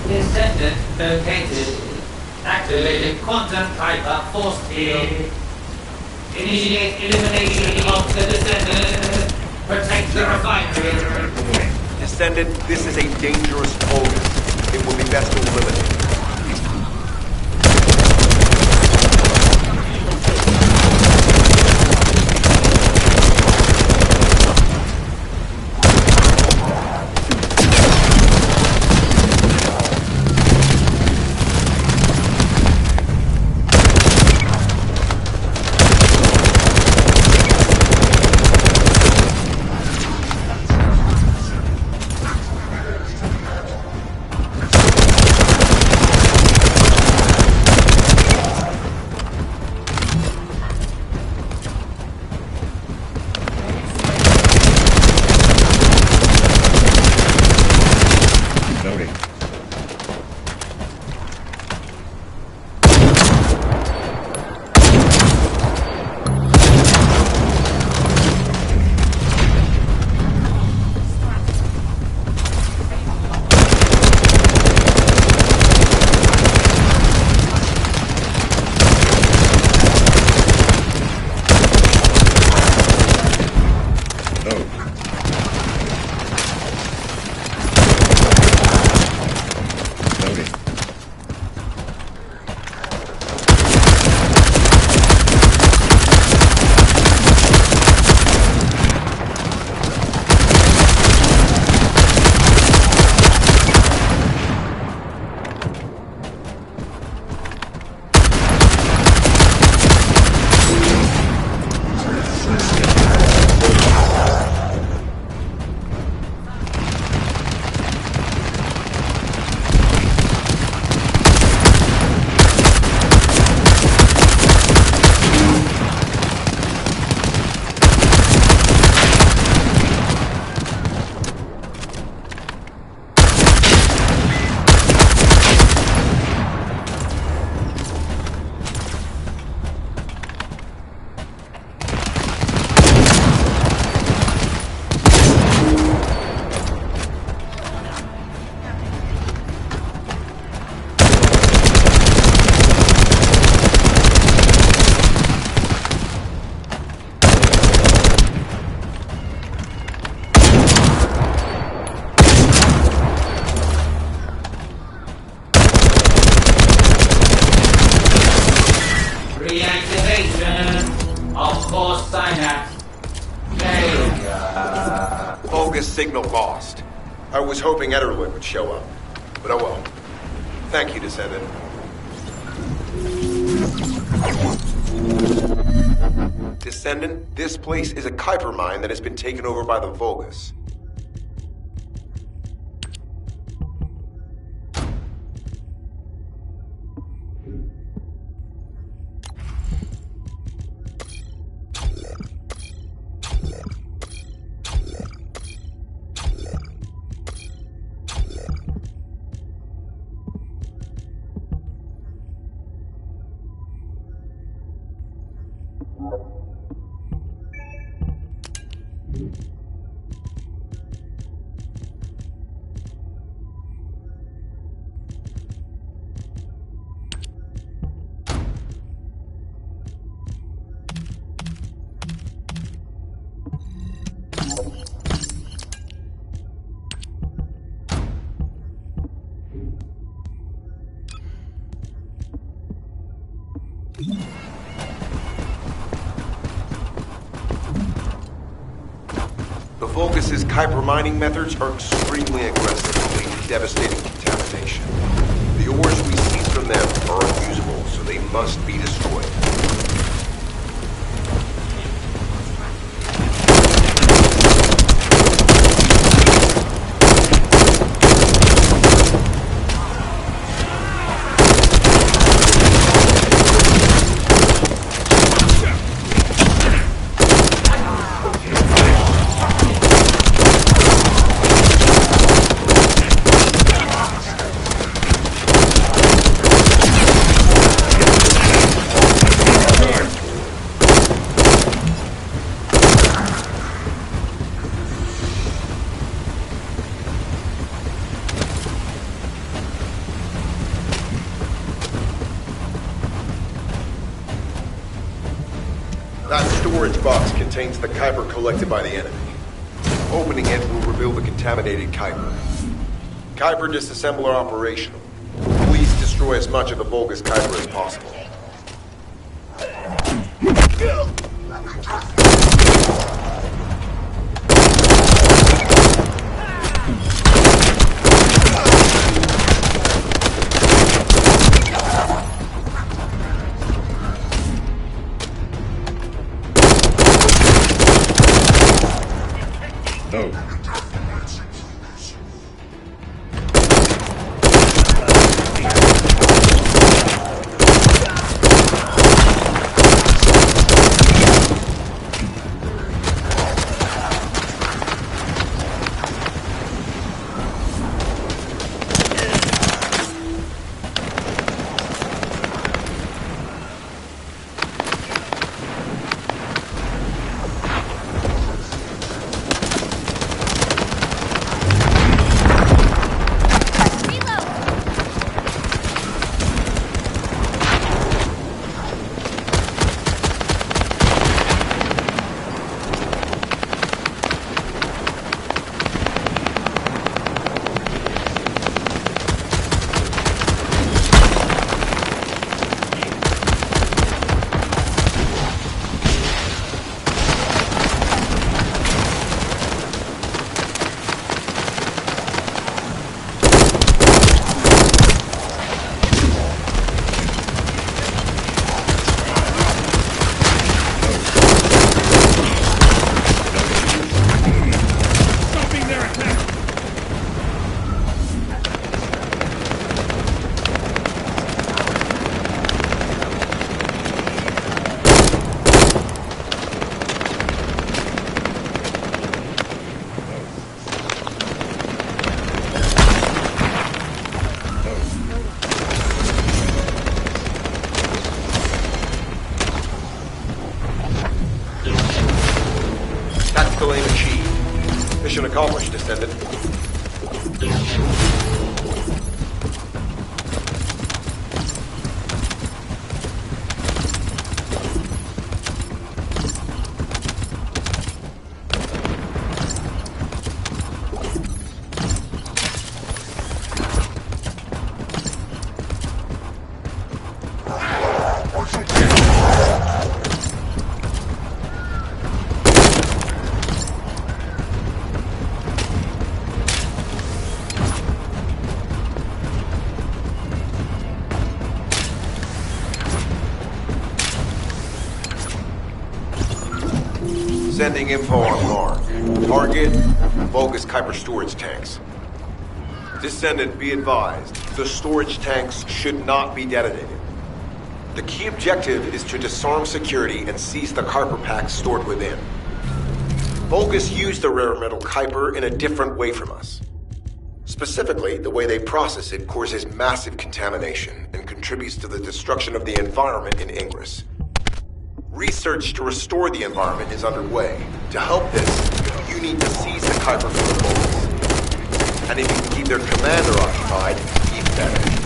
Descendant located. Activated quantum hyper force field. Initiate elimination of the Descendant. Protect the refinery. Descendant, this is a dangerous Vulgus. It will be best to eliminate it. Signal lost. I was hoping Ederlin would show up. But oh well. Thank you, Descendant. Descendant, this place is a Kuiper mine that has been taken over by the Vulgus. The Vulgus' Kuiper mining methods are extremely aggressive and lead to devastating contamination. The ores we seize from them are unusable, so they must be destroyed. storage box contains the Kuiper collected by the enemy. Opening it will reveal the contaminated Kuiper. Kuiper disassembler operational. Please destroy as much of the Vulgus Kuiper as possible. Mission accomplished, Descendant. Sending info on Mark. Target, Vulgus Kuiper storage tanks. Descendant, be advised, the storage tanks should not be detonated. The key objective is to disarm security and seize the Kuiper packs stored within. Vulgus used the rare metal Kuiper in a different way from us. Specifically, the way they process it causes massive contamination and contributes to the destruction of the environment in Ingress. Research to restore the environment is underway. To help this, you need to seize the Kuiper from the Vulgus. And if you can keep their commander occupied, even better.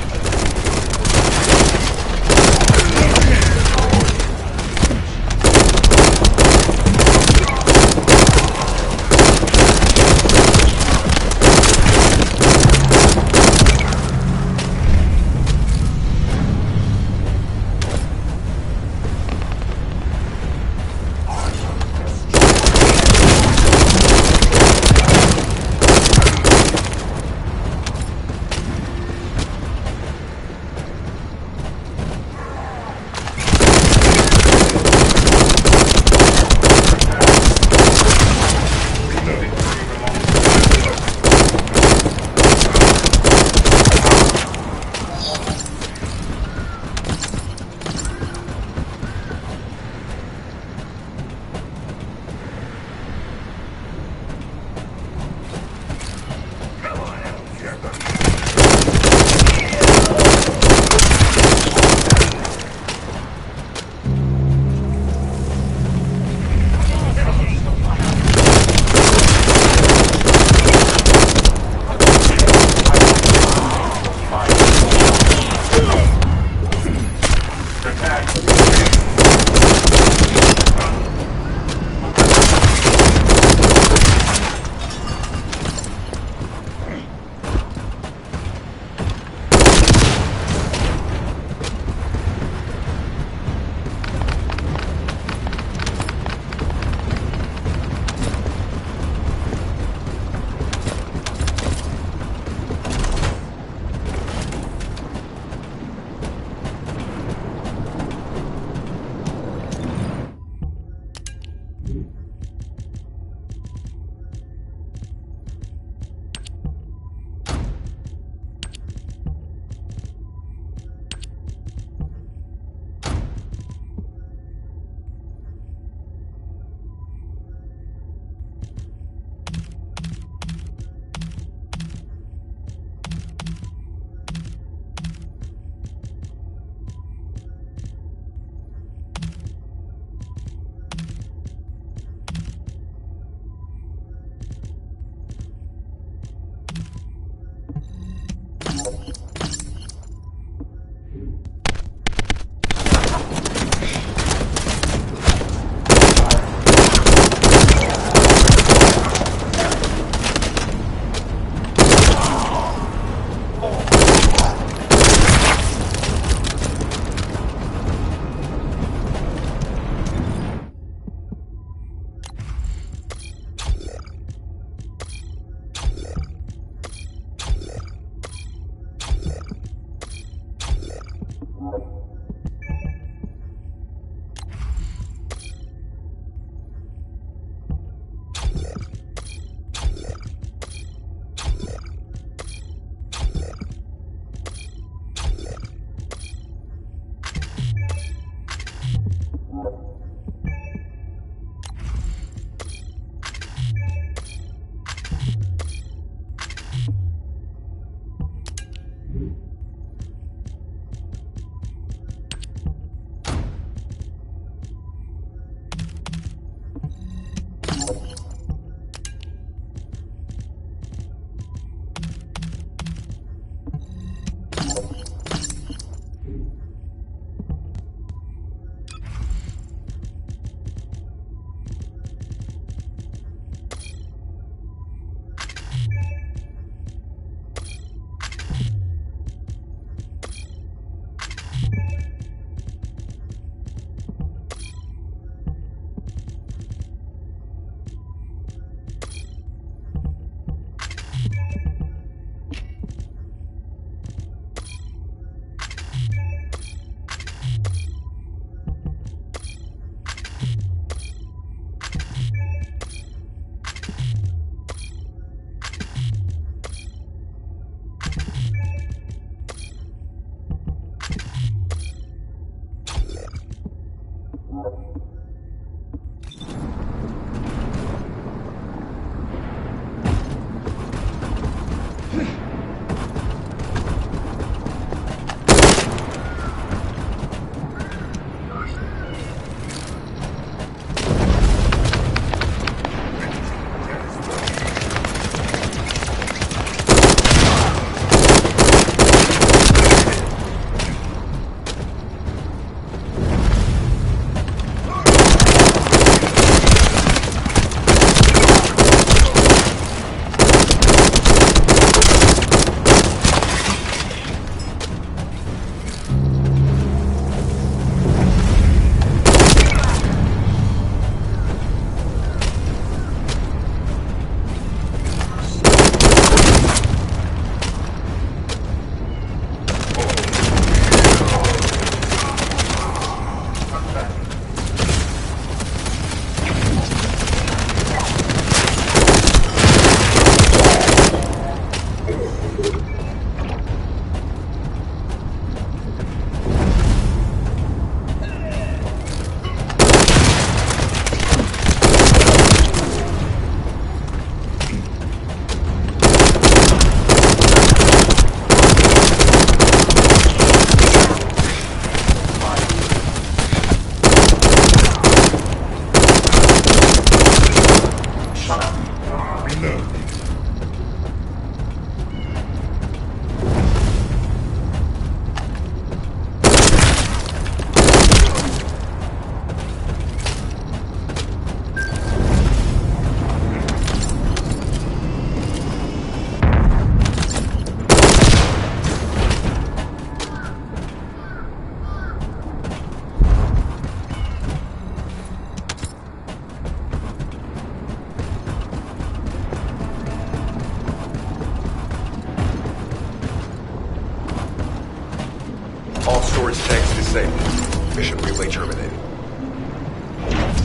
storage tanks disabled. Mission relay terminated.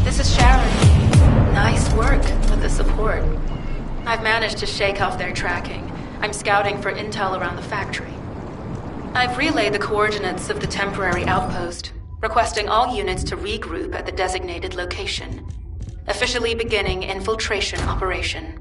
This is Sharon. Nice work with the support. I've managed to shake off their tracking. I'm scouting for intel around the factory. I've relayed the coordinates of the temporary outpost, requesting all units to regroup at the designated location. Officially beginning infiltration operation.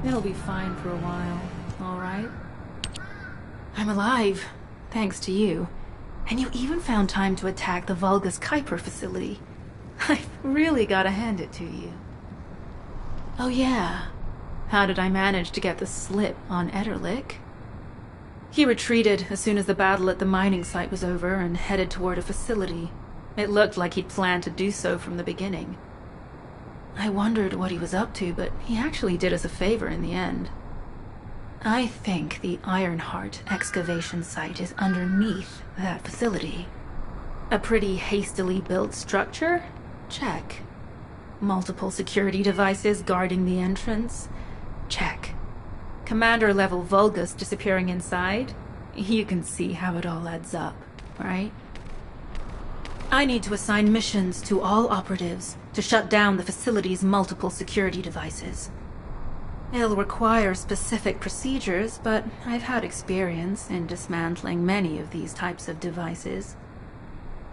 It'll be fine for a while, all right? I'm alive, thanks to you. And you even found time to attack the Vulgus Kuiper facility. I've really gotta hand it to you. Oh yeah, how did I manage to get the slip on Ederlich? He retreated as soon as the battle at the mining site was over and headed toward a facility. It looked like he'd planned to do so from the beginning. I wondered what he was up to, but he actually did us a favor in the end. I think the Ironheart excavation site is underneath that facility. A pretty hastily built structure? Check. Multiple security devices guarding the entrance? Check. Commander-level Vulgus disappearing inside? You can see how it all adds up, right? I need to assign missions to all operatives to shut down the facility's multiple security devices. It'll require specific procedures, but I've had experience in dismantling many of these types of devices.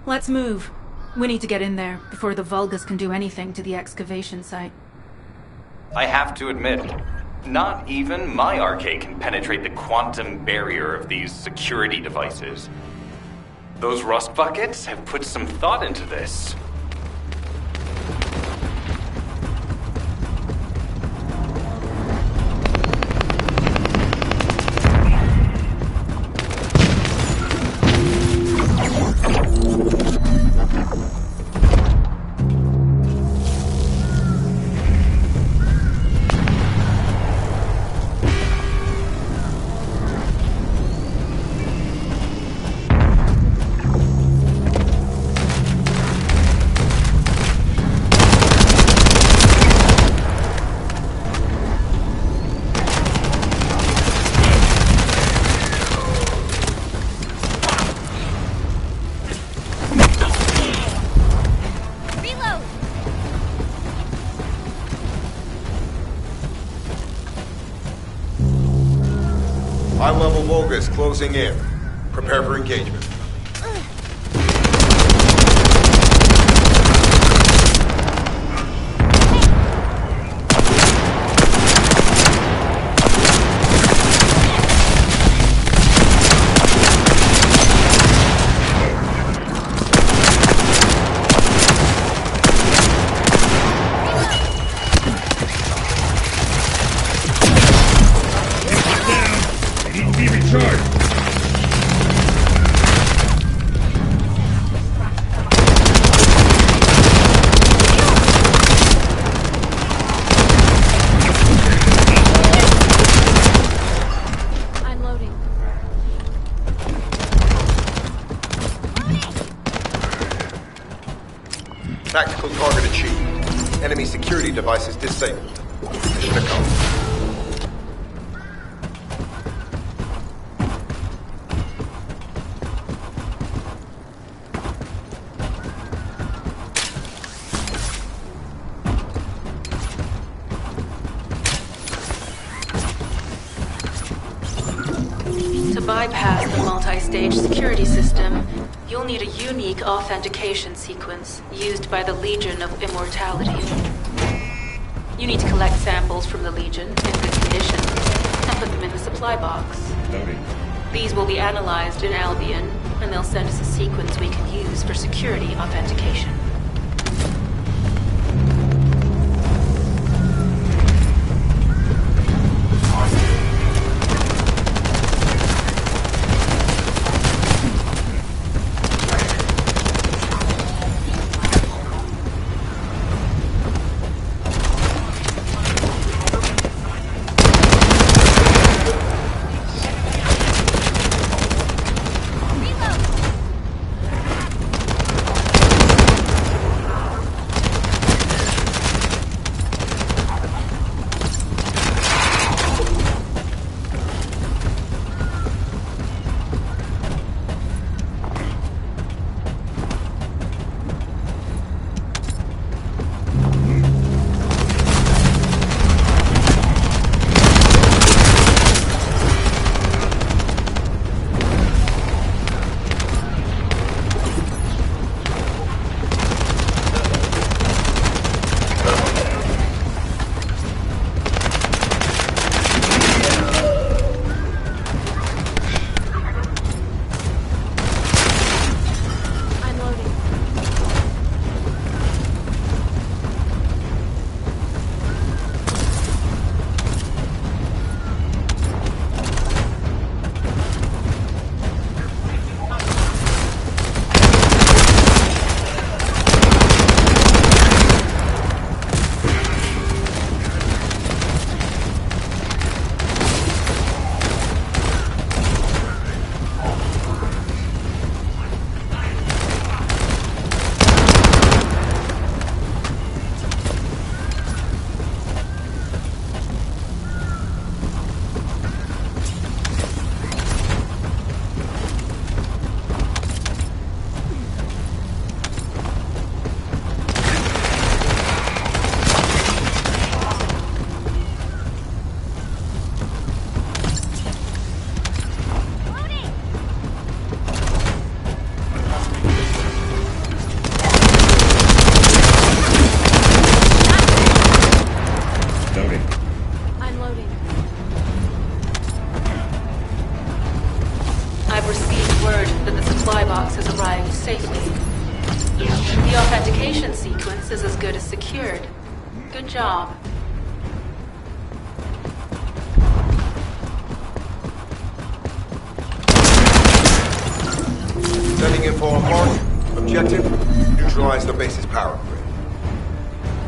Let's move. We need to get in there before the Vulgus can do anything to the excavation site. I have to admit, not even my arcade can penetrate the quantum barrier of these security devices. Those rust buckets have put some thought into this. High-level Vulgus closing in. Prepare for engagement. Charge! I'm loading. Tactical target achieved. Enemy security devices disabled. Mission accomplished. To bypass the multi-stage security system, you'll need a unique authentication sequence used by the Legion of Immortality. You need to collect samples from the Legion in good condition and put them in the supply box. Loading. These will be analyzed in Albion, and they'll send us a sequence we can use for security authentication. The authentication sequence is as good as secured. Good job. Sending info on mark. Objective, neutralize the base's power grid.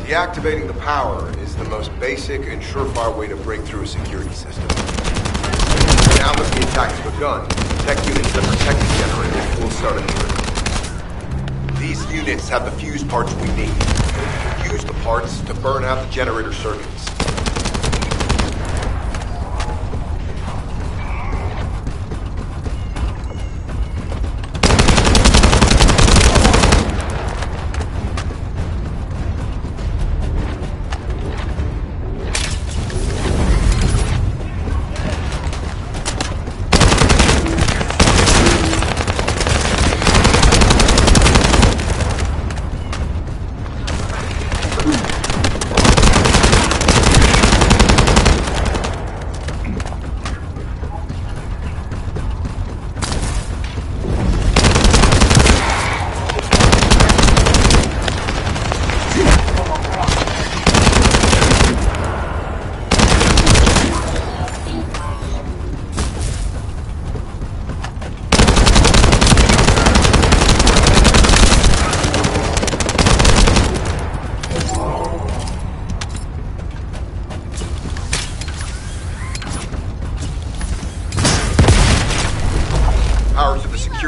Deactivating the power is the most basic and surefire way to break through a security system. Now that the attack has begun, tech units that protect the generator will start appearing. These units have the fuse parts we need. Use the parts to burn out the generator circuits.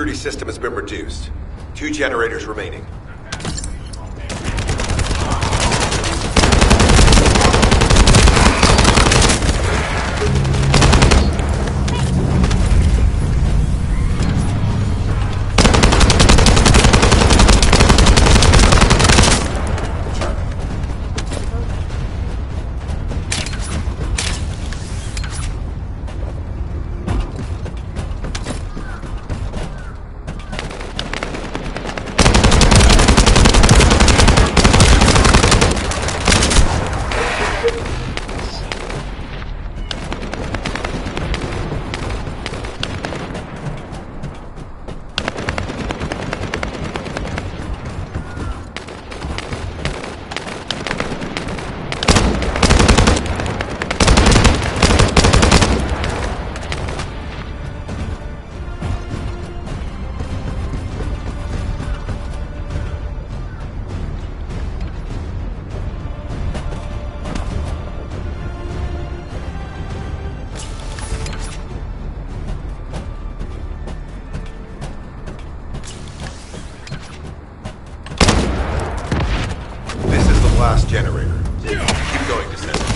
security system has been reduced. 2 generators remaining. Last generator. Keep going, Descendant.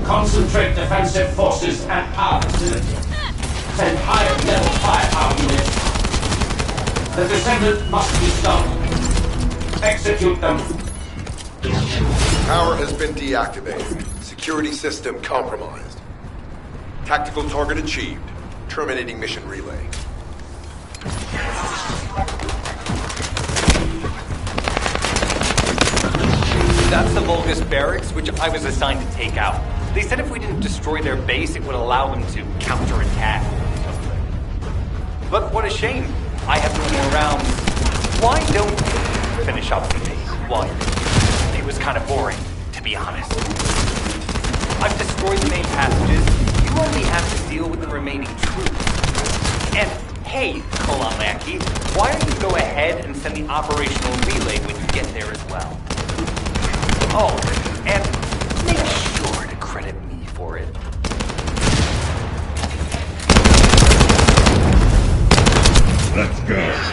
Concentrate defensive forces at our facility. Send higher level firepower units. The Descendant must be stopped. Execute them. Power has been deactivated. Security system compromised. Tactical target achieved. Terminating mission relay. That's the Vulgus barracks, which I was assigned to take out. They said if we didn't destroy their base, it would allow them to counterattack. But what a shame. I have no more rounds. Why don't you finish up with me? Well, it was kind of boring, to be honest. I've destroyed the main passages. You only have to deal with the remaining troops. And hey, Kolamaki, why don't you go ahead and send the operational relay when you get there as well? Oh, and make sure to credit me for it. Let's go.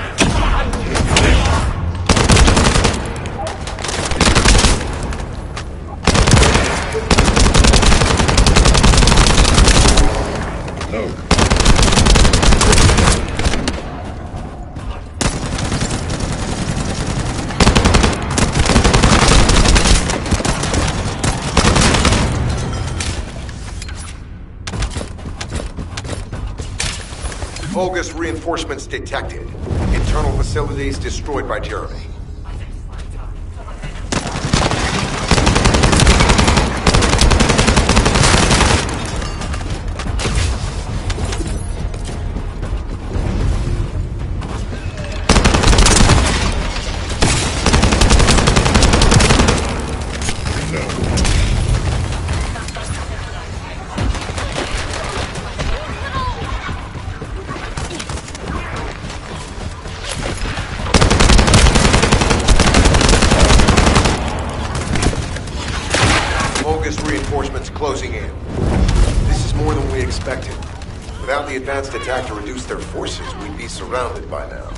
Vulgus reinforcements detected. Internal facilities destroyed by Jeremy. Reinforcements closing in. This is more than we expected. Without the advanced attack to reduce their forces, we'd be surrounded by now.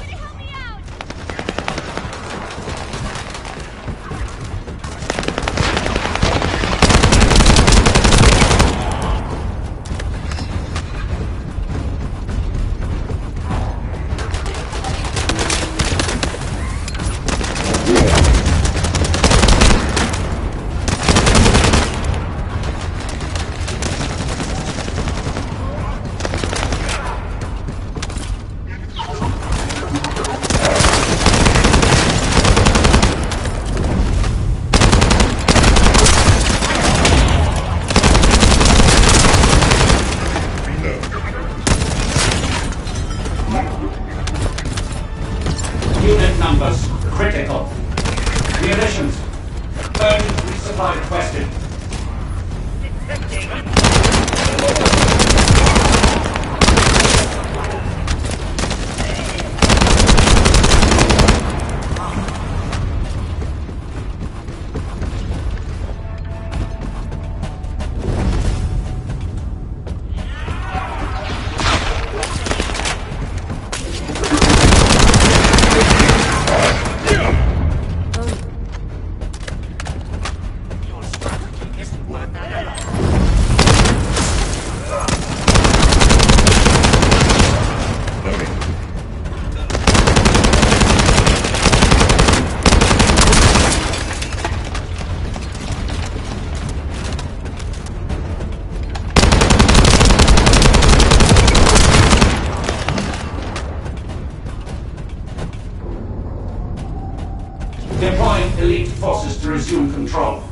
elite forces to resume control.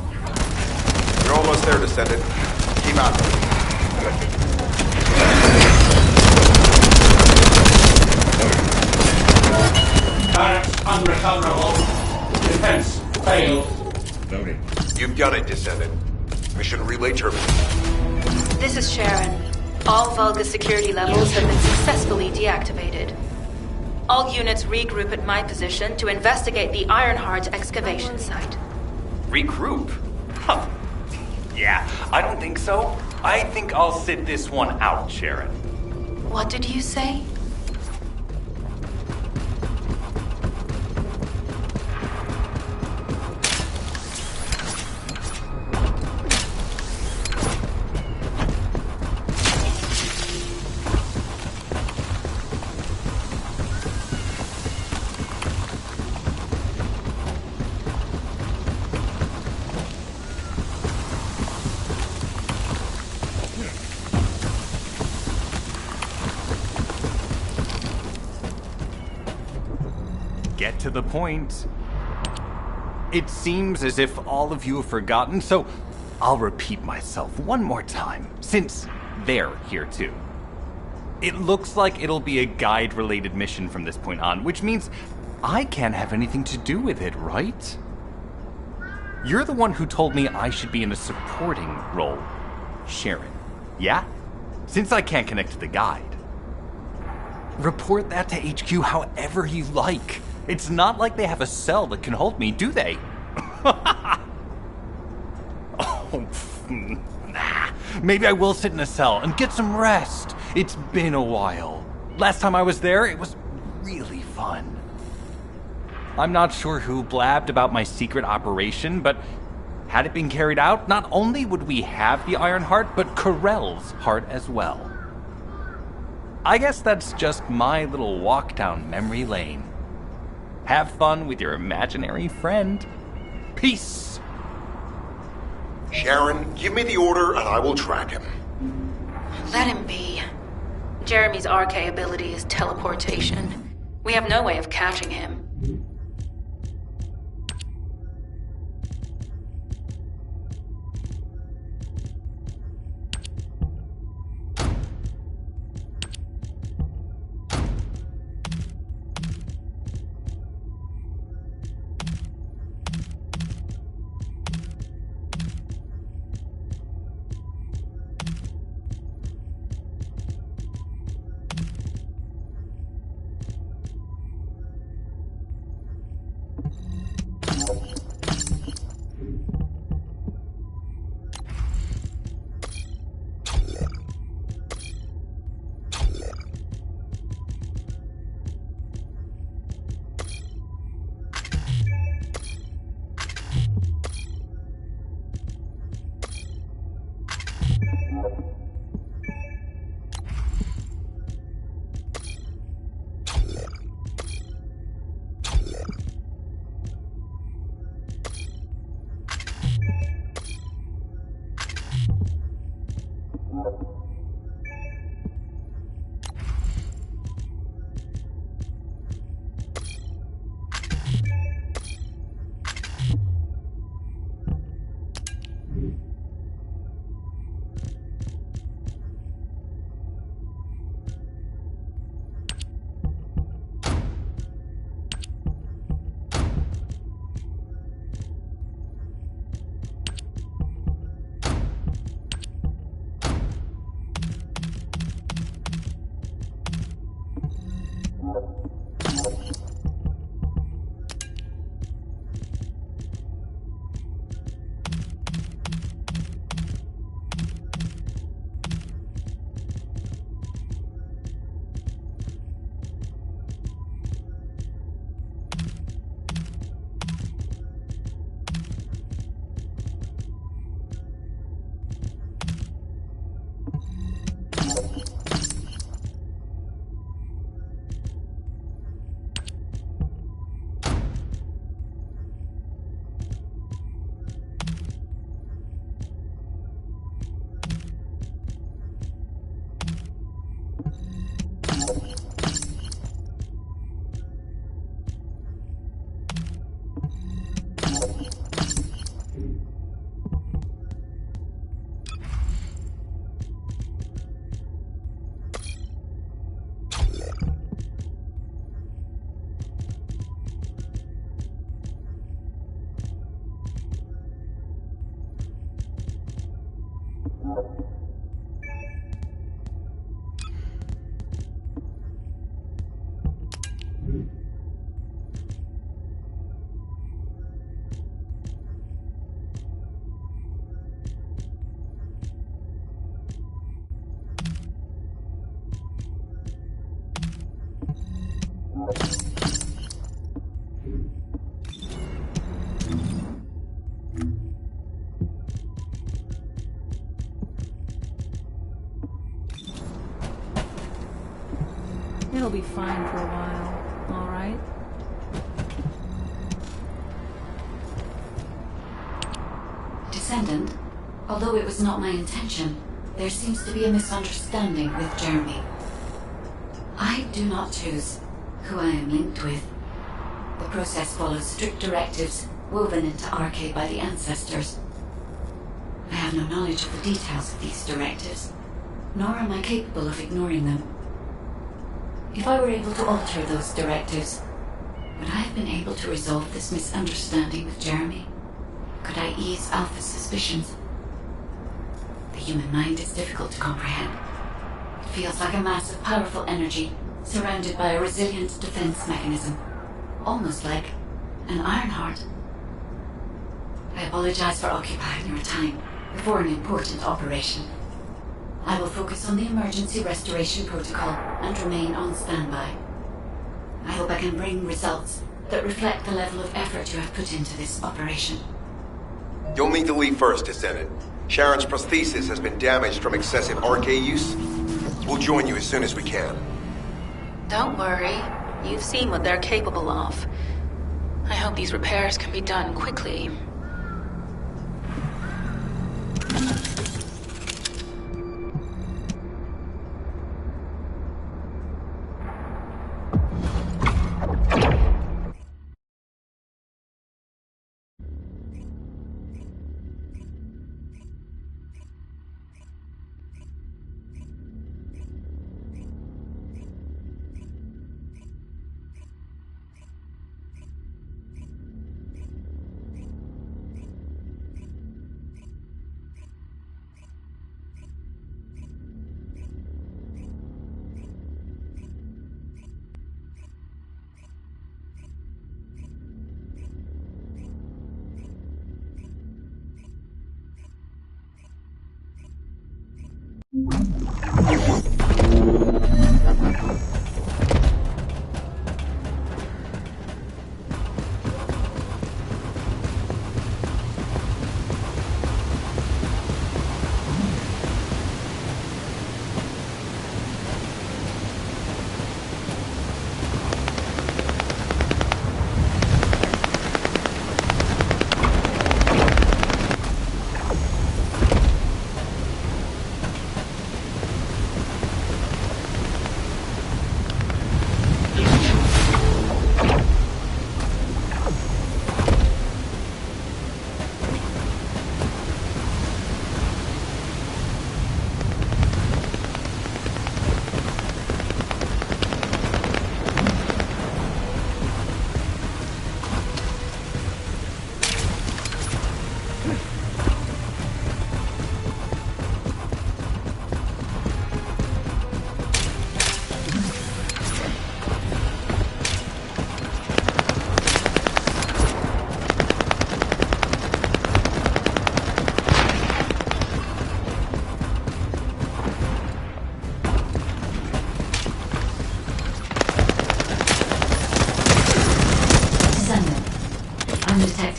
You're almost there, Descendant. Keep out. Turrets unrecoverable. Defense failed. Noted. You've done it, Descendant. Mission relay terminated. This is Sharon. All Vulgus security levels have been successfully deactivated. All units regroup at my position to investigate the Ironheart's excavation site. Regroup? Huh. Yeah, I don't think so. I think I'll sit this one out, Sharon. What did you say? Get to the point. It seems as if all of you have forgotten, so I'll repeat myself one more time, since they're here too. It looks like it'll be a guide-related mission from this point on, which means I can't have anything to do with it, right? You're the one who told me I should be in a supporting role, Sharon. Yeah? Since I can't connect to the guide. Report that to HQ however you like. It's not like they have a cell that can hold me, do they? Oh, nah. Maybe I will sit in a cell and get some rest. It's been a while. Last time I was there, it was really fun. I'm not sure who blabbed about my secret operation, but had it been carried out, not only would we have the Iron Heart, but Corell's heart as well. I guess that's just my little walk down memory lane. Have fun with your imaginary friend. Peace. Sharon, give me the order and I will track him. Let him be. Jeremy's RK ability is teleportation. We have no way of catching him. It'll be fine for a while, all right? Descendant, although it was not my intention, there seems to be a misunderstanding with Jeremy. I do not choose who I am linked with. The process follows strict directives woven into Arcade by the ancestors. I have no knowledge of the details of these directives, nor am I capable of ignoring them. If I were able to alter those directives, would I have been able to resolve this misunderstanding with Jeremy? Could I ease Alpha's suspicions? The human mind is difficult to comprehend. It feels like a mass of powerful energy surrounded by a resilient defense mechanism, almost like an Ironheart. I apologize for occupying your time before an important operation. I will focus on the emergency restoration protocol and remain on standby. I hope I can bring results that reflect the level of effort you have put into this operation. You'll need to leave first, Descendant. Sharon's prosthesis has been damaged from excessive arcade use. We'll join you as soon as we can. Don't worry. You've seen what they're capable of. I hope these repairs can be done quickly.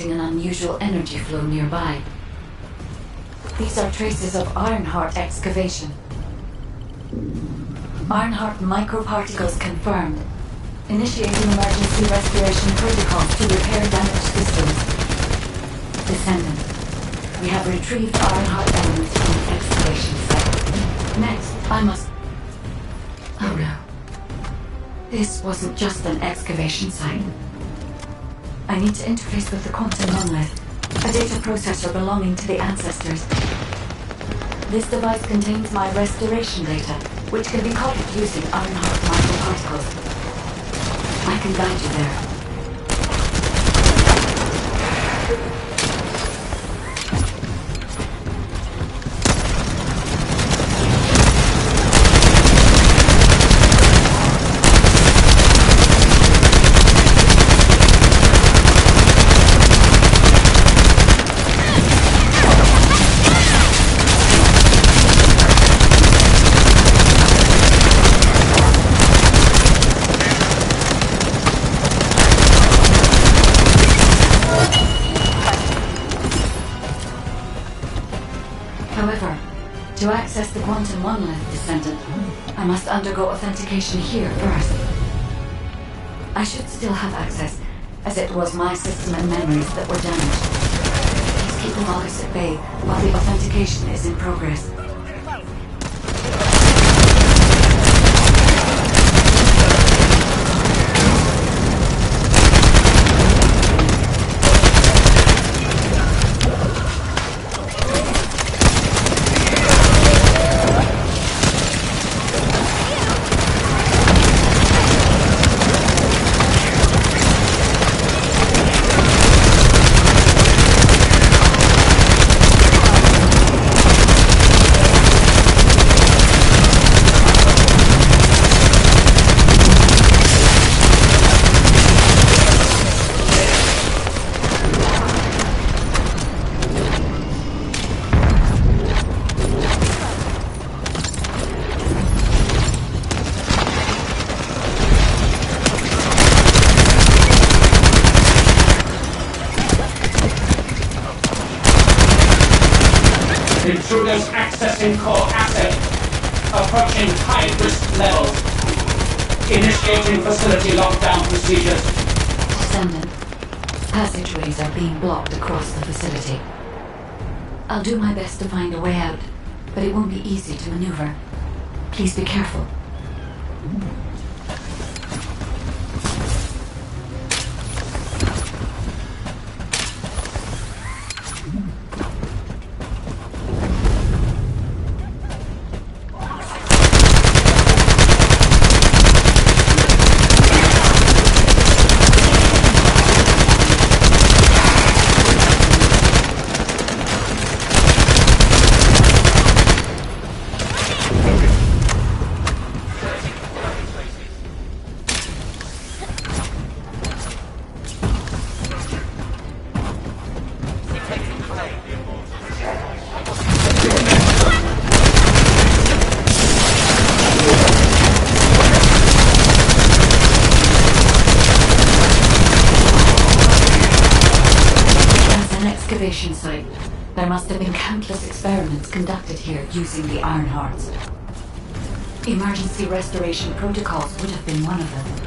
An unusual energy flow nearby. These are traces of Ironheart excavation. Ironheart microparticles confirmed. Initiating emergency restoration protocols to repair damaged systems. Descendant, we have retrieved Ironheart elements from the excavation site. Next, I must... Oh no. This wasn't just an excavation site. I need to interface with the quantum monolith, a data processor belonging to the ancestors. This device contains my restoration data, which can be copied using Ironheart microparticles. I can guide you there. However, to access the quantum monolith, Descendant, I must undergo authentication here first. I should still have access, as it was my system and memories that were damaged. Please keep the Vulgus at bay while the authentication is in progress. Intruders accessing core asset. Approaching high-risk levels. Initiating facility lockdown procedures. Descendant, passageways are being blocked across the facility. I'll do my best to find a way out, but it won't be easy to maneuver. Please be careful. Site. There must have been countless experiments conducted here using the Iron Hearts. Emergency restoration protocols would have been one of them.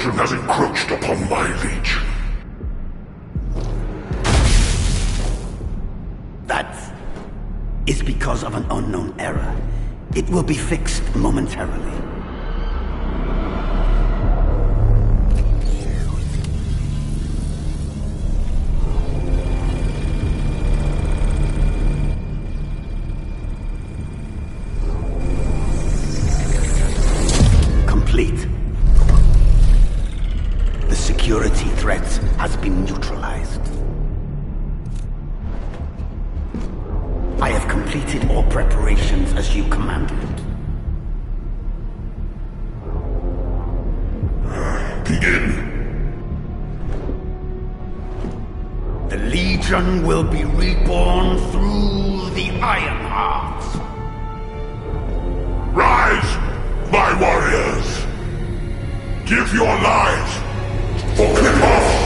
Trojan has encroached upon my legion. That is because of an unknown error. It will be fixed momentarily. Complete. The security threat has been neutralized. I have completed all preparations as you commanded. Begin. The Legion will be reborn through the Ironheart. Rise, my warriors! Give your lives for Cliff-Off!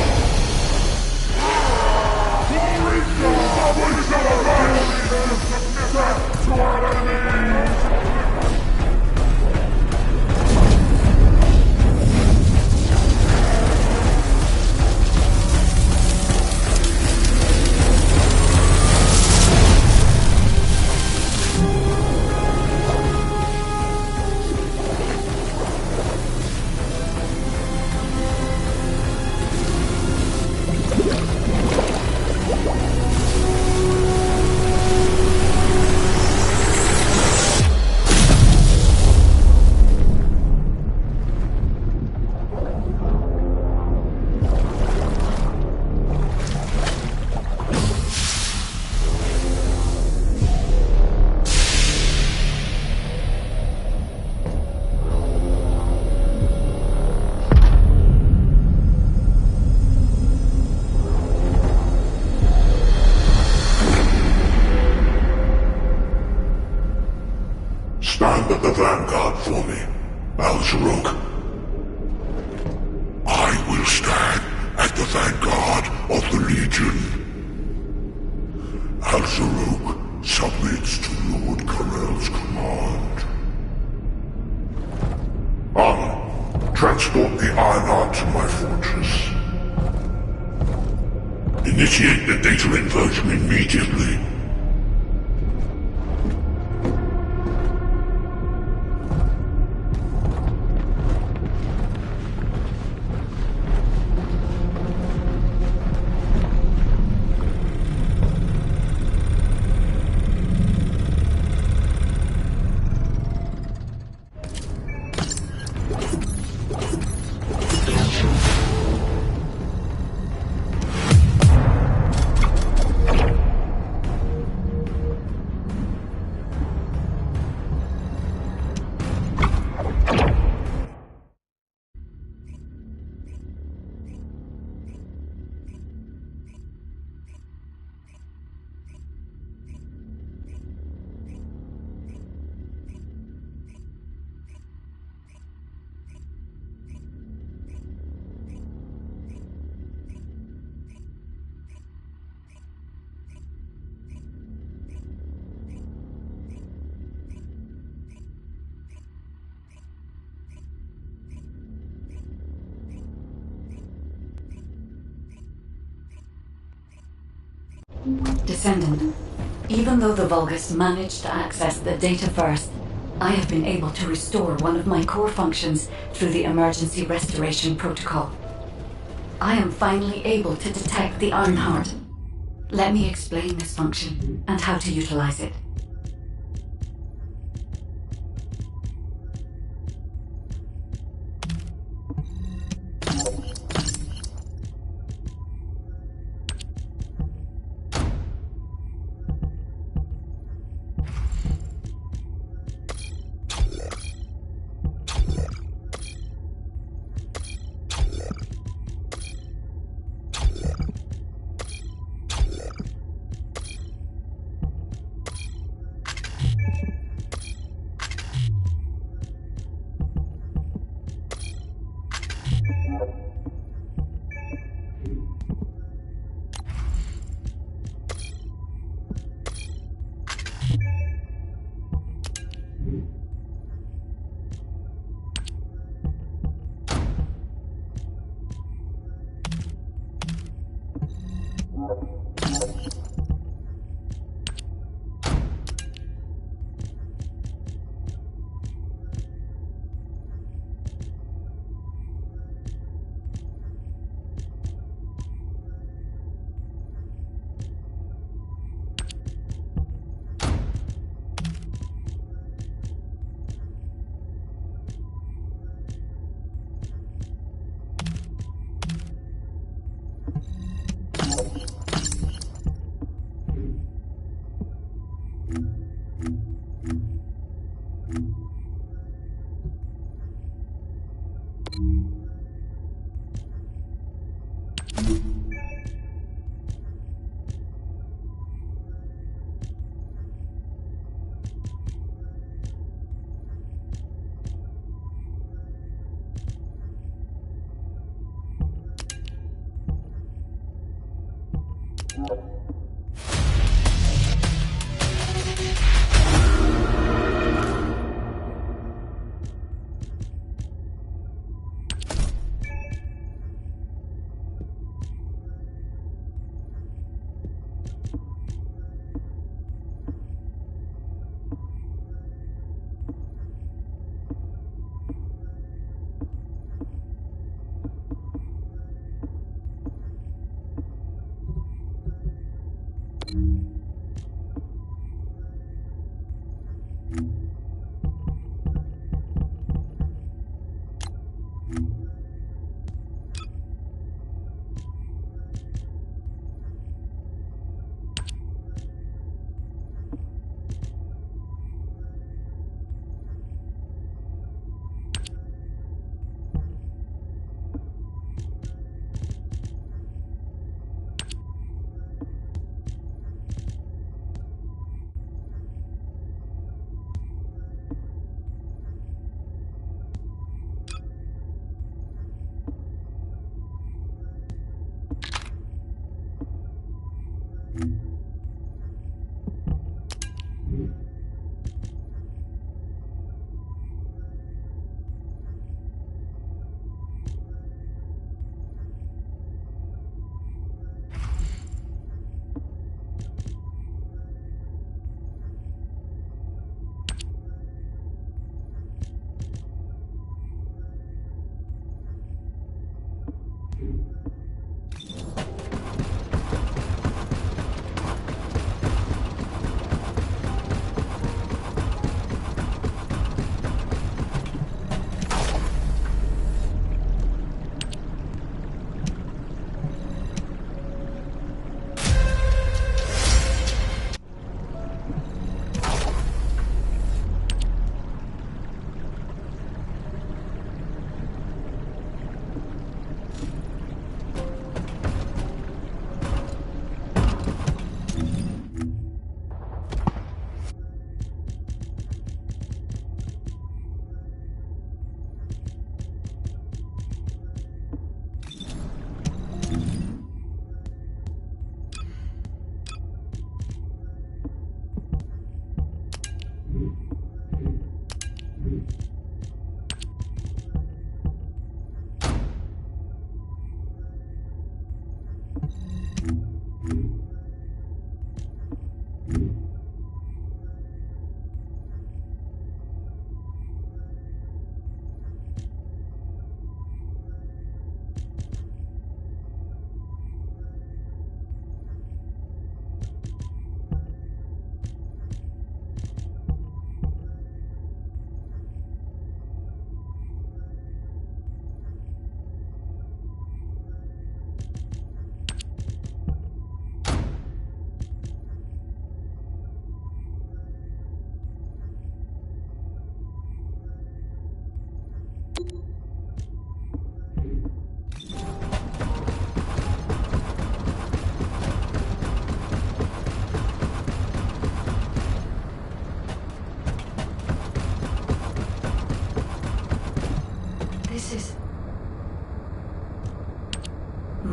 Stand at the vanguard for me, Al-Zaruk. I will stand at the vanguard of the Legion. Al-Zaruk submits to Lord Karel's command. On, transport the Ironheart to my fortress. Initiate the data inversion immediately. Descendant, even though the Vulgus managed to access the data first, I have been able to restore one of my core functions through the emergency restoration protocol. I am finally able to detect the Ironheart. Let me explain this function and how to utilize it.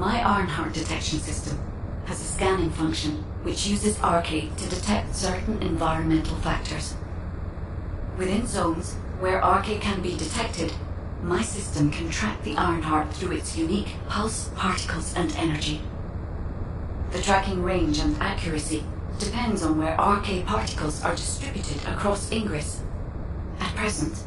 My Ironheart detection system has a scanning function which uses Arcade to detect certain environmental factors. Within zones where Arcade can be detected, my system can track the Ironheart through its unique pulse, particles, and energy. The tracking range and accuracy depends on where Arcade particles are distributed across Ingress. At present,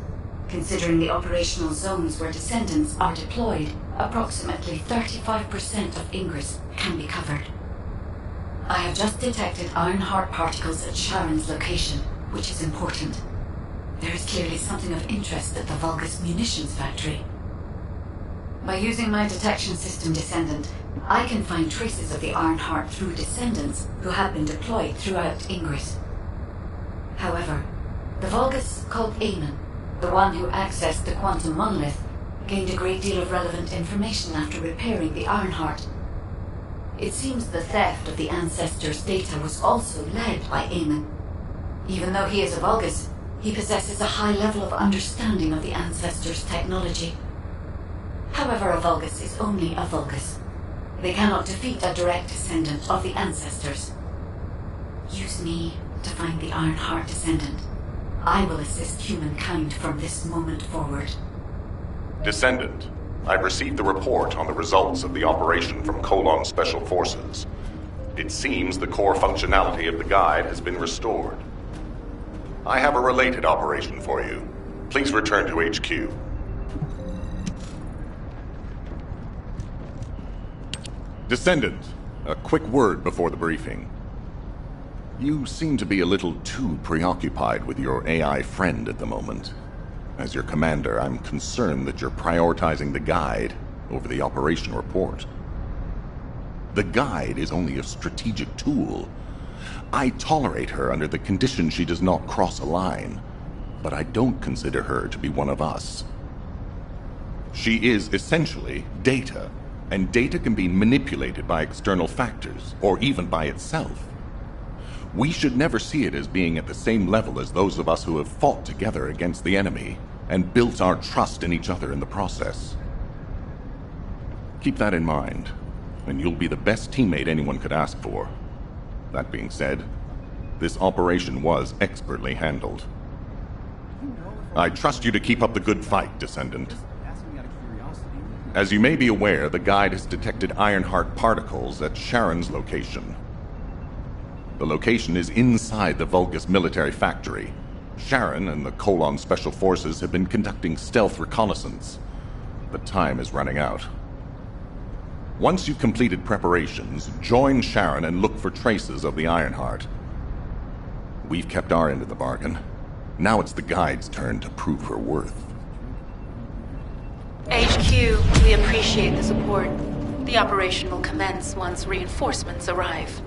considering the operational zones where Descendants are deployed, approximately 35% of Ingress can be covered. I have just detected Ironheart particles at Sharon's location, which is important. There is clearly something of interest at the Vulgus munitions factory. By using my detection system Descendant, I can find traces of the Ironheart through Descendants who have been deployed throughout Ingress. However, the Vulgus called Eamon, the one who accessed the quantum monolith, gained a great deal of relevant information after repairing the Ironheart. It seems the theft of the Ancestors' data was also led by Eamon. Even though he is a Vulgus, he possesses a high level of understanding of the Ancestors' technology. However, a Vulgus is only a Vulgus. They cannot defeat a direct descendant of the Ancestors. Use me to find the Ironheart Descendant. I will assist humankind from this moment forward. Descendant, I've received the report on the results of the operation from Colon Special Forces. It seems the core functionality of the guide has been restored. I have a related operation for you. Please return to HQ. Descendant, a quick word before the briefing. You seem to be a little too preoccupied with your AI friend at the moment. As your commander, I'm concerned that you're prioritizing the guide over the operation report. The guide is only a strategic tool. I tolerate her under the condition she does not cross a line, but I don't consider her to be one of us. She is essentially data, and data can be manipulated by external factors, or even by itself. We should never see it as being at the same level as those of us who have fought together against the enemy and built our trust in each other in the process. Keep that in mind, and you'll be the best teammate anyone could ask for. That being said, this operation was expertly handled. I trust you to keep up the good fight, Descendant. As you may be aware, the guide has detected Ironheart particles at Sharon's location. The location is inside the Vulgus military factory. Sharon and the Colon Special Forces have been conducting stealth reconnaissance, but time is running out. Once you've completed preparations, join Sharon and look for traces of the Ironheart. We've kept our end of the bargain. Now it's the guide's turn to prove her worth. HQ, we appreciate the support. The operation will commence once reinforcements arrive.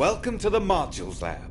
Welcome to the Modules Lab.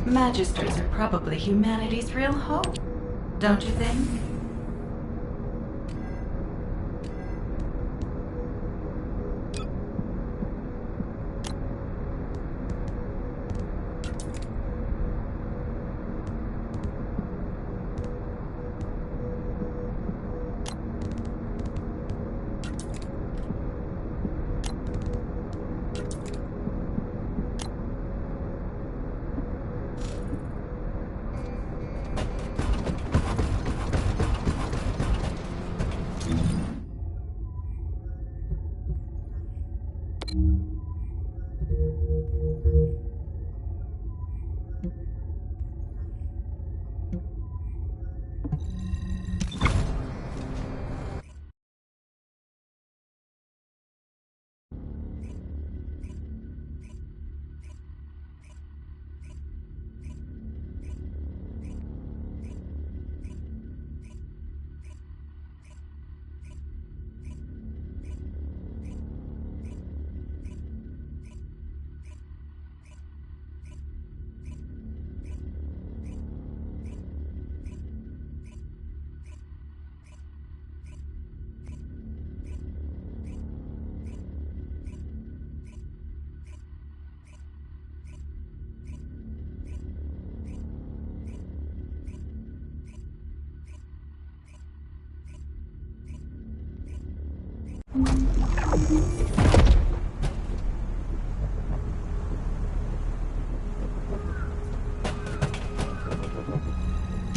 Magisters are probably humanity's real hope, don't you think?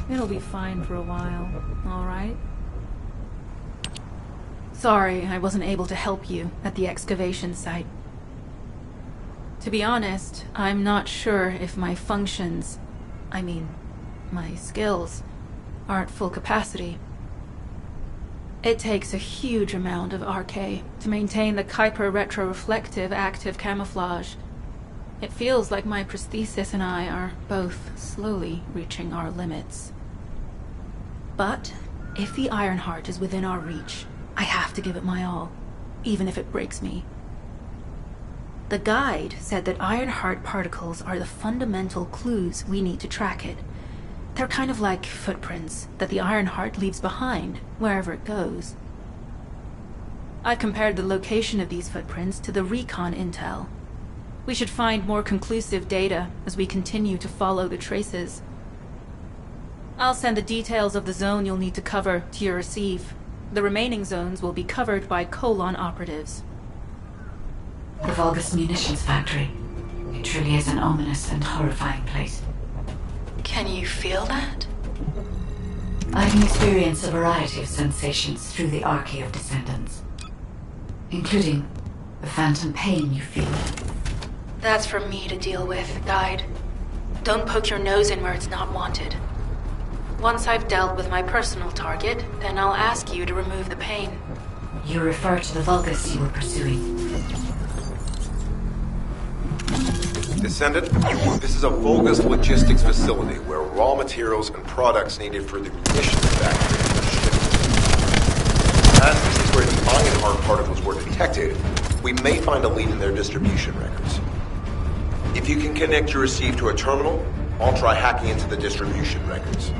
It'll be fine for a while, all right? Sorry, I wasn't able to help you at the excavation site. To be honest, I'm not sure if my functions, my skills, are at full capacity. It takes a huge amount of RK to maintain the Kuiper retroreflective active camouflage. It feels like my prosthesis and I are both slowly reaching our limits. But if the Ironheart is within our reach, I have to give it my all, even if it breaks me. The guide said that Ironheart particles are the fundamental clues we need to track it. They're kind of like footprints that the Ironheart leaves behind, wherever it goes. I've compared the location of these footprints to the recon intel. We should find more conclusive data as we continue to follow the traces. I'll send the details of the zone you'll need to cover to your receive. The remaining zones will be covered by Colon operatives. The Vulgus munitions factory. It truly is an ominous and horrifying place. Can you feel that? I can experience a variety of sensations through the archy of Descendants, including the phantom pain you feel. That's for me to deal with, Guide. Don't poke your nose in where it's not wanted. Once I've dealt with my personal target, then I'll ask you to remove the pain. You refer to the Vulgus you were pursuing. Descendant, this is a Vulgus logistics facility where raw materials and products needed for the munitions factory are shipped. As this is where the Ironheart particles were detected, we may find a lead in their distribution records. If you can connect your receive to a terminal, I'll try hacking into the distribution records.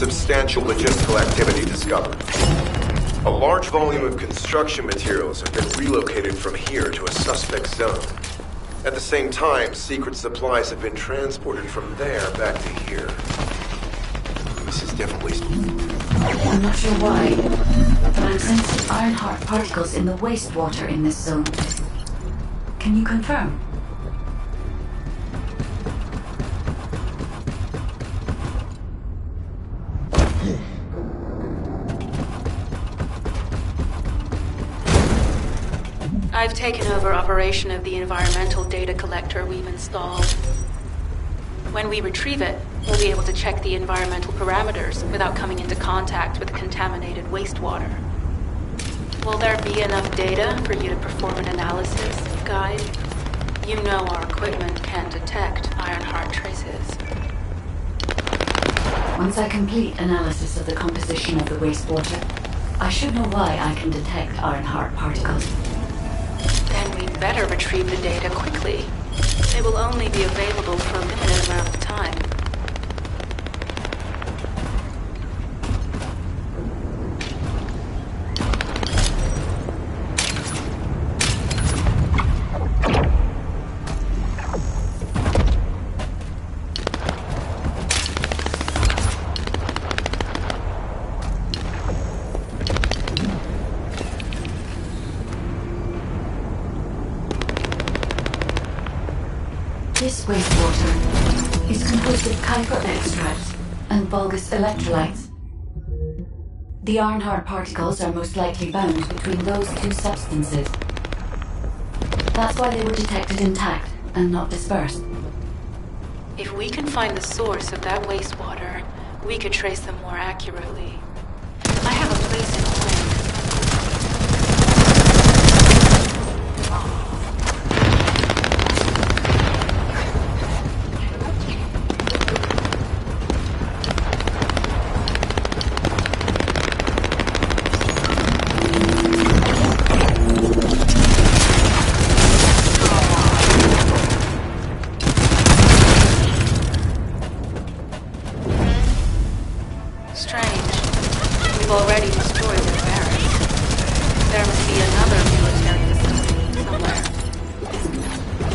Substantial logistical activity discovered. A large volume of construction materials have been relocated from here to a suspect zone. At the same time, secret supplies have been transported from there back to here. This is definitely... I'm not sure why, but I'm sensing Ironheart particles in the wastewater in this zone. Can you confirm? I've taken over operation of the environmental data collector we've installed. When we retrieve it, we'll be able to check the environmental parameters without coming into contact with contaminated wastewater. Will there be enough data for you to perform an analysis, Guide? You know our equipment can detect Ironheart traces. Once I complete analysis of the composition of the wastewater, I should know why I can detect Ironheart particles. Then we'd better retrieve the data quickly. It will only be available for a limited amount of time. This wastewater is composed of Kuiper extracts and Vulgus electrolytes. The Ironheart particles are most likely bound between those two substances. That's why they were detected intact and not dispersed. If we can find the source of that wastewater, we could trace them more accurately. I have a place in mind.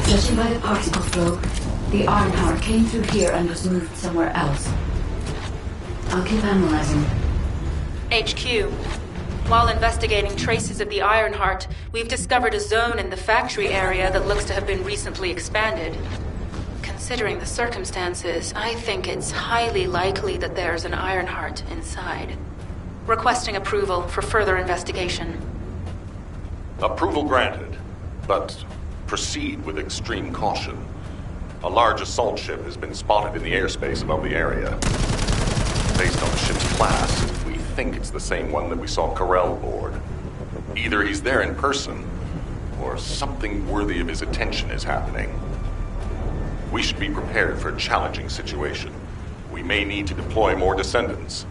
Judging by the particle flow, the Ironheart came through here and was moved somewhere else. I'll keep analyzing. HQ. While investigating traces of the Ironheart, we've discovered a zone in the factory area that looks to have been recently expanded. Considering the circumstances, I think it's highly likely that there's an Ironheart inside. Requesting approval for further investigation. Approval granted, but proceed with extreme caution. A large assault ship has been spotted in the airspace above the area. Based on the ship's class, we think it's the same one that we saw Carell aboard. Either he's there in person, or something worthy of his attention is happening. We should be prepared for a challenging situation. We may need to deploy more Descendants.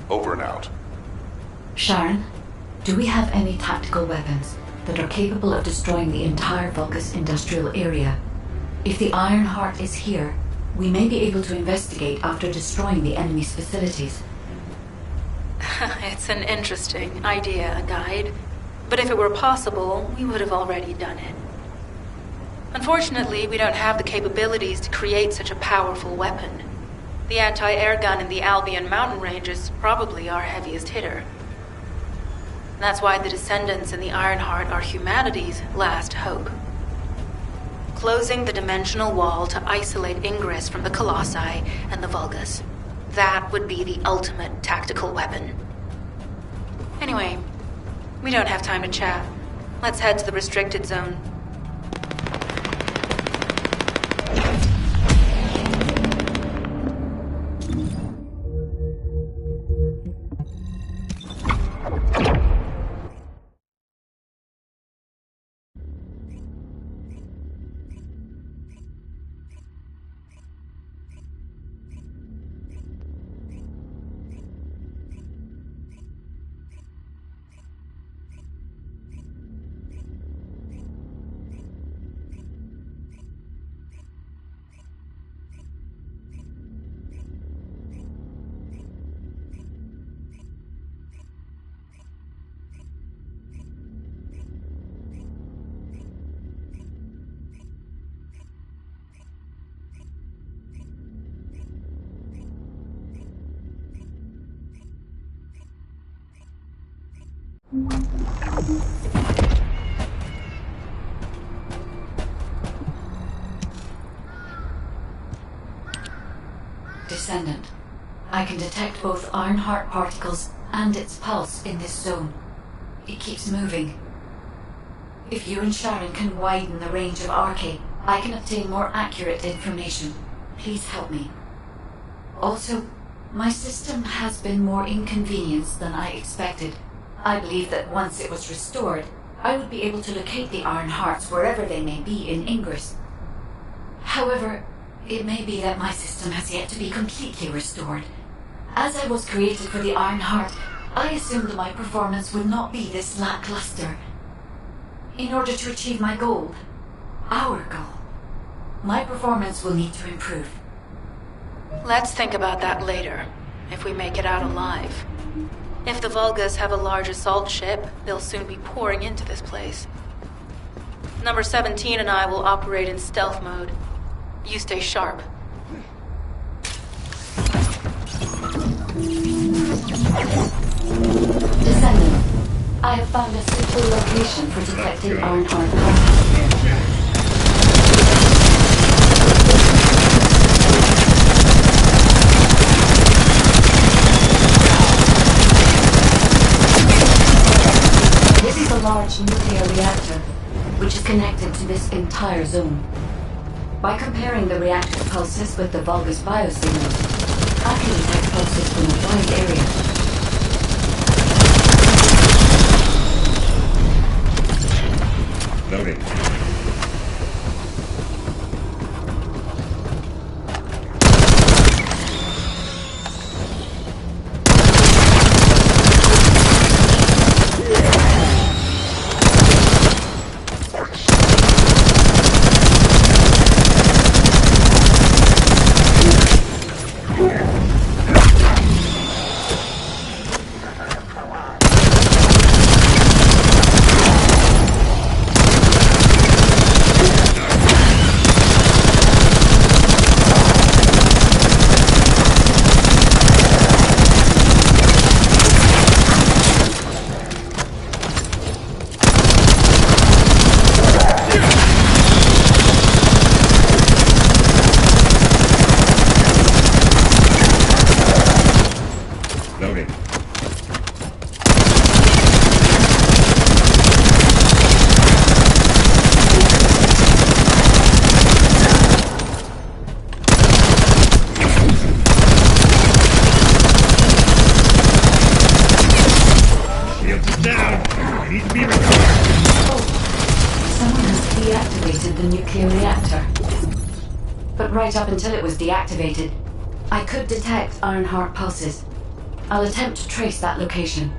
Over and out. Sharon, do we have any tactical weapons that are capable of destroying the entire Vulgus industrial area? If the Ironheart is here, we may be able to investigate after destroying the enemy's facilities. It's an interesting idea, Guide. But if it were possible, we would have already done it. Unfortunately, we don't have the capabilities to create such a powerful weapon. The anti-air gun in the Albion mountain range is probably our heaviest hitter. That's why the Descendants and the Ironheart are humanity's last hope. Closing the dimensional wall to isolate ingress from the Colossi and the Vulgus. That would be the ultimate tactical weapon. Anyway, we don't have time to chat. Let's head to the restricted zone. Descendant, I can detect both Ironheart particles and its pulse in this zone. It keeps moving. If you and Sharon can widen the range of Arche, I can obtain more accurate information. Please help me. Also, my system has been more inconvenienced than I expected. I believe that once it was restored, I would be able to locate the Iron Hearts wherever they may be in Ingress. However, it may be that my system has yet to be completely restored. As I was created for the Iron Heart, I assumed my performance would not be this lackluster. In order to achieve my goal, our goal, my performance will need to improve. Let's think about that later, if we make it out alive. If the Vulgas have a large assault ship, they'll soon be pouring into this place. Number 17 and I will operate in stealth mode. You stay sharp. Descendant, I have found a suitable location for detecting Ironheart contact. This is a large nuclear reactor, which is connected to this entire zone. By comparing the reactor pulses with the Vulgus biosignals, I can detect pulses from a wide area. Loading. Right up until it was deactivated, I could detect Ironheart pulses. I'll attempt to trace that location.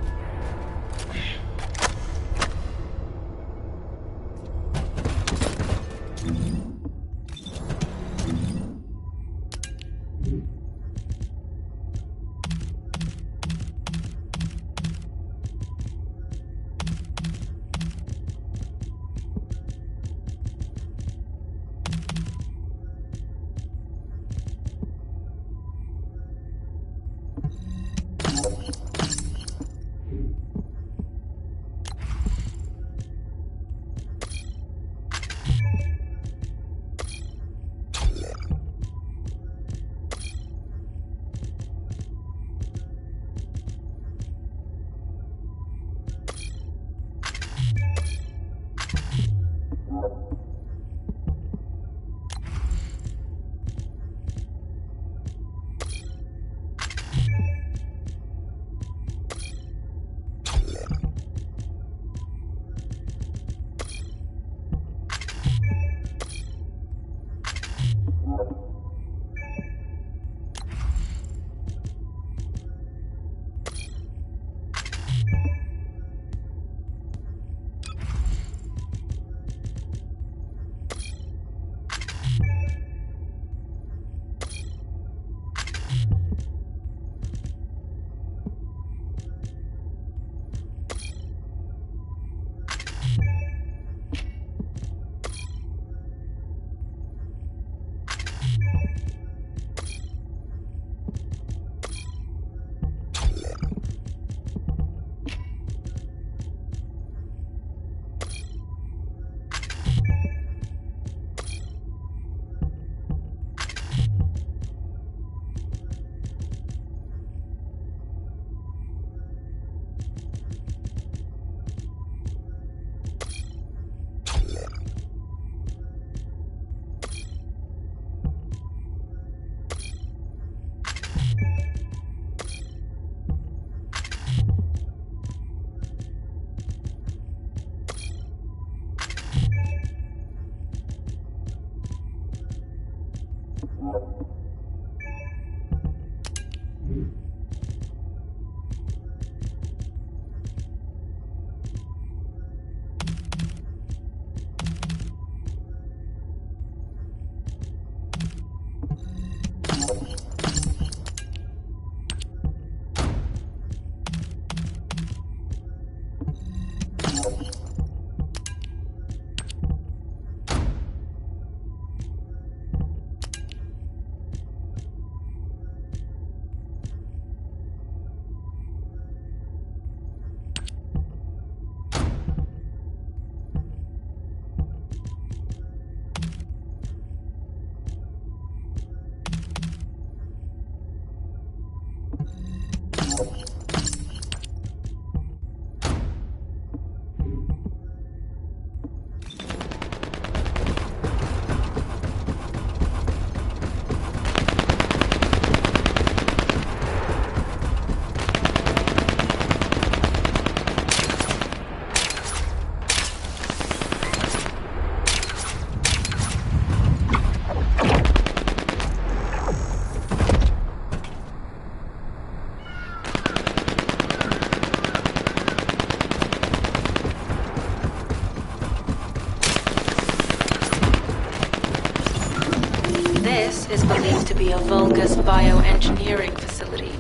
is believed to be a Vulgus bioengineering facility.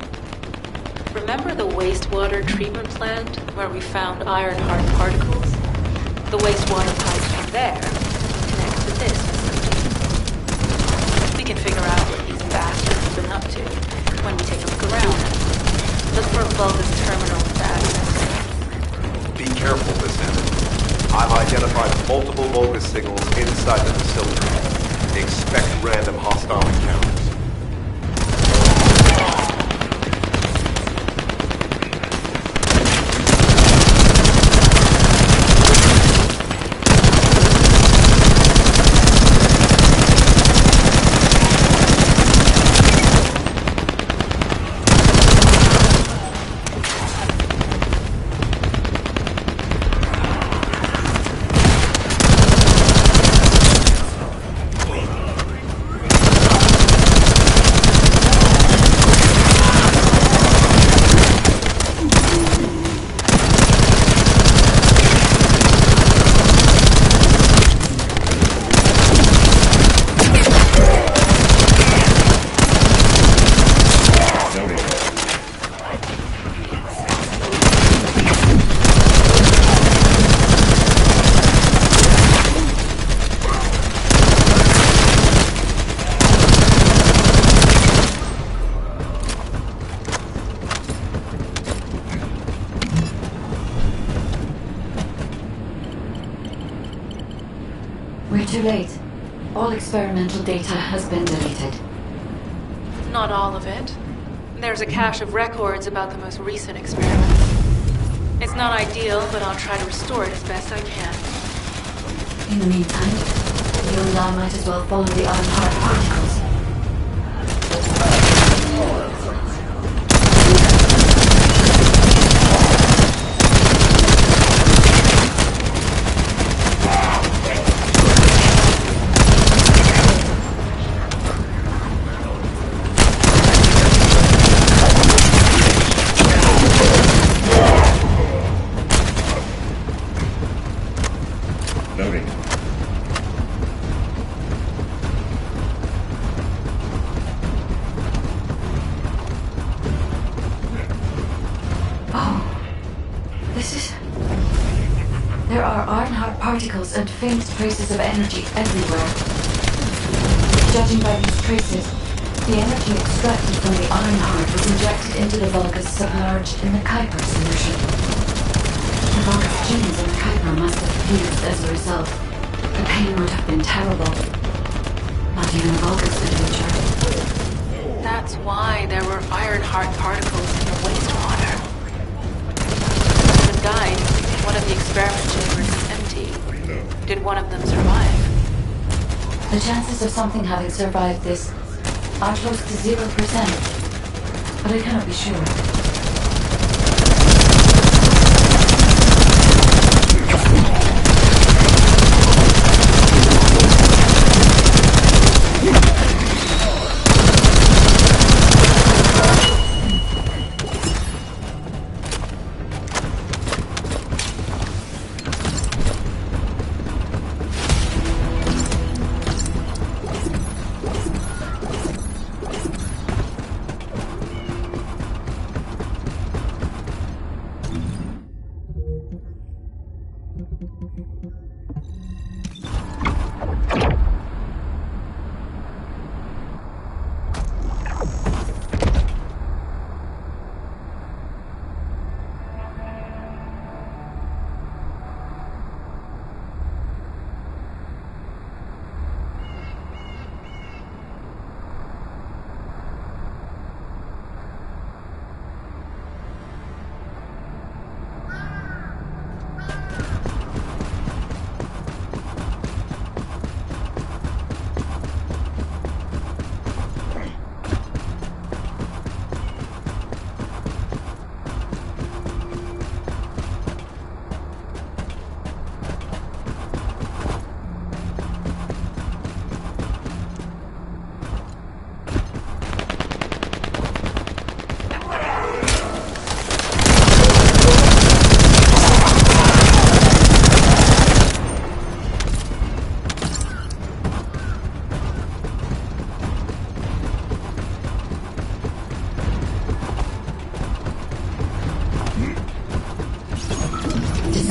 Remember the wastewater treatment plant where we found Ironheart particles? The wastewater pipes from there connect to this facility. We can figure out what these bastards have been up to when we take a look around. Look for a Vulgus terminal with access. Be careful, Descendant. I've identified multiple Vulgus signals inside the facility. Expect random hostile encounters. We're too late. All experimental data has been deleted. Not all of it. There's a cache of records about the most recent experiments. It's not ideal, but I'll try to restore it as best I can. In the meantime, you and I might as well follow the Ironheart particles. Loading. Oh, this is... There are Ironheart particles and faint traces of energy everywhere. Judging by these traces, the energy extracted from the Ironheart was injected into the Vulgus submerged in the Kuiper solution. The Vulgus genes in the Kuiper must have fused as a result. The pain would have been terrible. Not even Vulgus could endure. That's why there were Ironheart particles in the wastewater. When it died, one of the experiment chambers is empty. Did one of them survive? The chances of something having survived this are close to 0%, but I cannot be sure.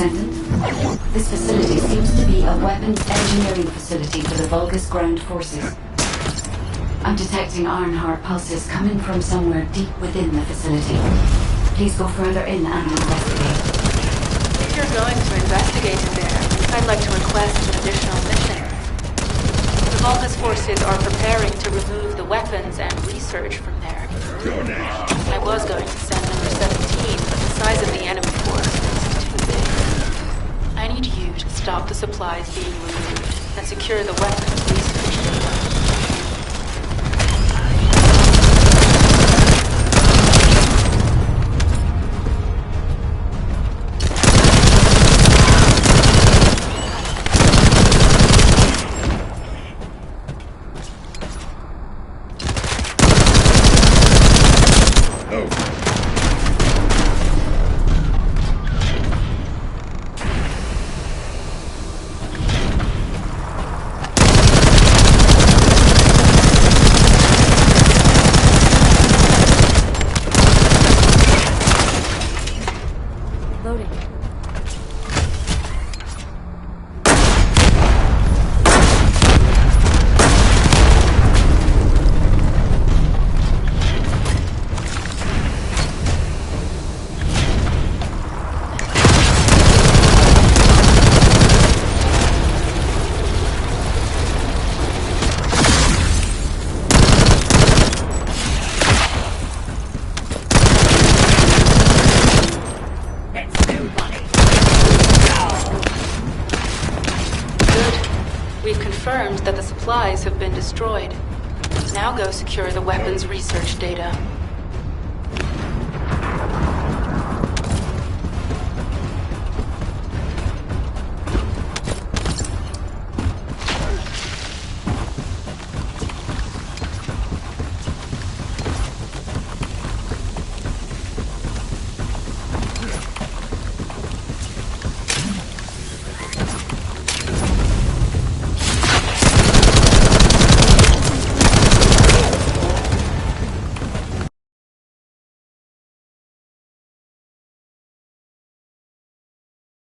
Descendant. This facility seems to be a weapons engineering facility for the Vulgus ground forces. I'm detecting Ironheart pulses coming from somewhere deep within the facility. Please go further in and investigate. If you're going to investigate in there, I'd like to request an additional mission. The Vulgus forces are preparing to remove the weapons and research from there. I was going to send number 17, but the size of the enemy force is too big. I need you to stop the supplies being removed and secure the weapons research data. Confirmed that the supplies have been destroyed. Now go secure the weapons research data.